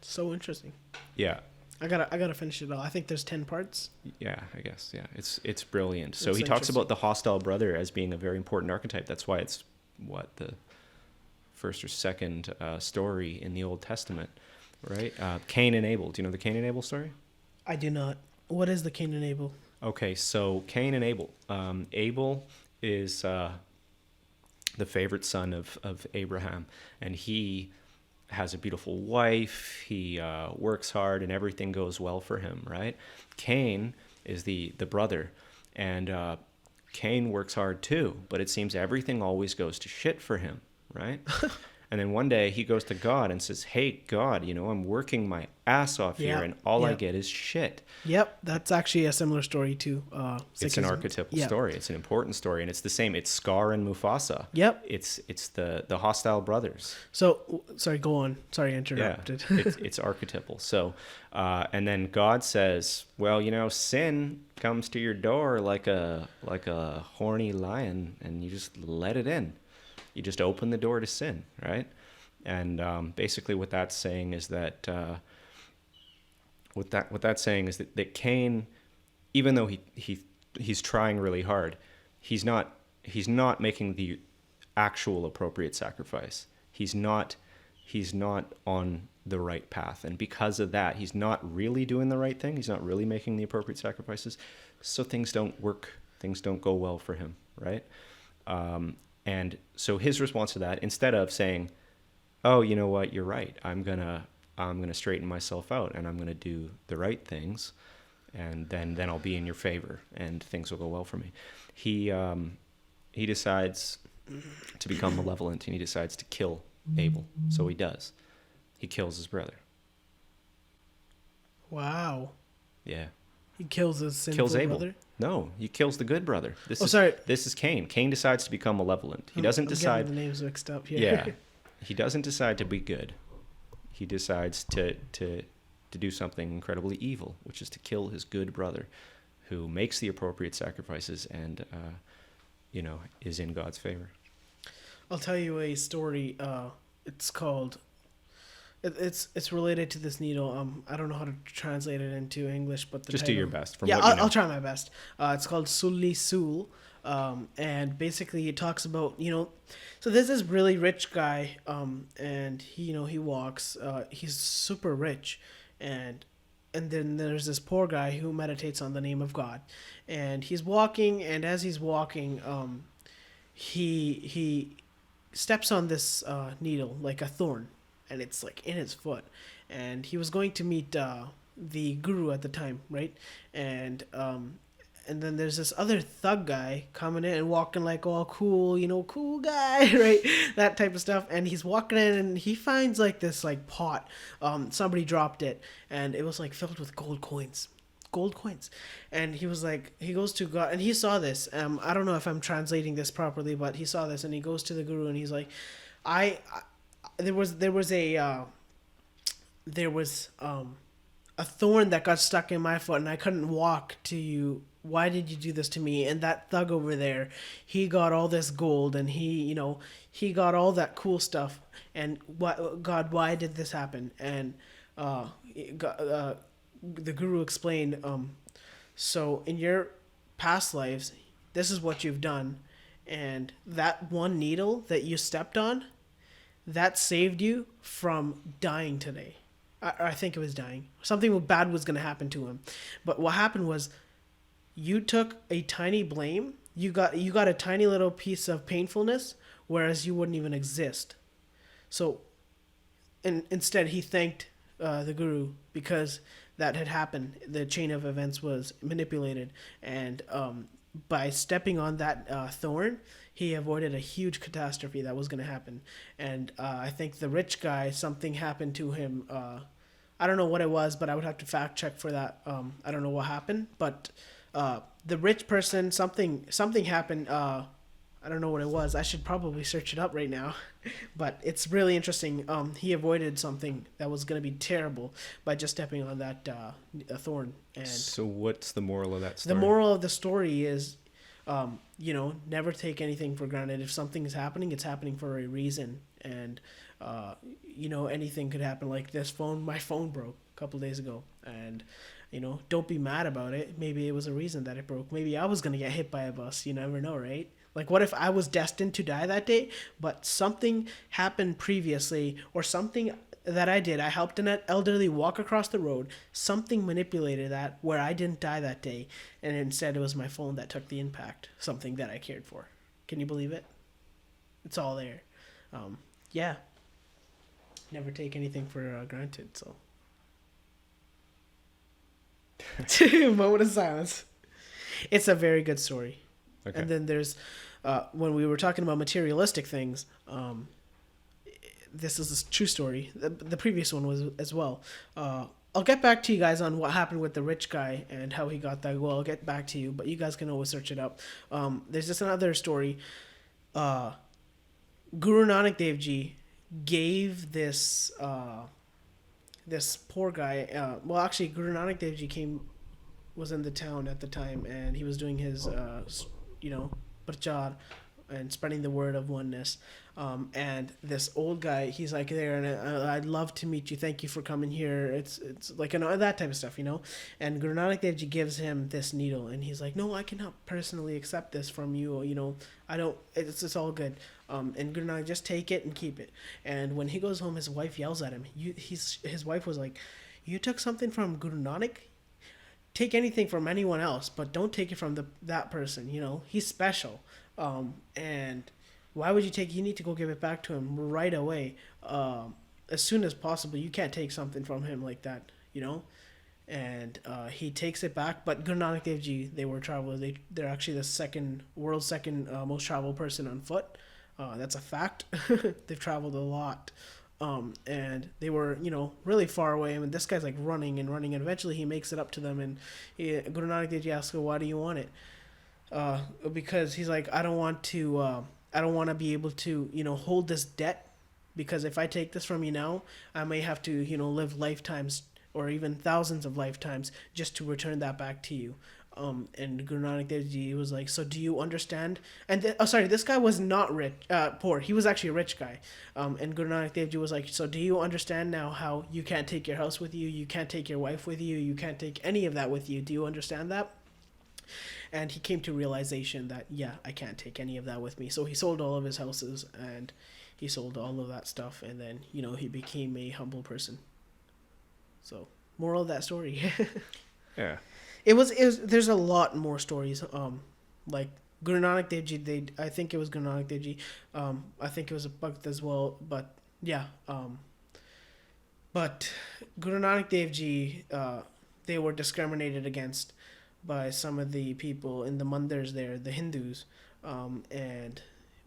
So interesting. Yeah. I gotta finish it all. I think there's 10 parts. Yeah, I guess. Yeah, it's brilliant. So That's he talks about the hostile brother as being a very important archetype. That's why it's the first or second story in the Old Testament, right? Cain and Abel. Do you know the Cain and Abel story? I do not. What is the Cain and Abel? Okay, so Cain and Abel. Abel is the favorite son of Abraham, and he has a beautiful wife. He works hard, and everything goes well for him, right? Cain is the brother, and Cain works hard too, but it seems everything always goes to shit for him, right? And then one day he goes to God and says, "Hey, God, I'm working my ass off here, and all I get is shit." Yep, that's actually a similar story to Sikhism. It's an archetypal story. It's an important story, and it's the same. It's Scar and Mufasa. Yep. It's the hostile brothers. So, sorry, go on. Sorry, I interrupted. Yeah, it's archetypal. So, and then God says, "Well, sin comes to your door like a horny lion, and you just let it in. You just open the door to sin, right?" And basically, what that's saying is that that Cain, even though he's trying really hard, he's not making the actual appropriate sacrifice. He's not on the right path, and because of that, he's not really doing the right thing. He's not really making the appropriate sacrifices, so things don't work. Things don't go well for him, right? And so his response to that, instead of saying, "Oh, you know what, you're right. I'm gonna straighten myself out, and I'm gonna do the right things, and then I'll be in your favor, and things will go well for me," he decides to become malevolent, and he decides to kill Abel. So he does. He kills his brother. Wow. Yeah. He kills his sinful brother? No, he kills the good brother. This is Cain. Cain decides to become malevolent. He doesn't decide. I'm getting the names mixed up here. Yeah, he doesn't decide to be good. He decides to do something incredibly evil, which is to kill his good brother, who makes the appropriate sacrifices and is in God's favor. I'll tell you a story. It's called. It's related to this needle. I don't know how to translate it into English, but just do your best. I'll try my best. It's called Sulli Sul, and basically it talks about so there's this really rich guy, and he walks. He's super rich, and then there's this poor guy who meditates on the name of God, and he's walking, and as he's walking, he steps on this needle, like a thorn. And it's like in his foot, and he was going to meet the guru at the time, right? And then there's this other thug guy coming in and walking like all cool, cool guy, right? That type of stuff. And he's walking in, and he finds like this like pot. Somebody dropped it, and it was like filled with gold coins. And he was like, he goes to God, and he saw this. I don't know if I'm translating this properly, but he saw this, and he goes to the guru, and he's like, there was a thorn that got stuck in my foot, and I couldn't walk to you. Why did you do this to me? And that thug over there, he got all this gold, and he got all that cool stuff. And God, why did this happen? And the guru explained, so in your past lives, this is what you've done, and that one needle that you stepped on, that saved you from dying today. I think it was dying. Something bad was going to happen to him. But what happened was you took a tiny blame. You got a tiny little piece of painfulness, whereas you wouldn't even exist. So instead he thanked the guru because that had happened. The chain of events was manipulated. And by stepping on that thorn, he avoided a huge catastrophe that was going to happen. And I think the rich guy, something happened to him. I don't know what it was, but I would have to fact check for that. I don't know what happened, but the rich person, something happened. I I don't know what it was. I should probably search it up right now, but it's really interesting. He avoided something that was going to be terrible by just stepping on that thorn. And So what's the moral of that story? the moral of the story is, never take anything for granted. If something is happening, it's happening for a reason. And, anything could happen. Like my phone broke a couple days ago. And, don't be mad about it. Maybe it was a reason that it broke. Maybe I was going to get hit by a bus. You never know, right? Like, what if I was destined to die that day, but something happened previously, or something that I did, I helped an elderly walk across the road, something manipulated that where I didn't die that day, and instead it was my phone that took the impact, something that I cared for. Can you believe it? It's all there. Yeah. Never take anything for granted, so. Moment of silence. It's a very good story. Okay. And then there's, when we were talking about materialistic things, this is a true story. The previous one was as well. I'll get back to you guys on what happened with the rich guy and how he got that. Well, I'll get back to you, but you guys can always search it up. There's just another story. Guru Nanak Dev Ji gave this poor guy. Actually, Guru Nanak Dev Ji was in the town at the time, and he was doing his prachar and spreading the word of oneness. And this old guy, he's like there, and I'd love to meet you. Thank you for coming here. It's like that type of stuff, And Guru Nanak Dev Ji gives him this needle, and he's like, no, I cannot personally accept this from you. I don't. It's all good. And Guru Nanak, just take it and keep it. And when he goes home, his wife yells at him. His wife was like, you took something from Guru Nanak? Take anything from anyone else, but don't take it from that person. He's special. And why would you need to go give it back to him right away, as soon as possible. You can't take something from him like that, And he takes it back. But Guru Nanak Dev Ji, they were travelers. They're actually the world's second most traveled person on foot. That's a fact. They've traveled a lot. And they were, really far away. I mean, this guy's like running and running, and eventually he makes it up to them. And Guru Nanak Dev Ji asks, why do you want it? Because he's like, I don't want to be able to, hold this debt, because if I take this from you now, I may have to, live lifetimes or even thousands of lifetimes just to return that back to you. And Guru Nanak Dev Ji was like, so do you understand? And this guy was not poor. He was actually a rich guy. And Guru Nanak Dev Ji was like, so do you understand now how you can't take your house with you? You can't take your wife with you. You can't take any of that with you. Do you understand that? And he came to realization that, yeah, I can't take any of that with me. So he sold all of his houses, and he sold all of that stuff. And then, he became a humble person. So, moral of that story. Yeah. It was there's a lot more stories. Like Guru Nanak Dev Ji, I think it was Guru Nanak Dev Ji. I think it was a Bhakt as well. But yeah. But Guru Nanak Dev Ji, they were discriminated against by some of the people in the mandirs there, the Hindus, and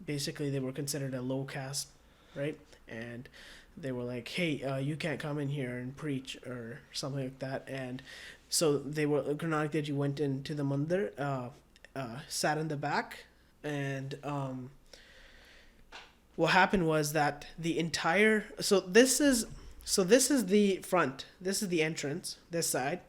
basically they were considered a low caste, right? And they were like, hey, you can't come in here and preach or something like that. And so Guru Nanak Dev Ji went into the mandir, sat in the back, and what happened was that the entire, this is the front, this is the entrance, this side,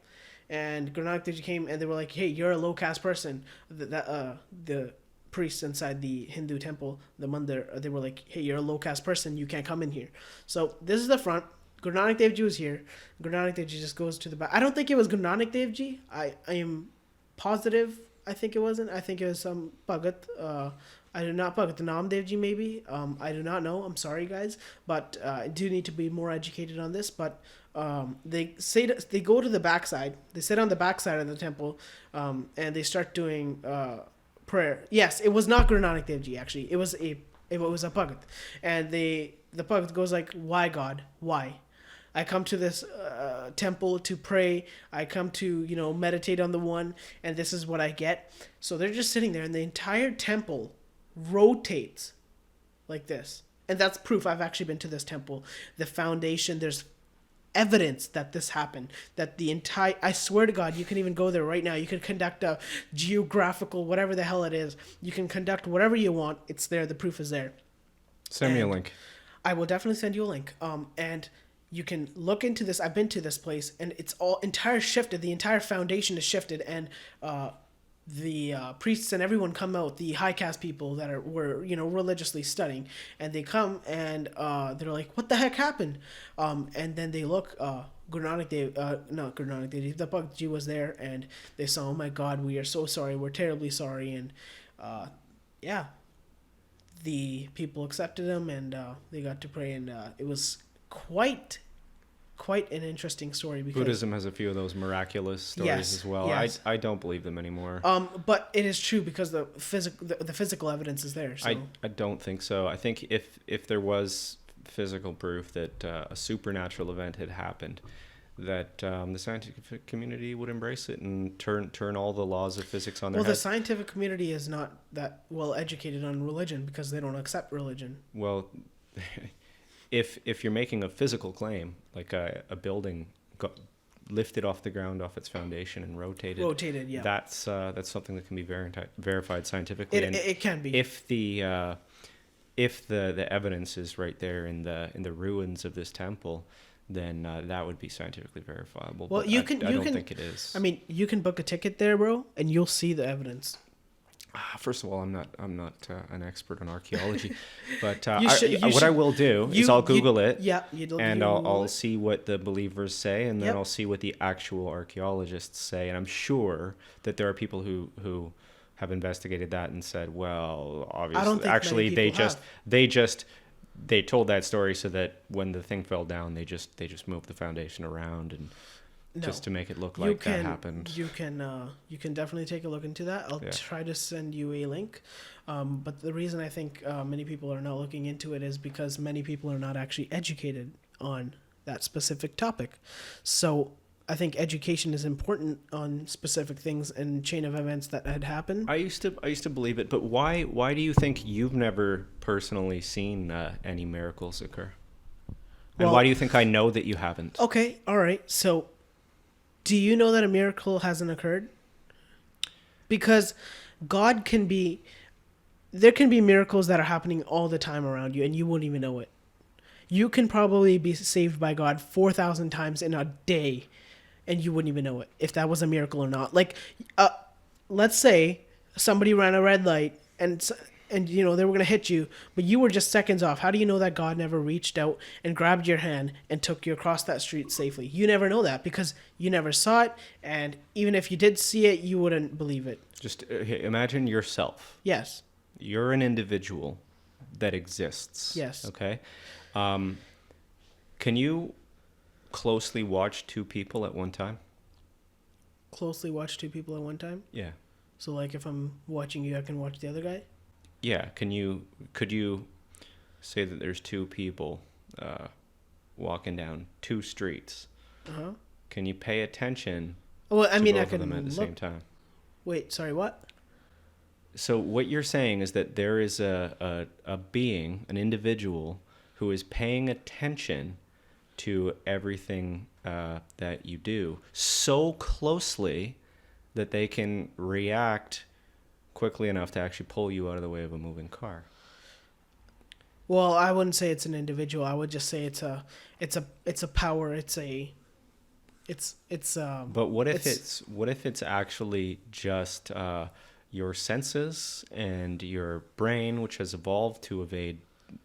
and Guru Nanak Dev Ji came, and they were like, hey, you're a low caste person. The priests inside the Hindu temple, the mandir, they were like, hey, you're a low caste person, you can't come in here. So this is the front. Guru Nanak Dev Ji was here. Guru Nanak Dev Ji just goes to the back. I don't think it was Guru Nanak Dev Ji. I am positive. I think it wasn't. I think it was some Bhagat. I do not Bhagat Nam Dev Ji maybe. I do not know. I'm sorry, guys, but I do need to be more educated on this. But they go to the backside. They sit on the backside of the temple, and they start doing prayer. Yes, it was not Guru Nanak Dev Ji. Actually, it was a Bhagat, and the Bhagat goes like, "Why God? Why? I come to this temple to pray. I come to, meditate on the one, and this is what I get." So they're just sitting there, and the entire temple rotates like this. And that's proof. I've actually been to this temple. The foundation, there's evidence that this happened, that the entire, I swear to God, you can even go there right now. You can conduct a geographical, whatever the hell it is. You can conduct whatever you want. It's there. The proof is there. Send me a link. I will definitely send you a link. And you can look into this. I've been to this place, and it's all entire shifted. The entire foundation is shifted, and the priests and everyone come out. The high caste people that were religiously studying, and they come and they're like, "What the heck happened?" And then they look. Guru Nanak Dev, not Guru Nanak Dev, the Bhakti was there, and they saw, "Oh my God, we are so sorry. We're terribly sorry." And yeah, the people accepted him, and they got to pray, and it was quite an interesting story. Because Buddhism has a few of those miraculous stories Yes, as well. yes. I don't believe them anymore. But it is true because the physical evidence is there. So. I don't think so. I think if there was physical proof that a supernatural event had happened, that the scientific community would embrace it and turn all the laws of physics on their Well, the head. scientific community is not that well educated on religion because they don't accept religion. Well, if you're making a physical claim, like a building got lifted off the ground off its foundation and rotated, Yeah. that's something that can be verified scientifically. It can be. If the evidence is right there in the ruins of this temple, then that would be scientifically verifiable. Well, but you I can. don't think it is. I mean, you can book a ticket there, bro, and you'll see the evidence. First of all, I'm not an expert on archaeology, but what I will do is I'll Google it. Yeah, and I'll see what the believers say, and then Yep. I'll see what the actual archaeologists say, and I'm sure that there are people who have investigated that and said, well, obviously, I don't think actually, many people they told that story so that when the thing fell down, they just moved the foundation around and just to make it look like that happened. You can definitely take a look into that. I'll try to send you a link. But the reason I think many people are not looking into it is because many people are not actually educated on that specific topic. So I think education is important on specific things and chain of events that had happened. I used to believe it, but why do you think you've never personally seen any miracles occur? And Well, why do you think I know that you haven't? Okay, all right. So do you know that a miracle hasn't occurred? Because there can be miracles that are happening all the time around you and you wouldn't even know it. You can probably be saved by God 4,000 times in a day and you wouldn't even know it, if that was a miracle or not. Like, let's say somebody ran a red light and they were going to hit you, but you were just seconds off. How do you know that God never reached out and grabbed your hand and took you across that street safely? You never know that because you never saw it, and even if you did see it, you wouldn't believe it. Just imagine yourself. Yes. You're an individual that exists. Yes. Okay. Can you closely watch two people at one time? Closely watch two people at one time? Yeah. So, like, if I'm watching you, I can watch the other guy? Yeah. Could you say that there's two people walking down two streets? Uh-huh. Can you pay attention Well, I to mean, both I of can them at the look. same time? Wait, sorry, what? So what you're saying is that there is a being, an individual, who is paying attention to everything that you do so closely that they can react quickly enough to actually pull you out of the way of a moving car. Well, I wouldn't say it's an individual. I would just say it's a power. But what if it's actually just your senses and your brain, which has evolved to evade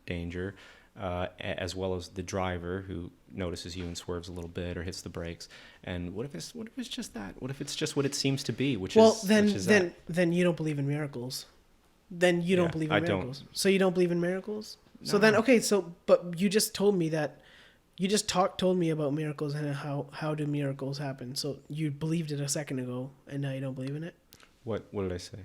danger, as well as the driver who notices you and swerves a little bit or hits the brakes? And what if it's just that? What if it's just what it seems to be, which is that? Then you don't believe in miracles. Then you don't believe in miracles. Don't. So you don't believe in miracles? No. So then but you just told me that you just told me about miracles and how do miracles happen. So you believed it a second ago and now you don't believe in it? What did I say?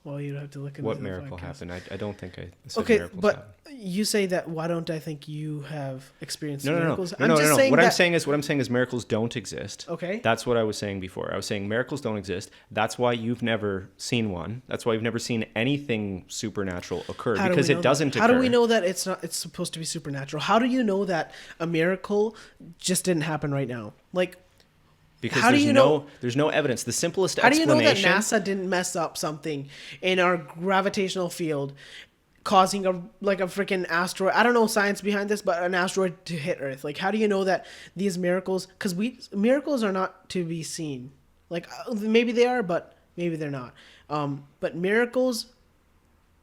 Well, you'd have to look into What the miracle podcast. happened? I don't think I said Okay, miracles but happened. you say that. Why don't I think you have experienced No. miracles? What I'm saying is miracles don't exist. Okay. That's what I was saying before. I was saying miracles don't exist. That's why you've never seen one. That's why you've never seen anything supernatural occur, because it doesn't occur. How do we know that it's supposed to be supernatural? How do you know that a miracle just didn't happen right now? Like, because how there's no evidence. The simplest how do you know that explanation. NASA didn't mess up something in our gravitational field, causing a freaking asteroid? I don't know science behind this, but an asteroid to hit Earth. Like, how do you know that these miracles? Because miracles are not to be seen. Like, maybe they are, but maybe they're not. But miracles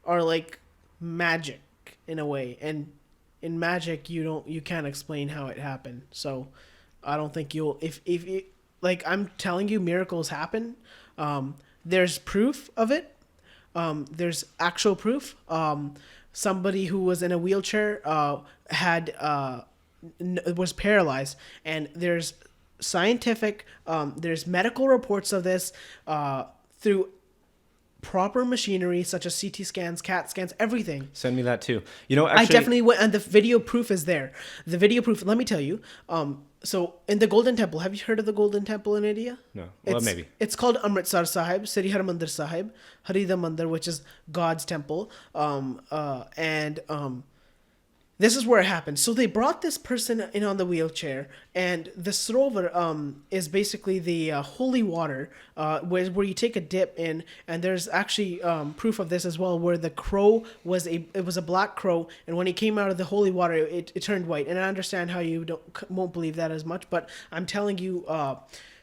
are like magic in a way, and in magic you can't explain how it happened. So I don't think you'll if like, I'm telling you, miracles happen. There's proof of it. There's actual proof. Somebody who was in a wheelchair was paralyzed, and there's scientific, there's medical reports of this through proper machinery such as CT scans, CAT scans, everything. Send me that too. Actually, I definitely went, and the video proof is there. The video proof. Let me tell you. So in the Golden Temple, have you heard of the Golden Temple in India? No. Well, maybe. It's called Amritsar Sahib, Sri Harmandir Sahib, Harida Mandir, which is God's temple. This is where it happened. So they brought this person in on the wheelchair, and the sarovar is basically the holy water where you take a dip in, and there's actually proof of this as well, where the crow was a black crow, and when he came out of the holy water, it turned white. And I understand how you won't believe that as much, but I'm telling you.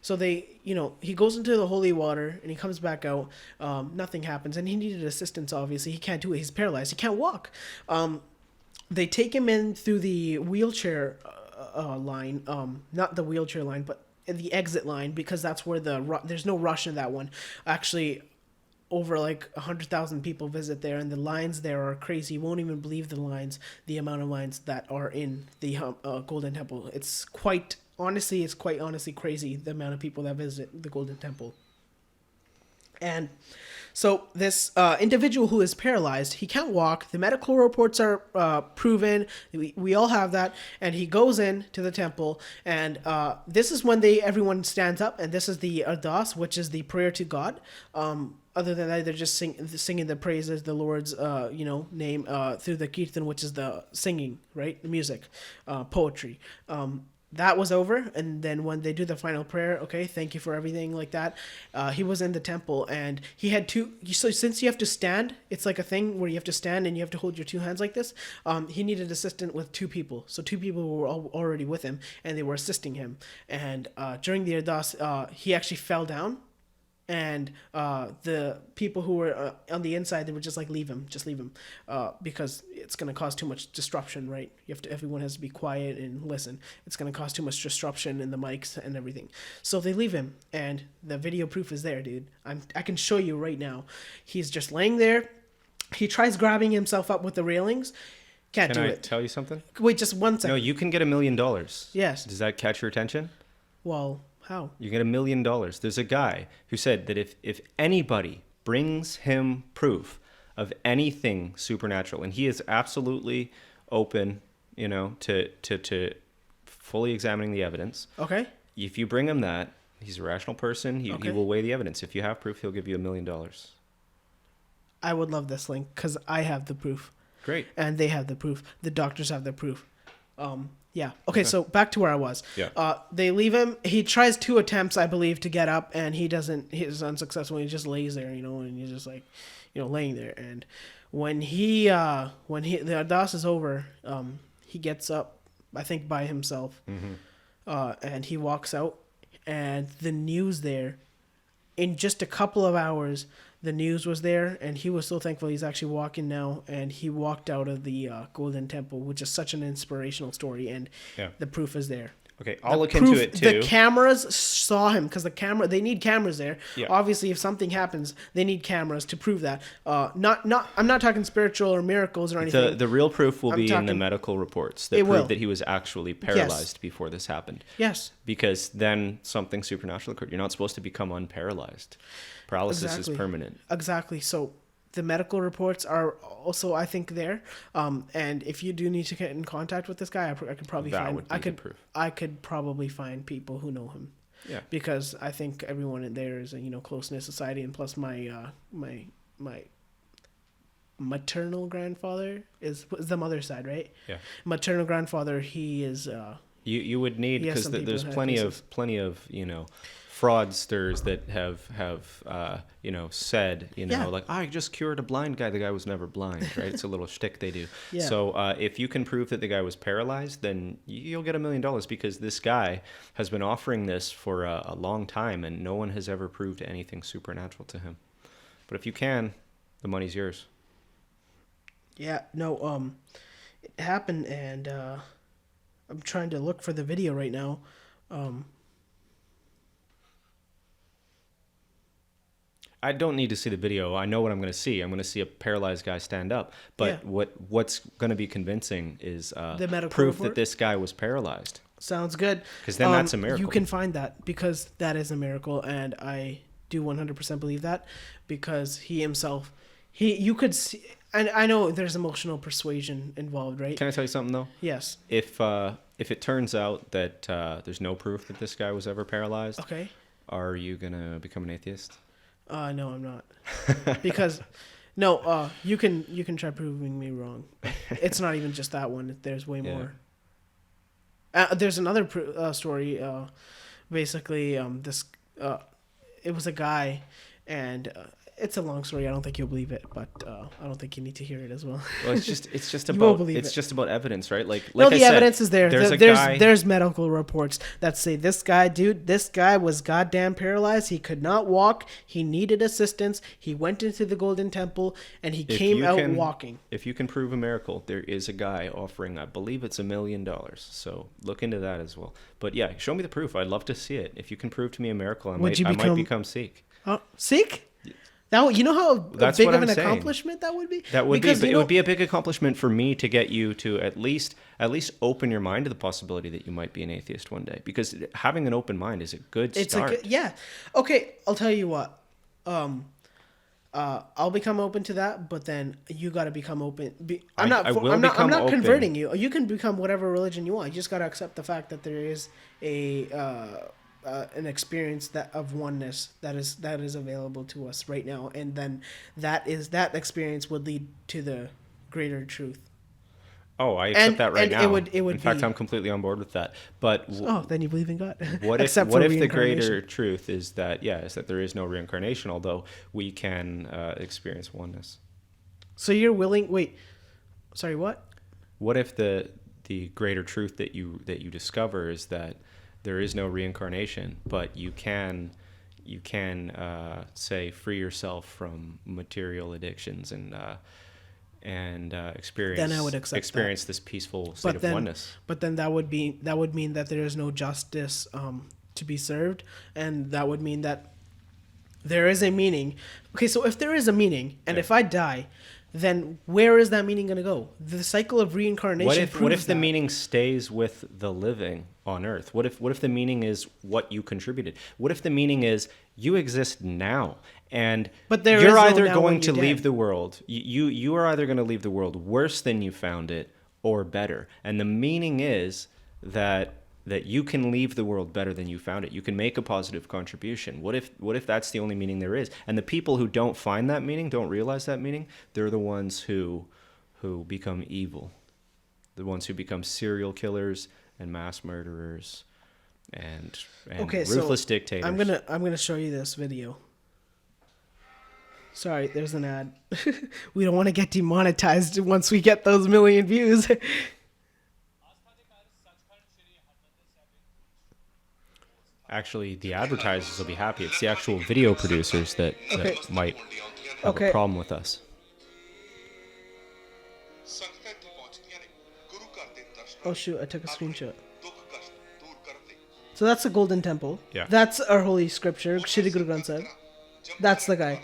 So he goes into the holy water and he comes back out. Nothing happens, and he needed assistance. Obviously, he can't do it. He's paralyzed. He can't walk. They take him in through the wheelchair line, not the wheelchair line, but the exit line, because that's where there's no rush in that one. Actually, over like 100,000 people visit there, and the lines there are crazy. You won't even believe the amount of lines that are in the Golden Temple. It's quite honestly crazy, the amount of people that visit the Golden Temple. And so this individual who is paralyzed, he can't walk. The medical reports are proven. We all have that. And he goes in to the temple, and this is when everyone stands up, and this is the ardas, which is the prayer to God. Other than that, they're just singing the praises, the Lord's name through the kirtan, which is the singing, right? The music, poetry. That was over, and then when they do the final prayer, okay, thank you for everything, like that, he was in the temple, and he had so since you have to stand, it's like a thing where you have to stand and you have to hold your two hands like this, he needed assistance with two people, so two people were already with him, and they were assisting him, and during the ardas, he actually fell down, and the people who were on the inside, they were just like, leave him, because it's going to cause too much disruption, right? Everyone has to be quiet and listen. It's going to cause too much disruption in the mics and everything. So they leave him, and the video proof is there, dude. I can show you right now. He's just laying there. He tries grabbing himself up with the railings. Can't do it. Can I tell you something? Wait, just 1 second. No, you can get $1 million. Yes. Does that catch your attention? Well, how? You get $1 million. There's a guy who said that if anybody brings him proof of anything supernatural, and he is absolutely open, to fully examining the evidence. Okay. If you bring him that, he's a rational person. He will weigh the evidence. If you have proof, he'll give you $1 million. I would love this link because I have the proof. Great. And they have the proof. The doctors have the proof. Yeah. Okay, so back to where I was. Yeah. They leave him. He tries 2 attempts, I believe, to get up, and he's unsuccessful. He just lays there, and he's just like, laying there. And when the ardas is over, he gets up, I think by himself, and he walks out, and the news there, in just a couple of hours, the news was there, and he was so thankful. He's actually walking now, and he walked out of the Golden Temple, which is such an inspirational story, and the proof is there. Okay, I'll look into it too. The cameras saw him because they need cameras there. Yeah. Obviously, if something happens, they need cameras to prove that. I'm not talking spiritual or miracles or anything. The real proof will be in the medical reports that prove that he was actually paralyzed before this happened. Yes. Because then something supernatural occurred. You're not supposed to become unparalyzed. Paralysis is permanent. Exactly. So the medical reports are also, I think, there. And if you do need to get in contact with this guy, I could probably That find. would be the proof. I could probably find people who know him. Yeah. Because I think everyone in there is a close knit society, and plus my maternal grandfather is the mother's side, right? Yeah. Maternal grandfather, he is. You would need, He has because some people there's in high plenty of fraudsters that have said Yeah. like, I just cured a blind guy. The guy was never blind, right? It's a little shtick they do. Yeah. So if you can prove that the guy was paralyzed, then you'll get $1 million, because this guy has been offering this for a long time, and no one has ever proved anything supernatural to him. But if you can, the money's yours. Yeah, no, it happened, and I'm trying to look for the video right now. I don't need to see the video. I know what I'm going to see. I'm going to see a paralyzed guy stand up. But Yeah. what's going to be convincing is The medical proof report? that this guy was paralyzed. Sounds good. 'Cause then that's a miracle. You can find that, because that is a miracle, and I do 100% believe that, because he himself, you could see, and I know there's emotional persuasion involved, right? Can I tell you something, though? Yes. If it turns out that there's no proof that this guy was ever paralyzed, Okay. are you going to become an atheist? No, I'm not. Because, you can try proving me wrong. It's not even just that one. There's way Yeah. more. There's another story. Basically, it was a guy, and it's a long story. I don't think you'll believe it, but I don't think you need to hear it as well. Well, it's just You won't about believe it. just about evidence, right? Like No, I the said, evidence is there. There's There's medical reports that say this guy was goddamn paralyzed. He could not walk. He needed assistance. He went into the Golden Temple, and he came out walking. If you can prove a miracle, there is a guy offering, I believe it's $1 million. So look into that as well. But yeah, show me the proof. I'd love to see it. If you can prove to me a miracle, I might become Sikh. Sikh? You know how That's big what of I'm an saying. accomplishment that would be? That would Because, be, but it would be a big accomplishment for me to get you to at least open your mind to the possibility that you might be an atheist one day. Because having an open mind is a good start. Yeah. Okay, I'll tell you what. I'll become open to that, but then you got to become open. I'm not open. converting you. You can become whatever religion you want. You just got to accept the fact that there is an experience of oneness that is available to us right now, and then that experience would lead to the greater truth. Oh, I accept that right now. It would in fact, I'm completely on board with that. But then you believe in God. what if Except for the greater reincarnation. truth is that there is no reincarnation, although we can experience oneness? So you're willing? Wait, sorry, what? What if the greater truth that you discover is that there is no reincarnation, but you can say free yourself from material addictions and experience. Then I would accept this peaceful state of oneness. But then that would mean that there is no justice to be served, and that would mean that there is a meaning. Okay, so if there is a meaning, and if I die, then where is that meaning going to go? The cycle of reincarnation. What if the meaning stays with the living on Earth? What if the meaning is what you contributed? What if the meaning is you exist now, and you're either going to leave the world. You are either going to leave the world worse than you found it, or better. And the meaning is that you can leave the world better than you found it. You can make a positive contribution. What if that's the only meaning there is? And the people who don't find that meaning, don't realize that meaning, they're the ones who become evil. The ones who become serial killers and mass murderers and ruthless dictators. I'm gonna show you this video. Sorry, there's an ad. We don't want to get demonetized once we get those 1 million views. Actually, the advertisers will be happy. It's the actual video producers that might have a problem with us. Oh shoot, I took a screenshot. So that's the Golden Temple. Yeah. That's our holy scripture, Shri Guru Granth Sahib. That's the guy.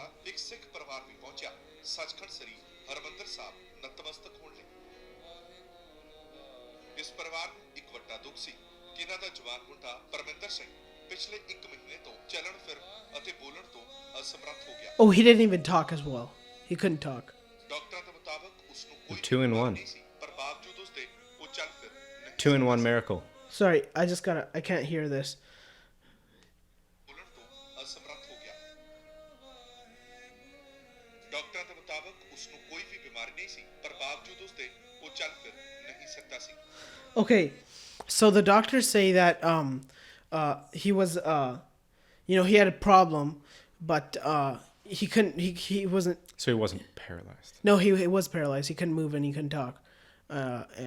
Oh, he didn't even talk as well. He couldn't talk. ਡਾਕਟਰਾਂ ਦੇ ਮੁਤਾਬਕ ਉਸ ਨੂੰ ਕੋਈ 2 in ਬਿਮਾਰੀ 1. ਨਹੀਂ ਸੀ ਪਰ ਬਾਵਜੂਦ ਉਸ ਦੇ ਉਹ ਚੱਲ ਫਿਰ ਨਹੀਂ 2 in 1 miracle. Sorry, I can't hear this. ਬੋਲਣ ਤੋਂ ਅਸਮਰੱਥ ਹੋ ਗਿਆ ਡਾਕਟਰਾਂ ਦੇ ਮੁਤਾਬਕ ਉਸ ਨੂੰ ਕੋਈ ਵੀ ਬਿਮਾਰੀ ਨਹੀਂ ਸੀ ਪਰ ਬਾਵਜੂਦ ਉਸ ਦੇ ਉਹ ਚੱਲ ਫਿਰ ਨਹੀਂ ਸਕਦਾ ਸੀ Okay, so the doctors say that he was he had a problem, but he couldn't he wasn't So he wasn't paralyzed. no he was paralyzed. He couldn't move and he couldn't talk,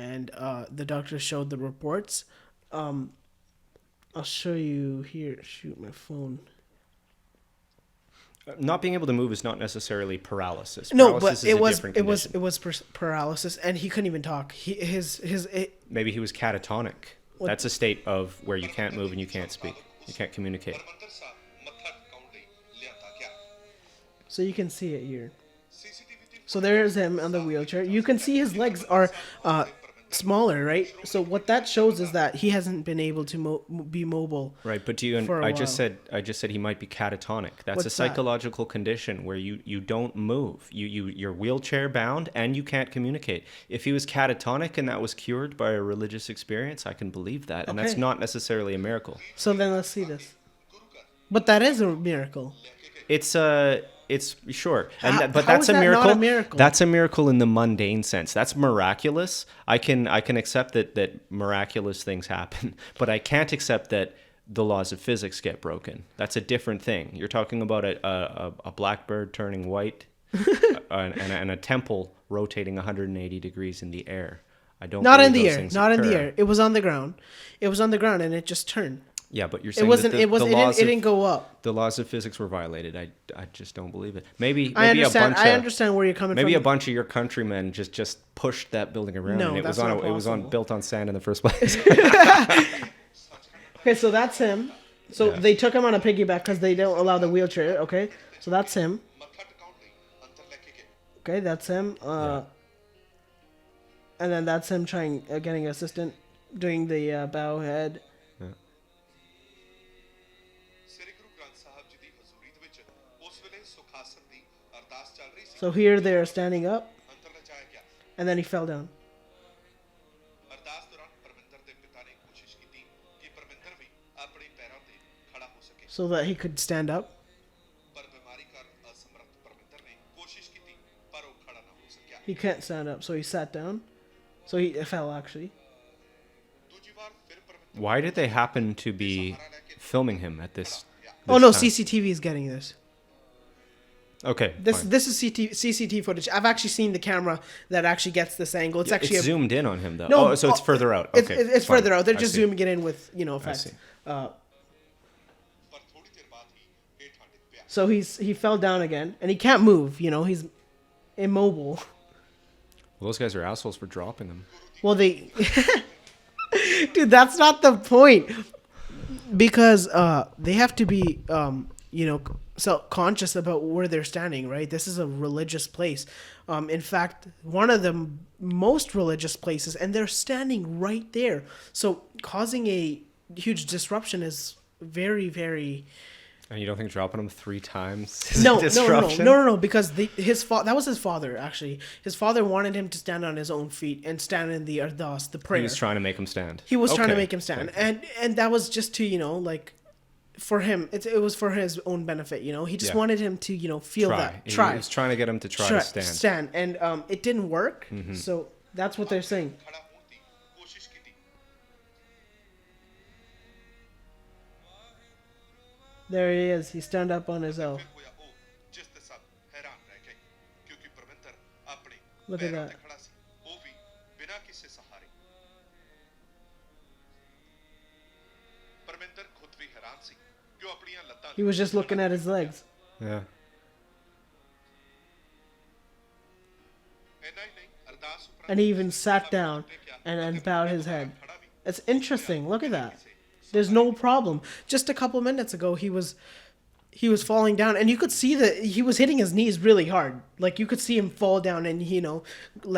and the doctors showed the reports. I'll show you here. Shoot, my phone. Not being able to move is not necessarily paralysis. No, Paralysis but is a different condition. it was paralysis, and he couldn't even talk. Maybe he was catatonic. What? That's a state of where you can't move and you can't speak. You can't communicate. Parminder ਸਾਹਿਬ ਮੱਥਾ ਟਿਕਾਉਣ ਲਈ ਲਿਆਂਦਾ ਗਿਆ So you can see it here. CCTV the So there's him on the wheelchair. You can see his legs are smaller, right? So what that shows is that he hasn't been able to be mobile. Right, but do you? For a I just said he might be catatonic. That's What's a psychological condition where you don't move. You're wheelchair bound and you can't communicate. If he was catatonic and that was cured by a religious experience, I can believe that, and that's Okay. not necessarily a miracle. So then let's see this. But that is a miracle. It's sure, but how that's is a that miracle. not a miracle? That's a miracle in the mundane sense. That's miraculous. I can accept that miraculous things happen, but I can't accept that the laws of physics get broken. That's a different thing. You're talking about a blackbird turning white, and a temple rotating 180 degrees in the air. I don't. Not believe in the those air. things Not in the occur. air. It was on the ground. It was on the ground, and it just turned. Yeah, but you're It saying wasn't. that the It laws didn't go up. the laws of physics were violated. I just don't believe it. Maybe I a understand. bunch I of understand where you're coming maybe from. a bunch of your countrymen just pushed that building around, No, and it that's was on not it was on possible. built on sand in the first place. Okay, so that's him. So Yeah. they took him on a piggyback because they don't allow the wheelchair. Okay, so that's him. ਮੱਥਾ ਟਿਕਾਉਣ ਲਈ ਅੰਦਰ ਲੈ ਕੇ ਗਏ Okay, that's him. And then that's him getting an assistant, doing the bow head. ਸ੍ਰੀ ਗੁਰੂ ਗ੍ਰੰਥ ਸਾਹਿਬ ਜੀ ਦੀ ਹਜ਼ੂਰੀ ਦੇ ਵਿੱਚ ਉਸ ਵੇਲੇ ਸੁਖਾਸਨ ਦੀ ਅਰਦਾਸ ਚੱਲ ਰਹੀ ਸੀ So here they're standing up, ਅੰਦਰ ਲਿਜਾਇਆ ਗਿਆ and then he fell down. ਅਰਦਾਸ ਦੌਰਾਨ ਪਰਮਿੰਦਰ ਦੇ ਪਿਤਾ ਨੇ ਕੋਸ਼ਿਸ਼ ਕੀਤੀ ਕਿ ਪਰਮਿੰਦਰ ਵੀ ਆਪਣੇ ਪੈਰਾਂ ਤੇ ਖੜਾ ਹੋ ਸਕੇ So that he could stand up. ਪਰ ਬਿਮਾਰੀ ਕਾਰਨ ਅਸਮਰੱਥ ਪਰਮਿੰਦਰ ਨੇ ਕੋਸ਼ਿਸ਼ ਕੀਤੀ ਪਰ ਉਹ ਖੜਾ ਨਾ ਹੋ ਸਕਿਆ He can't stand up, so he sat down. So he fell actually. ਦੂਜੀ ਵਾਰ ਫਿਰ Parminder Why did they happen to be filming him at this? Oh no, time? CCTV is getting this. Okay. This fine. this is CCTV footage. I've actually seen the camera that actually gets this angle. It's actually It's zoomed in on him though. No, oh, so it's further out. It's, Okay. it's further fine. out. They're I just see. zooming it in with effects. see. ਪਰ ਥੋੜੀ ਦੇਰ ਬਾਅਦ ਹੀ ਹੇਠਾਂ ਡਿੱਗ ਪਿਆ So he fell down again, and he can't move. He's immobile. Well, those guys are assholes for dropping him. Well, they, dude, that's not the point. Because they have to be, self-conscious about where they're standing, right? This is a religious place. In fact, one of the most religious places, and they're standing right there. So causing a huge disruption is very, very... And you don't think dropping him 3 times is No, a disruption? no, because that was his father, actually. His father wanted him to stand on his own feet and stand in the ardas, the prayer. He was trying to make him stand. He was trying to Okay. make him stand, Okay. and that was just to for him. It was for his own benefit. He just Yeah. wanted him to feel Try. that He was trying to get him to try to stand. and it didn't work. So that's what they're saying. ਖੜਾ ਹੋਣ ਦੀ ਕੋਸ਼ਿਸ਼ ਕੀਤੀ There he is. He stand up on his own. ਫਿਰ ਹੋਇਆ ਉਹ ਜਿਸ ਤੇ ਸਭ ਹੈਰਾਨ ਰਹਿ ਗਏ ਕਿਉਂਕਿ ਪਰਮਿੰਦਰ ਆਪਣੇ Look at ਪੈਰਾਂ that. ਤੇ ਖੜਾ ਸੀ ਉਹ ਵੀ ਬਿਨਾਂ ਕਿਸੇ ਸਹਾਰੇ ਪਰਮਿੰਦਰ ਖੁਦ ਵੀ ਹੈਰਾਨ ਸੀ ਕਿ ਉਹ ਆਪਣੀਆਂ ਲੱਤਾਂ He was just looking at his legs. Yeah. ਇੰਨਾ ਹੀ ਨਹੀਂ ਅਰਦਾਸ ਉਪਰੰਤ And he even sat down and bowed his head. It's interesting. Look at that. There's no problem. Just a couple minutes ago, he was falling down, and you could see that he was hitting his knees really hard. Like you could see him fall down and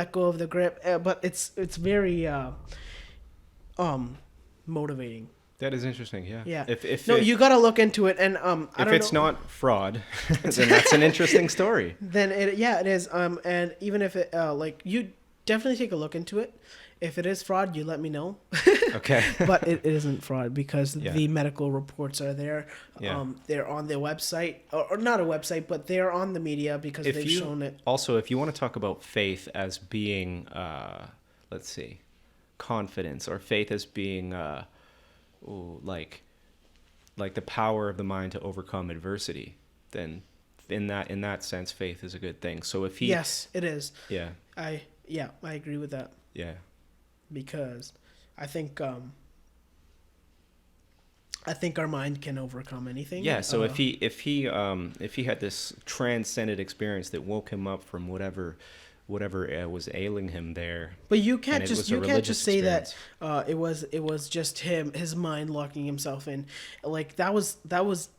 let go of the grip. But it's very motivating. That is interesting. Yeah. Yeah. If No, you got to look into it. And I if don't it's know. not fraud, then that's an interesting story. Then it is. And even if it like you definitely take a look into it. If it is fraud, you let me know. Okay. But it isn't fraud because Yeah. the medical reports are there. Yeah. They're on their website, or not a website, but they're on the media because they've shown it. Also, if you want to talk about faith as being, let's see, confidence, or faith as being, like the power of the mind to overcome adversity, then in that sense, faith is a good thing. So if he, Yes, it is. yeah, I agree with that yeah, because I think our mind can overcome anything. yeah. So if he had this transcended experience that woke him up from whatever was ailing him there. But you And can't it just was a you can't religious just say that experience. it was just his mind locking himself in. Like that was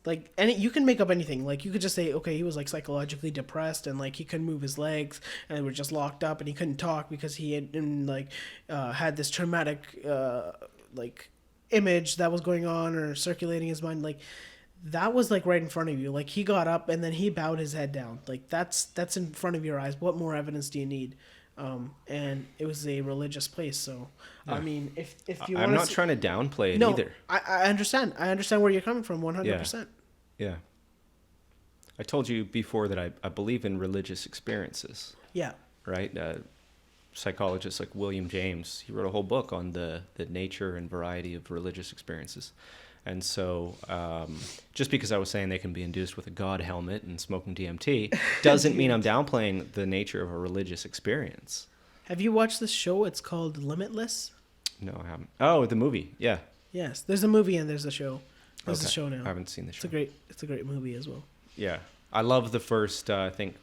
like any you can make up anything. Like you could just say, okay, he was like psychologically depressed and like he couldn't move his legs and they were just locked up and he couldn't talk because he had this traumatic like image that was going on or circulating his mind. Like that was like right in front of you. Like he got up and then he bowed his head down. Like that's in front of your eyes. What more evidence do you need? And it was a religious place. So I mean, if you I'm not trying to downplay it either. I understand. I understand where you're coming from 100%. Yeah. I told you before that I believe in religious experiences, Yeah. right? Psychologists like William James, he wrote a whole book on the nature and variety of religious experiences. And so just because I was saying they can be induced with a God helmet and smoking DMT doesn't mean I'm downplaying the nature of a religious experience. Have you watched this show? It's called Limitless. No, I haven't. Oh, the movie. Yeah. Yes. There's a movie and there's a show. There's a Okay. show now. I haven't seen the show. It's a great movie as well. Yeah. I love the first, I think,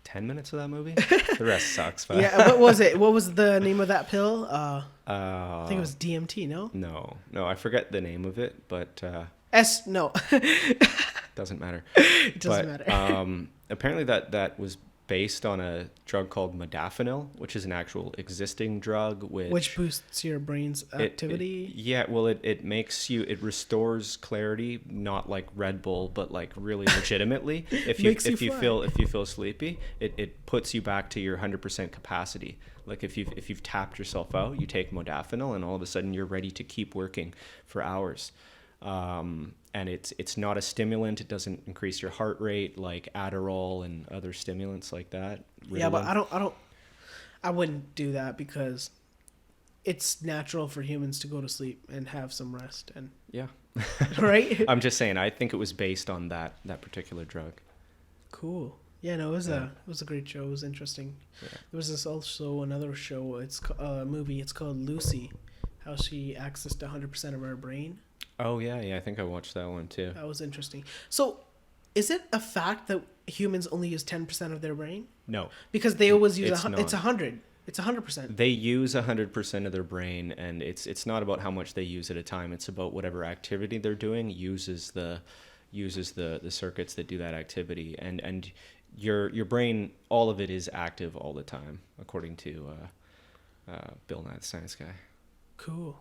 10 minutes of that movie. The rest sucks. But Yeah. What was it? What was the name of that pill? I think it was DMT, no? No, I forget the name of it, but No. doesn't matter. It doesn't matter. Apparently that was based on a drug called modafinil, which is an actual existing drug Which boosts your brain's activity. it restores clarity, not like Red Bull, but like really legitimately. If you feel sleepy, it puts you back to your 100% capacity. Like if you've tapped yourself out, you take modafinil and all of a sudden you're ready to keep working for hours. And it's not a stimulant. It doesn't increase your heart rate like Adderall and other stimulants like that. Yeah, but Ritalin. I wouldn't do that because it's natural for humans to go to sleep and have some rest and Yeah. right? I'm just saying, I think it was based on that particular drug. Cool. Yeah, no, it was a great show. It was interesting. Yeah. There was also another show. It's a movie. It's called Lucy. How she accessed 100% of her brain. Oh, yeah, I think I watched that one too. That was interesting. So, is it a fact that humans only use 10% of their brain? No. Because they always use It's it's not. 100. It's 100%. They use 100% of their brain, and it's not about how much they use at a time. It's about whatever activity they're doing uses the circuits that do that activity, and your brain, all of it is active all the time, according to Bill Nye the Science Guy. Cool.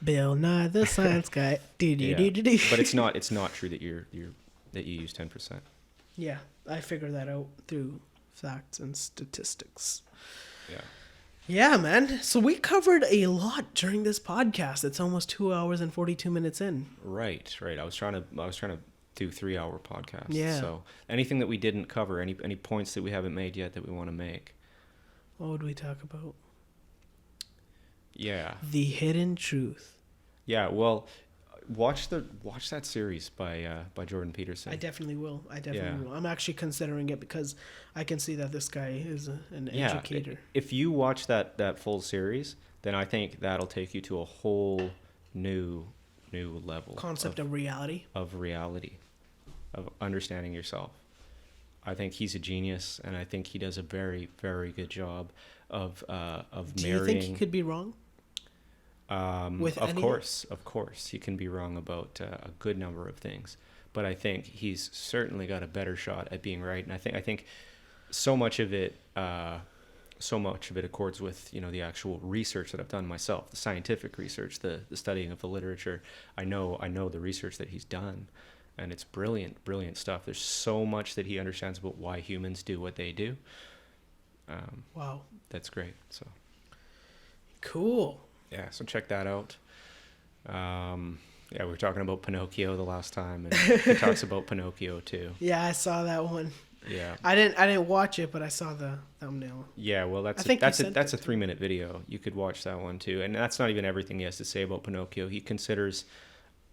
Bill Nye the Science Guy. Yeah. But it's not true that you use 10%. Yeah, I figured that out through facts and statistics. Yeah. Yeah, man. So we covered a lot during this podcast. It's almost 2 hours and 42 minutes in. Right. I was trying to do 3-hour podcasts. Yeah. So anything that we didn't cover, any points that we haven't made yet that we want to make. What would we talk about? Yeah. The hidden truth. Yeah. Well, watch that series by Jordan Peterson. I definitely will. Yeah. I'm actually considering it because I can see that this guy is an Yeah. educator. If you watch that full series, then I think that'll take you to a whole new level Concept of reality. of understanding yourself. I think he's a genius, and I think he does a very, very good job of marrying. Do you think he could be wrong? With Of any- course, he can be wrong about a good number of things, but I think he's certainly got a better shot at being right. And I think so much of it so much of it accords with, the actual research that I've done myself, the scientific research, the studying of the literature. I know the research that he's done, and it's brilliant stuff. There's so much that he understands about why humans do what they do. Wow. That's great. So cool. yeah, so check that out. Yeah, we were talking about Pinocchio the last time, and he talks about Pinocchio too. Yeah, I saw that one. Yeah. I didn't watch it, but I saw the thumbnail. Yeah, well, that's a 3-minute video. You could watch that one too, and that's not even everything he has to say about Pinocchio. He considers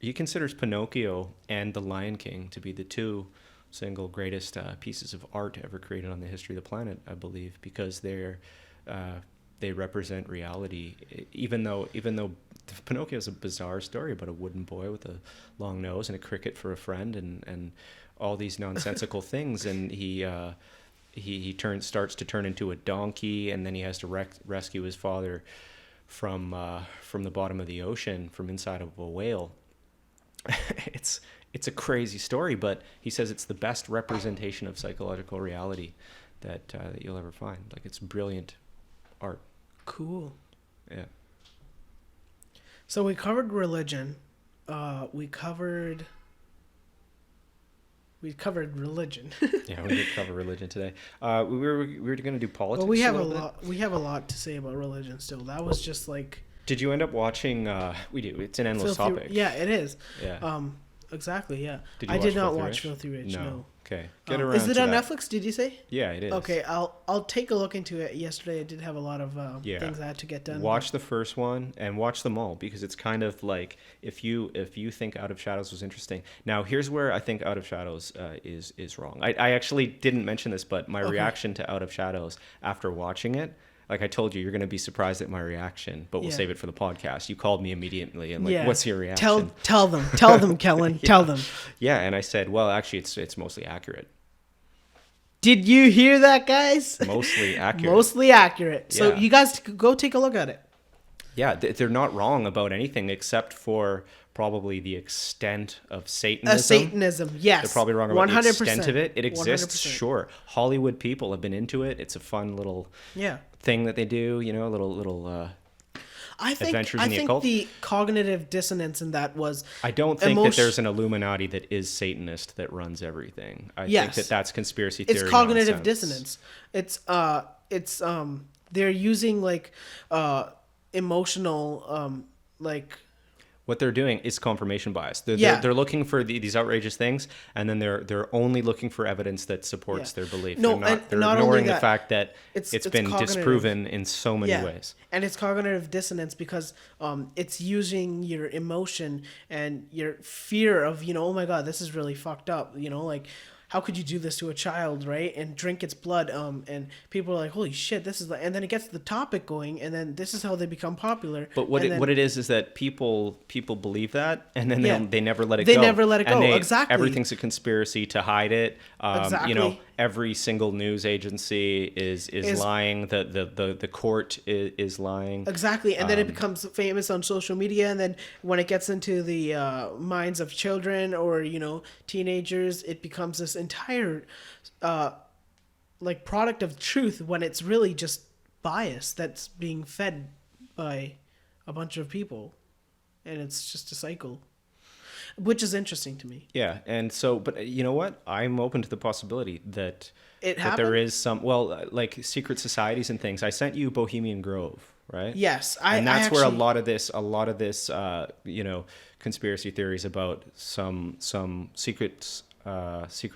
Pinocchio and The Lion King to be the two single greatest pieces of art ever created on the history of the planet, I believe, because they represent reality. Even though Pinocchio is a bizarre story about a wooden boy with a long nose and a cricket for a friend, and all these nonsensical things, and he starts to turn into a donkey, and then he has to rescue his father from the bottom of the ocean, from inside of a whale. It's a crazy story, but he says it's the best representation of psychological reality that you'll ever find. Like, it's brilliant art. Cool. Yeah. So we covered religion. We covered religion. Yeah, we did cover religion today. We were going to do politics. Well, we have a a little lot. We have a lot to say about religion still. That was just like. Did you end up watching? We do. It's an endless topic. Yeah, it is. Yeah. Exactly. Yeah. I did not watch Filthy Rich. No. Okay. Get around. Is it to on that. Netflix? Did you say? Yeah, it is. Okay, I'll take a look into it. Yesterday, I did have a lot of things I had to get done. Watch the first one and watch them all, because it's kind of like, if you think Out of Shadows was interesting. Now, here's where I think Out of Shadows is wrong. I actually didn't mention this, but my reaction to Out of Shadows after watching it. Like I told you, you're going to be surprised at my reaction, but we'll save it for the podcast. You called me immediately and what's your reaction? Tell them, Kellan, tell them. Yeah, and I said, well, actually, it's mostly accurate. Did you hear that, guys? Mostly accurate. Mostly accurate. So Yeah. you guys go take a look at it. Yeah, they're not wrong about anything except for probably the extent of Satanism. Satanism, yes. They're probably wrong about 100%. The extent of it. It exists, 100%. sure. Hollywood people have been into it. It's a fun little thing that they do, little adventures in the occult. The cognitive dissonance in that was... I don't think that there's an Illuminati that is Satanist that runs everything. I think that that's conspiracy theory. It's cognitive nonsense. dissonance. It's they're using like emotional what they're doing is confirmation bias. They're looking for these outrageous things, and then they're only looking for evidence that supports their belief. No, they're not ignoring only the fact that it's been cognitive. disproven in so many ways. And it's cognitive dissonance because it's using your emotion and your fear of, oh my God, this is really fucked up. Like, how could you do this to a child, right? And drink its blood. And people are like, holy shit, this is like, and then it gets the topic going, and then this is how they become popular. But what it is that people believe that, and then they never let it go. They never let it go. And Exactly. Everything's a conspiracy to hide it. Exactly. Every single news agency is lying. The court is lying. Exactly. And then it becomes famous on social media, and then when it gets into the minds of children or teenagers, it becomes this entire product of truth, when it's really just bias that's being fed by a bunch of people, and it's just a cycle, which is interesting to me. Yeah, and so, but you know what? I'm open to the possibility that there is some, like secret societies and things. I sent you Bohemian Grove, right? Yes, and that's where a lot of this, conspiracy theories about some secret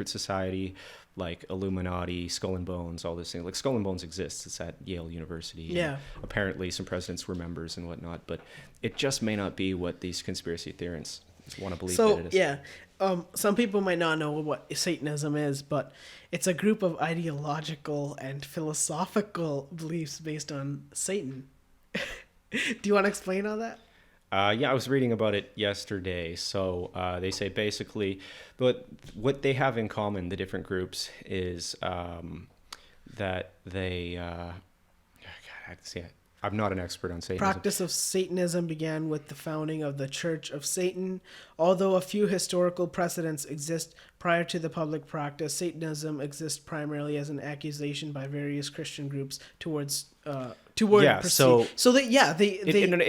society, like Illuminati, Skull and Bones, all this thing. Like Skull and Bones exists. It's at Yale University. Yeah. Apparently some presidents were members and whatnot, but it just may not be what these conspiracy theorists want to believe that it is. Some people might not know what Satanism is, but it's a group of ideological and philosophical beliefs based on Satan. Do you want to explain all that? I was reading about it yesterday. So they say basically, but what they have in common, the different groups, is that they. I'm not an expert on Satanism. Practice of Satanism began with the founding of the Church of Satan. Although a few historical precedents exist prior to the public practice, Satanism exists primarily as an accusation by various Christian groups It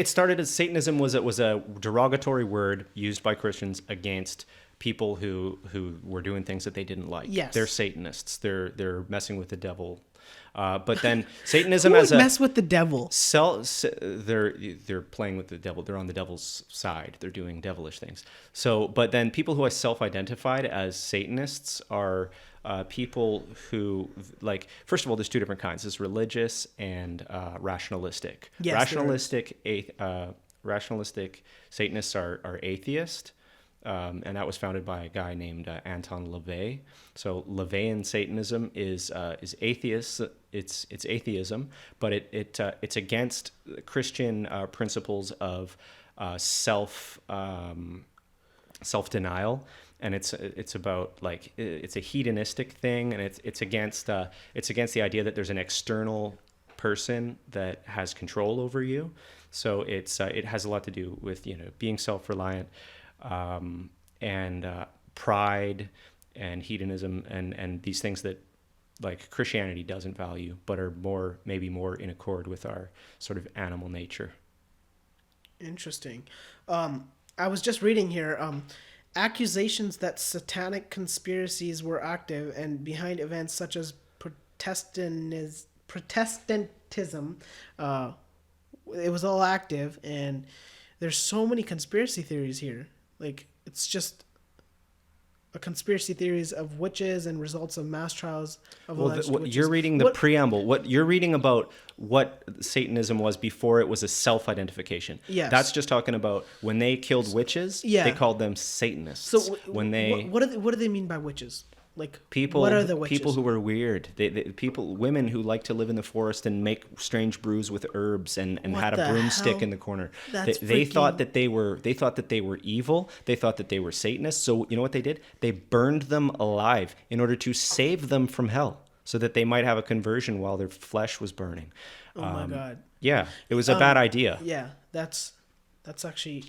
started as Satanism was a derogatory word used by Christians against people who were doing things that they didn't like. Yes. They're Satanists. They're messing with the devil. But then Satanism Who as would a mess with the devil? they're playing with the devil. They're on the devil's side. They're doing devilish things. So, but then people who are self-identified as Satanists are people who, like, first of all, there's two different kinds. There's religious and rationalistic. Yes, Rationalistic Satanists are atheist. And that was founded by a guy named Anton LaVey. So LaVeyan Satanism is atheist. It's atheism, but it's against Christian principles of self-denial, and it's about, like, it's a hedonistic thing, and it's against the idea that there's an external person that has control over you. So it has a lot to do with being self-reliant. And pride and hedonism and these things that, like, Christianity doesn't value, but are maybe more in accord with our sort of animal nature. Interesting. I was just reading here, accusations that satanic conspiracies were active and behind events such as Protestantism, it was all active, and there's so many conspiracy theories here. Like, it's just a conspiracy theories of witches and results of mass trials of alleged witches. You're reading the preamble. What you're reading about what Satanism was before it was a self-identification. Yes. That's just talking about when they killed witches. Yeah. They called them Satanists. So what do they mean by witches? Like, people, what are the witches? People who were weird. Women who like to live in the forest and make strange brews with herbs and had a broomstick hell? in the corner. That's They freaking... thought that they were evil. They thought that they were Satanists. So you know what they did? They burned them alive in order to save them from hell, so that they might have a conversion while their flesh was burning. Oh my God. Yeah, it was a bad idea. Yeah, that's actually.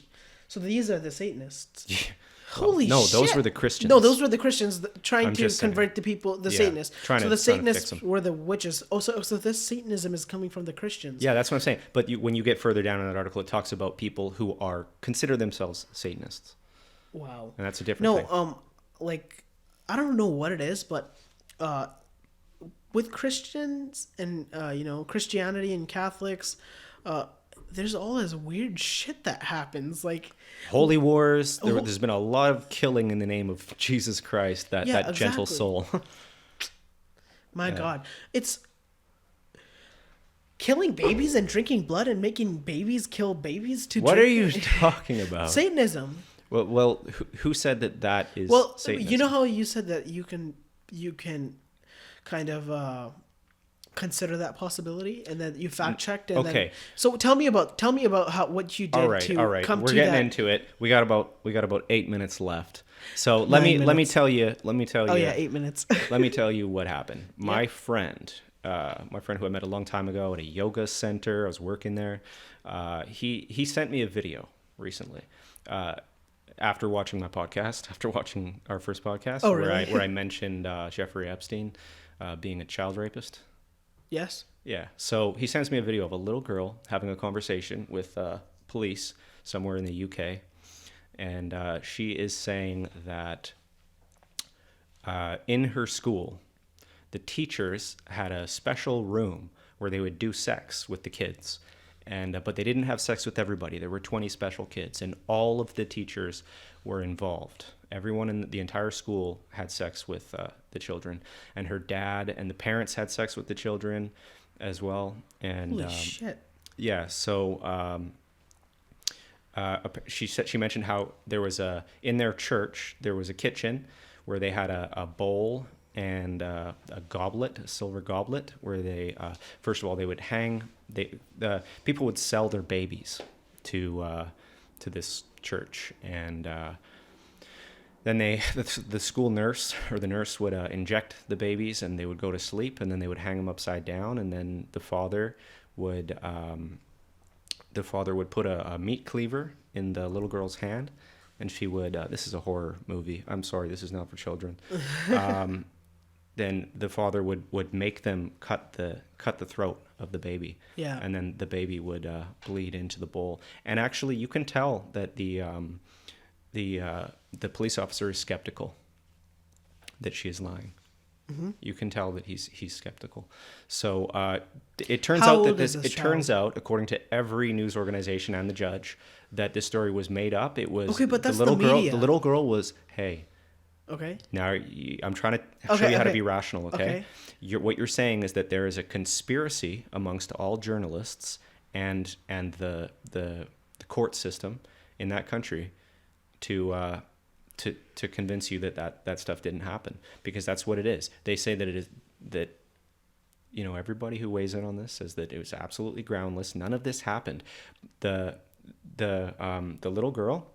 So these are the Satanists. Yeah. Holy shit. No, those were the Christians. No, those were the Christians trying I'm to just saying. convert the people, the Yeah, Satanists. trying So to the fix Satanists 'em. were the witches. Oh, so this Satanism is coming from the Christians. Yeah, that's what I'm saying. But when you get further down in that article, it talks about people who consider themselves Satanists. Wow. And that's a different thing. Like, I don't know what it is, but with Christians and Christianity and Catholics, there's all this weird shit that happens, like Holy wars. There's been a lot of killing in the name of Jesus Christ, that gentle soul. My God. It's killing babies and drinking blood and making babies kill babies to What are you talking about? Satanism. Well, who said that is Satanism? You know how you said that you can kind of consider that possibility, and then you fact checked. Okay. So tell me about what you did all right. come We're to getting that. into it. We got about 8 minutes left. So let me tell you. Oh yeah, 8 minutes. Let me tell you what happened. My friend who I met a long time ago at a yoga center. I was working there. He sent me a video recently. After watching my podcast, after watching our first podcast, where I mentioned Jeffrey Epstein being a child rapist. Yes. Yeah. So he sends me a video of a little girl having a conversation with police somewhere in the UK. And she is saying that in her school, the teachers had a special room where they would do sex with the kids. But they didn't have sex with everybody. There were 20 special kids, and all of the teachers were involved. Everyone in the entire school had sex with the children, and her dad and the parents had sex with the children as well. And holy shit! Yeah. So she mentioned how there was in their church there was a kitchen where they had a bowl and a goblet, a silver goblet, where they first of all they would hang. The people would sell their babies to this church, and then the school nurse or the nurse would inject the babies, and they would go to sleep, and then they would hang them upside down, and then the father would put a meat cleaver in the little girl's hand, and she would. This is a horror movie. I'm sorry, this is not for children. Then the father would make them cut the throat of the baby. Yeah. And then the baby would bleed into the bowl. And actually, you can tell that the police officer is skeptical that she is lying. Mm-hmm. You can tell that he's skeptical. So it turns How out that old is this turns child? out, according to every news organization and the judge, that this story was made up. It was Okay, but that's the little the girl. media. The little girl was, hey. Okay. Now I'm trying to show you how to be rational. Okay. Okay. What you're saying is that there is a conspiracy amongst all journalists and the court system in that country to convince you that stuff didn't happen, because that's what it is. They say that it is that, you know, everybody who weighs in on this says that it was absolutely groundless. None of this happened. The little girl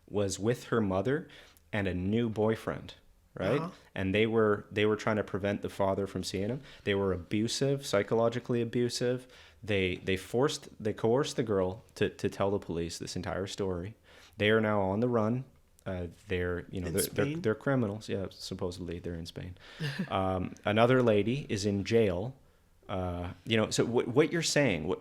was with her mother and a new boyfriend, right? Uh-huh. And they were trying to prevent the father from seeing him. They were abusive, psychologically abusive. They coerced the girl to tell the police this entire story. They are now on the run. They're criminals. Yeah, supposedly they're in Spain. Another lady is in jail. So what you're saying,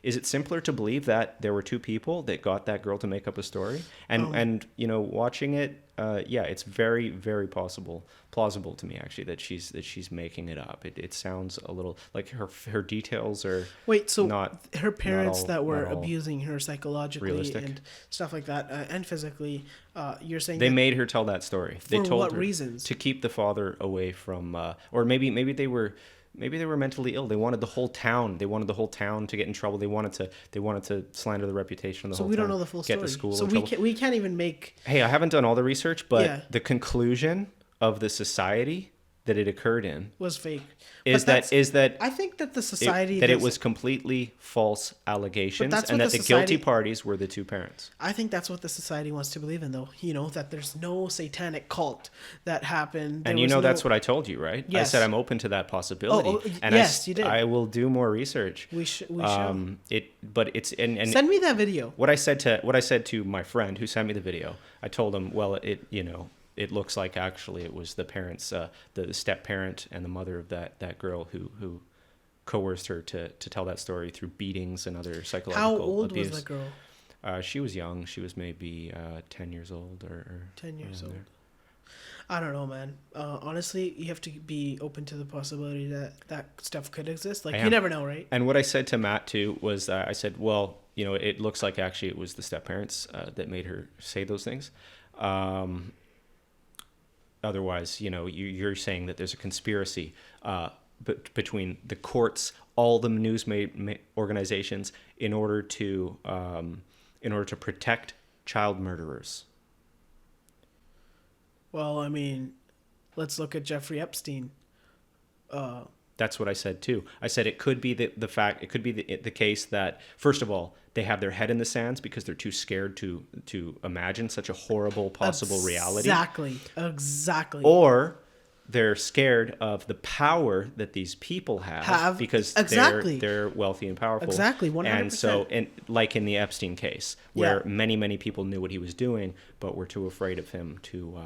is it simpler to believe that there were two people that got that girl to make up a story? And watching it, it's very, very plausible to me, actually, that she's making it up. It sounds a little like her details are not her parents that were not all abusing her psychologically realistic. and stuff like that, and physically, you're saying they made her tell that story. They for told what her reasons? to keep the father away from, or maybe they were mentally ill. They wanted the whole town to get in trouble. They wanted to slander the reputation of the so whole we town. don't know the full Get story. the school So in trouble. we can't even make. Hey, I haven't done all the research, but Yeah. the conclusion of the society that it occurred in Was fake. is But that I think that the society it was completely false allegations, that's and what that the the guilty society- parties were the two parents. I think that's what the society wants to believe in, though. That there's no satanic cult that happened. And that's what I told you, right? I Yes. said I'm open to that possibility. And yes, you did. I will do more research. We should. But it's and Send me that video. what I said to my friend who sent me the video, I told him, well, it looks like actually it was the parents, the step parent and the mother of that girl who coerced her to tell that story through beatings and other psychological How old abuse. was the girl? She was young. She was maybe 10 years old or 10 years around old. there. I don't know, man. Honestly, you have to be open to the possibility that stuff could exist. Like, I you am. never know, right? And what I said to Matt too was, I said, well, it looks like actually it was the step parents that made her say those things. Otherwise, you're saying that there's a conspiracy between the courts, all the news organizations, in order to protect child murderers. Well, I mean, let's look at Jeffrey Epstein. That's what I said too. I said it could be the fact. It could be the case that, first of all, they have their head in the sands because they're too scared to imagine such a horrible possible reality. Exactly. Or they're scared of the power that these people have because they're wealthy and powerful. Exactly, 100%. And so, like in the Epstein case, where many people knew what he was doing, but were too afraid of him to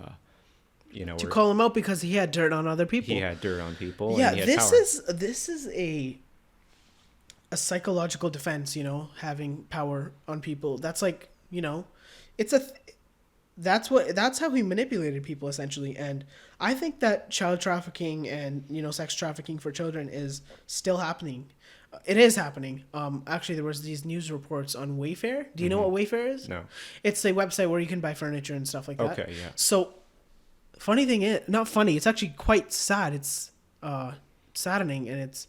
call him out because he had dirt on other people. He had dirt on people. Yeah, and he had this is a psychological defense. Having power on people. That's like that's how he manipulated people essentially. And I think that child trafficking and sex trafficking for children is still happening. It is happening. Actually, there was these news reports on Wayfair. Do you know what Wayfair is? No. It's a website where you can buy furniture and stuff like that. Okay, yeah. So, funny thing is, not funny. It's actually quite sad. It's saddening and it's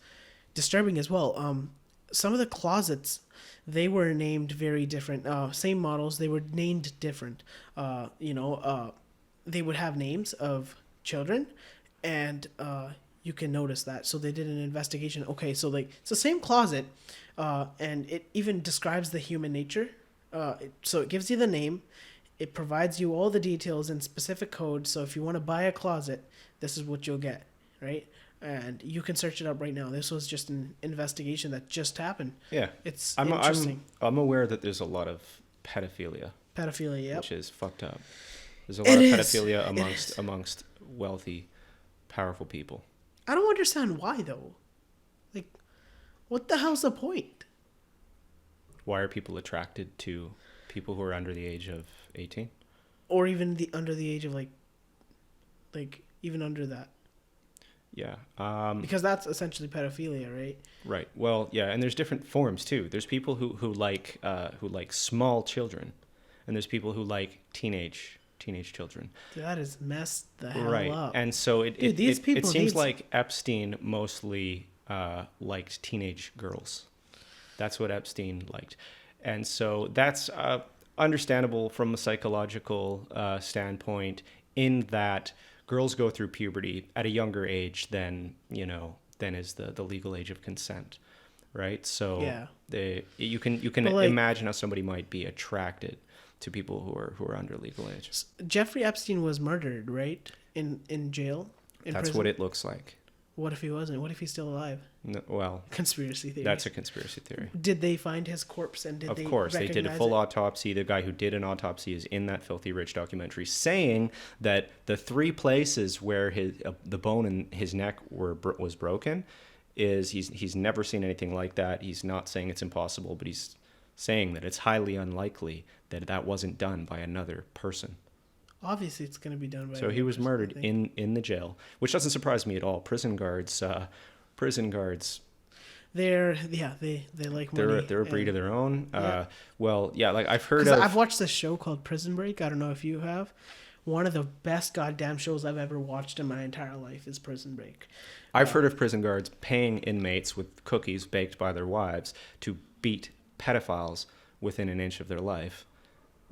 disturbing as well. Some of the closets, they were named very different. Same models, they were named different. They would have names of children, and you can notice that. So they did an investigation. Okay, so it's the same closet, and it even describes the human nature. So it gives you the name. It provides you all the details and specific codes. So if you want to buy a closet, this is what you'll get, right? And you can search it up right now. This was just an investigation that just happened. Yeah. It's I'm interesting. I'm aware that there's a lot of pedophilia, Pedophilia, yep. which is fucked up. There's a lot of It is. pedophilia It is. amongst wealthy, powerful people. I don't understand why, though. Like, what the hell's the point? Why are people attracted to people who are under the age of 18? Or even under the age of, like even under that. Yeah. Because that's essentially pedophilia, right? Right. Well, yeah, and there's different forms too. There's people who like small children, and there's people who like teenage children. Dude, that is messed the hell Right. up. And so Dude, these people seems need- like Epstein mostly liked teenage girls. That's what Epstein liked. And so that's understandable from a psychological standpoint, in that girls go through puberty at a younger age than is the legal age of consent, right? So Yeah. you can But, like- imagine how somebody might be attracted to people who are under legal age. Jeffrey Epstein was murdered, right? In jail? That's prison? what it looks like. What if he wasn't? What if he's still alive? No, well, Conspiracy theory. that's a conspiracy theory. Did they find his corpse and did Of they course, they did a recognize full it? autopsy. The guy who did an autopsy is in that Filthy Rich documentary, saying that the 3 places where the bone in his neck was broken is he's never seen anything like that. He's not saying it's impossible, but he's saying that it's highly unlikely that wasn't done by another person. Obviously, it's going to be done by. So he was murdered in the jail, which doesn't surprise me at all. Prison guards. They like money. They're a breed of their own. Yeah. Well, yeah, like I've heard 'Cause of. I've watched this show called Prison Break. I don't know if you have. One of the best goddamn shows I've ever watched in my entire life is Prison Break. I've heard of prison guards paying inmates with cookies baked by their wives to beat pedophiles within an inch of their life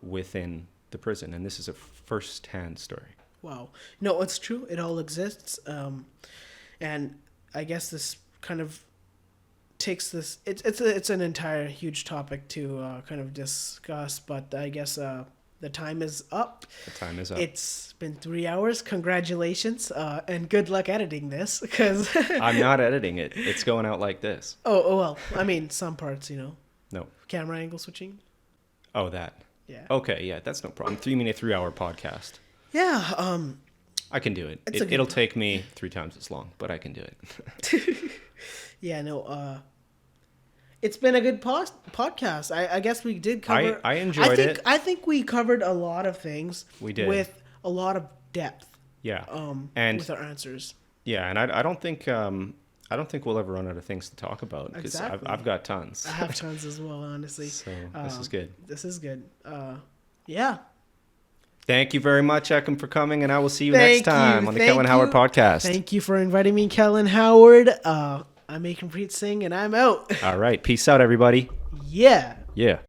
within the prison, and this is a first-hand story. Wow. No, it's true. It all exists. And I guess this kind of takes this. It's an entire huge topic to kind of discuss, but I guess the time is up. The time is up. It's been 3 hours. Congratulations, and good luck editing this, because I'm not editing it. It's going out like this. oh well. I mean, some parts, No. camera angle switching. Oh, that. Yeah. Okay, yeah, that's no problem. 3-hour podcast. Yeah. I can do it. It's a good It'll time. take me 3 times as long, but I can do it. Yeah. No. It's been a good podcast. I guess we did cover. I enjoyed it. I think we covered a lot of things. We did. With a lot of depth. Yeah. And with our answers. Yeah, and I don't think we'll ever run out of things to talk about, because Exactly. I've got tons. I have tons as well, honestly. So this is good. This is good. Yeah. Thank you very much, Ekamprit, for coming, and I will see you Thank next time you, on the thank Kellan Howard you. podcast. Thank you for inviting me, Kellan Howard. I'm Ekamprit Singh, and I'm out. All right, peace out, everybody. Yeah. Yeah.